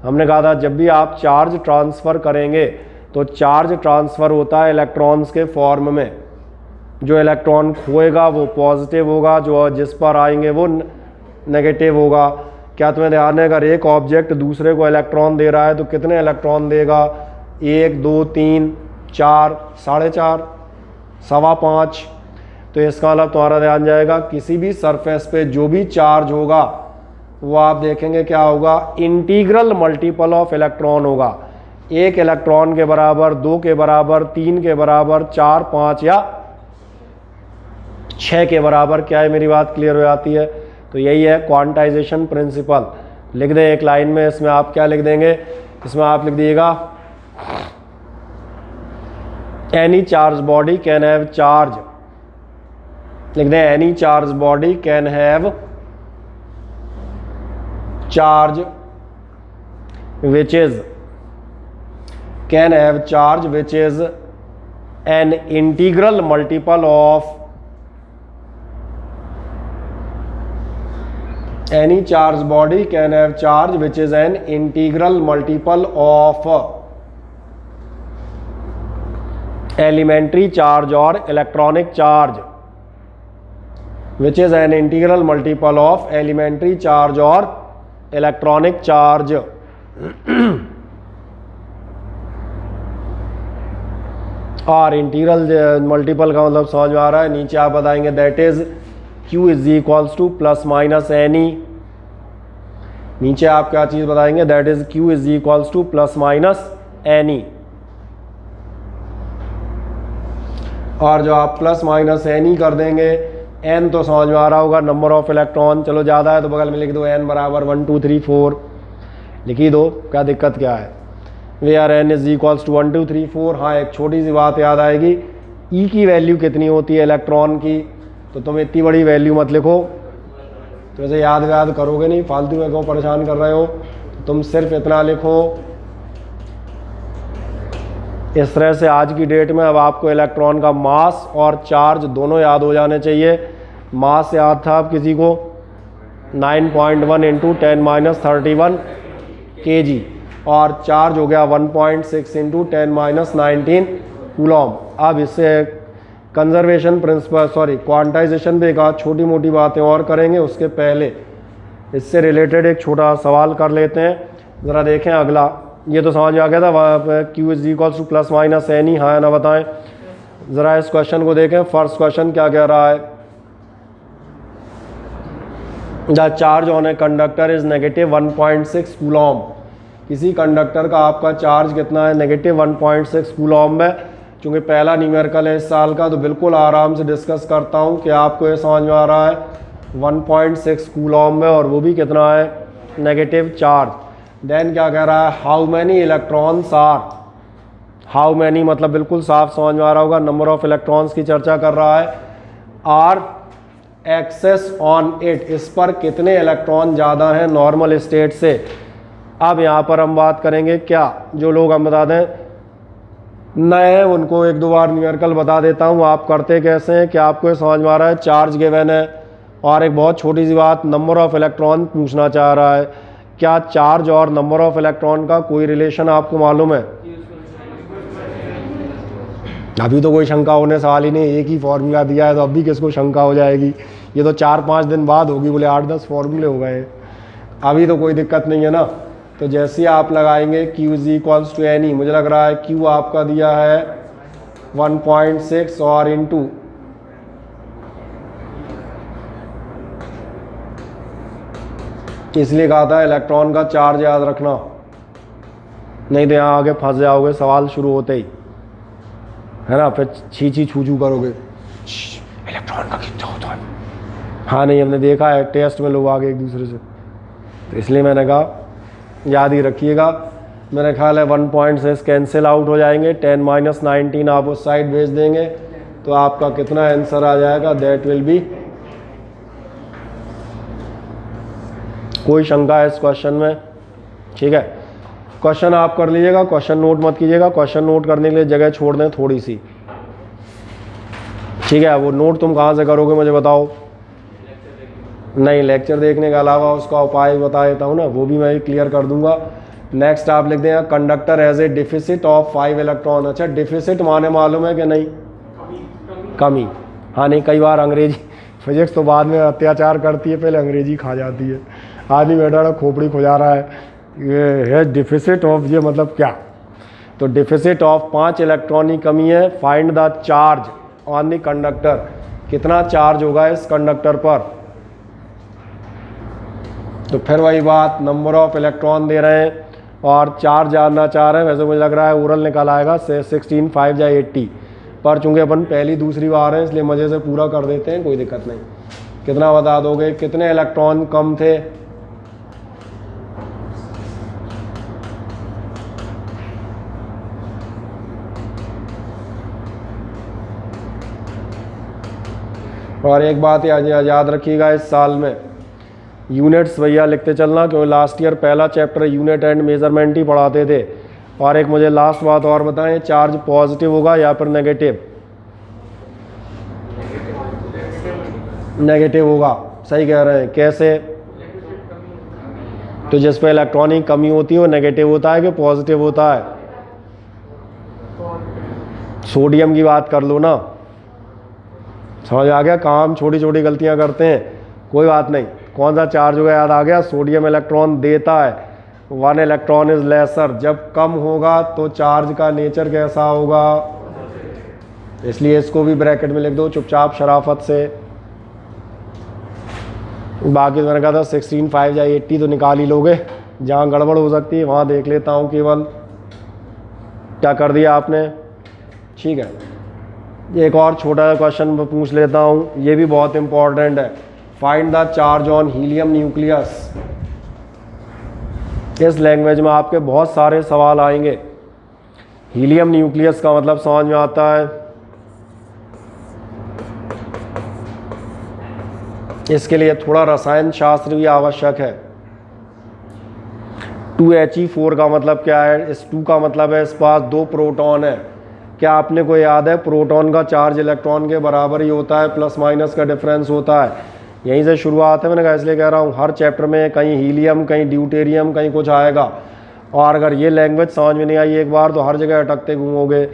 हमने कहा था जब भी आप चार्ज ट्रांसफ़र करेंगे तो चार्ज ट्रांसफ़र होता है इलेक्ट्रॉन्स के फॉर्म में। जो इलेक्ट्रॉन खोएगा वो पॉजिटिव होगा, जो जिस पर आएंगे वो नेगेटिव होगा। क्या तुम्हें ध्यान है, अगर एक ऑब्जेक्ट दूसरे को इलेक्ट्रॉन दे रहा है तो कितने इलेक्ट्रॉन देगा? 1 2 3 4, 4.5, 5.25। तो इसका मतलब तुम्हारा ध्यान जाएगा किसी भी सरफेस पे जो भी चार्ज होगा वो आप देखेंगे क्या होगा? इंटीग्रल मल्टीपल ऑफ इलेक्ट्रॉन होगा। 1 इलेक्ट्रॉन के बराबर, 2 के बराबर, 3 के बराबर, 4 5 या 6 के बराबर। क्या है, मेरी बात क्लियर हो जाती है? तो यही है क्वांटाइजेशन प्रिंसिपल। लिख दें एक लाइन में, इसमें आप क्या लिख देंगे? इसमें आप लिख दीजिएगा any charge body can have charge. लिख दें any charge body can have charge which is can have charge which is an integral multiple of any charge body can have charge which is an integral multiple of elementary charge or electronic charge which is an integral multiple of elementary charge or electronic charge. और integral multiple का मतलब समझ में आ रहा है? नीचे आप बताएंगे that is Q is equals to plus minus any. नीचे आप क्या चीज बताएंगे? That is Q is equals to plus minus any. और जो आप प्लस माइनस एनी कर देंगे, n तो समझ में आ रहा होगा, नंबर ऑफ इलेक्ट्रॉन। चलो ज़्यादा है तो बगल में लिख दो n बराबर 1 2 3 4, लिख ही दो, क्या दिक्कत क्या है? Where are n is equals to 1 2 3 4। हाँ, एक छोटी सी बात याद आएगी, ई की वैल्यू कितनी होती है इलेक्ट्रॉन की, तो तुम इतनी बड़ी वैल्यू मत लिखो, तो ऐसे याद करोगे नहीं, फालतू में क्यों परेशान कर रहे हो, तो तुम सिर्फ इतना लिखो। इस तरह से आज की डेट में अब आपको इलेक्ट्रॉन का मास और चार्ज दोनों याद हो जाने चाहिए। मास याद था अब किसी को 9.1 इंटू 10⁻31 kg, और चार्ज हो गया 1.6 इंटू 10⁻19 कूलॉम। अब इससे कंजर्वेशन प्रिंसिपल क्वांटाइजेशन पे एक आध छोटी मोटी बातें और करेंगे, उसके पहले इससे रिलेटेड एक छोटा सवाल कर लेते हैं। ज़रा देखें अगला, ये तो समझ में आ गया था वहाँ पर Q is equals to plus minus n ही, हाँ या ना बताएं। ज़रा इस क्वेश्चन को देखें, फर्स्ट क्वेश्चन क्या कह रहा है, the charge on a conductor is negative 1.6 Coulomb. किसी कंडक्टर का आपका चार्ज कितना है, नेगेटिव 1.6 कूलॉम है। चूँकि पहला न्यूमेरिकल है इस साल का, तो बिल्कुल आराम से डिस्कस करता हूँ कि आपको ये समझ में आ रहा है 1.6 कूलॉम है, और वो भी कितना है, नेगेटिव चार्ज। देन क्या कह रहा है, how many electrons are, how many मतलब बिल्कुल साफ समझ में आ रहा होगा, नंबर ऑफ इलेक्ट्रॉन्स की चर्चा कर रहा है। आर एक्सेस ऑन इट, इस पर कितने इलेक्ट्रॉन ज़्यादा हैं नॉर्मल स्टेट से। अब यहाँ पर हम बात करेंगे क्या, जो लोग हम बता दें नए हैं उनको एक दो बार न्यूमेरिकल बता देता हूँ, आप करते कैसे हैं कि आपको ये समझ में आ रहा है चार्ज गिवन है, और एक बहुत छोटी सी बात, नंबर ऑफ इलेक्ट्रॉन पूछना चाह रहा है। क्या चार्ज और नंबर ऑफ इलेक्ट्रॉन का कोई रिलेशन आपको मालूम है? अभी तो कोई शंका होने सवाल ही नहीं, एक ही फॉर्मूला दिया है, तो अब भी किसको शंका हो जाएगी। ये तो 4-5 दिन बाद होगी, बोले 8-10 फॉर्मूले हो गए, अभी तो कोई दिक्कत नहीं है ना। तो जैसे आप लगाएंगे Q is equals to n e, मुझे लग रहा है Q आपका दिया है 1.6 और इंटू इसलिए कहा था इलेक्ट्रॉन का चार्ज याद रखना, नहीं तो यहाँ आगे फंस जाओगे सवाल शुरू होते ही, है ना, फिर छी छू करोगे, इलेक्ट्रॉन का कितना होता है। हाँ नहीं, हमने देखा है टेस्ट में लोग आगे एक दूसरे से, तो इसलिए मैंने कहा याद ही रखिएगा। मेरा ख्याल है 1.6 कैंसिल आउट हो जाएंगे, 10⁻19 आप उस साइड भेज देंगे, तो आपका कितना आंसर आ जाएगा, दैट विल बी। कोई शंका है इस क्वेश्चन में? ठीक है, क्वेश्चन आप कर लीजिएगा, क्वेश्चन नोट मत कीजिएगा, क्वेश्चन नोट करने के लिए जगह छोड़ दें थोड़ी सी, ठीक है। वो नोट तुम कहाँ से करोगे मुझे बताओ? नहीं, लेक्चर देखने के अलावा उसका उपाय बता देता हूँ ना, वो भी मैं क्लियर कर दूंगा। नेक्स्ट आप लिख दें conductor has a deficit of 5 electron. अच्छा, डिफिसिट माने मालूम है कि नहीं? कमी। हाँ नहीं, कई बार अंग्रेजी फिजिक्स तो बाद में अत्याचार करती है, पहले अंग्रेजी खा जाती है। आदमी बैठा खोपड़ी खुजा रहा है, ये है डिफिसिट ऑफ, ये मतलब क्या? तो डिफिसिट ऑफ 5 इलेक्ट्रॉन की कमी है। Find the charge on the conductor, कितना चार्ज होगा इस कंडक्टर पर। तो फिर वही बात, नंबर ऑफ इलेक्ट्रॉन दे रहे हैं और चार्ज जानना चाह रहे हैं। वैसे मुझे लग रहा है ओरल निकल आएगा 16 5 या 80, पर चूंकि अपन पहली दूसरी बार हैं इसलिए मज़े से पूरा कर देते हैं, कोई दिक्कत नहीं। कितना बता दोगे, कितने इलेक्ट्रॉन कम थे? और एक बात याद रखिएगा, इस साल में यूनिट्स भैया लिखते चलना, क्योंकि लास्ट ईयर पहला चैप्टर यूनिट एंड मेजरमेंट ही पढ़ाते थे। और एक मुझे लास्ट बात और बताएं, चार्ज पॉजिटिव होगा या फिर नेगेटिव? नेगेटिव होगा, सही कह रहे हैं। कैसे? तो जिस पे इलेक्ट्रॉन की कमी होती है वो नेगेटिव होता है कि पॉजिटिव होता है? सोडियम की बात कर लो ना, समझ आ गया कहाँ हम छोटी छोटी गलतियां करते हैं। कोई बात नहीं, कौन सा चार्ज होगा याद आ गया, सोडियम इलेक्ट्रॉन देता है, 1 इलेक्ट्रॉन इज लेसर। जब कम होगा तो चार्ज का नेचर कैसा होगा, इसलिए इसको भी ब्रैकेट में लिख दो चुपचाप शराफत से। बाकी मैंने कहा था 16 5 या 80 तो निकाल ही लोगे, जहाँ गड़बड़ हो सकती है वहाँ देख लेता हूँ केवल। क्या कर दिया आपने? ठीक है, एक और छोटा क्वेश्चन पूछ लेता हूँ, ये भी बहुत इंपॉर्टेंट है। Find the charge on helium nucleus. इस लैंग्वेज में आपके बहुत सारे सवाल आएंगे। हीलियम न्यूक्लियस का मतलब समझ में आता है। इसके लिए थोड़ा रसायन शास्त्र भी आवश्यक है। 2He4 का मतलब क्या है? इस 2 का मतलब है इस पास 2 प्रोटॉन है। क्या आपने को याद है प्रोटॉन का चार्ज इलेक्ट्रॉन के बराबर ही होता है, प्लस माइनस का डिफरेंस होता है। यहीं से शुरुआत है, मैंने कहा इसलिए कह रहा हूँ हर चैप्टर में कहीं हीलियम, कहीं ड्यूटेरियम, कहीं कुछ आएगा। और अगर ये लैंग्वेज समझ में नहीं आई एक बार तो हर जगह अटकते घूमोगे।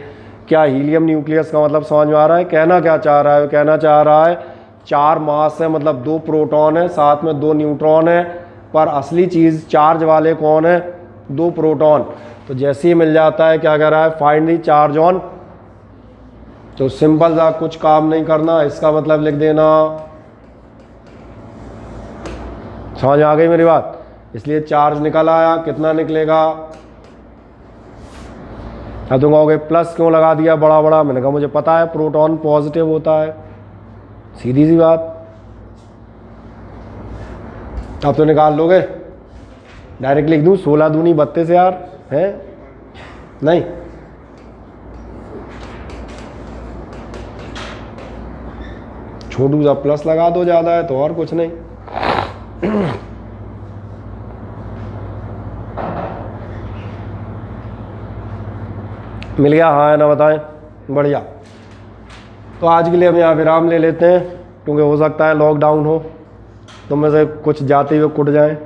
क्या हीलियम न्यूक्लियस का मतलब समझ में आ रहा है? कहना क्या चाह रहा है? कहना चाह रहा है 4 मास है, मतलब 2 प्रोटॉन है, साथ में 2 न्यूट्रॉन है, पर असली चीज़ चार्ज वाले कौन है? 2 प्रोटॉन। तो जैसे ही मिल जाता है क्या कह रहा है? Find the charge on. तो सिंपल सा कुछ काम नहीं करना, इसका मतलब लिख देना। समझ आ गई मेरी बात? इसलिए चार्ज निकल आया, कितना निकलेगा? अब तुम कहोगे प्लस क्यों लगा दिया बड़ा बड़ा? मैंने कहा मुझे पता है प्रोटॉन पॉजिटिव होता है, सीधी सी बात। अब तो निकाल लोगे, डायरेक्ट लिख दूं 16 दूनी 32 यार, है नहीं? छोटू सा प्लस लगा दो, ज़्यादा है तो और कुछ नहीं। मिल गया? हाँ है ना, बताएं। बढ़िया। तो आज के लिए हम यहाँ विराम ले लेते हैं, क्योंकि हो सकता है लॉकडाउन हो, तो में से कुछ जाते हुए कुट जाएं।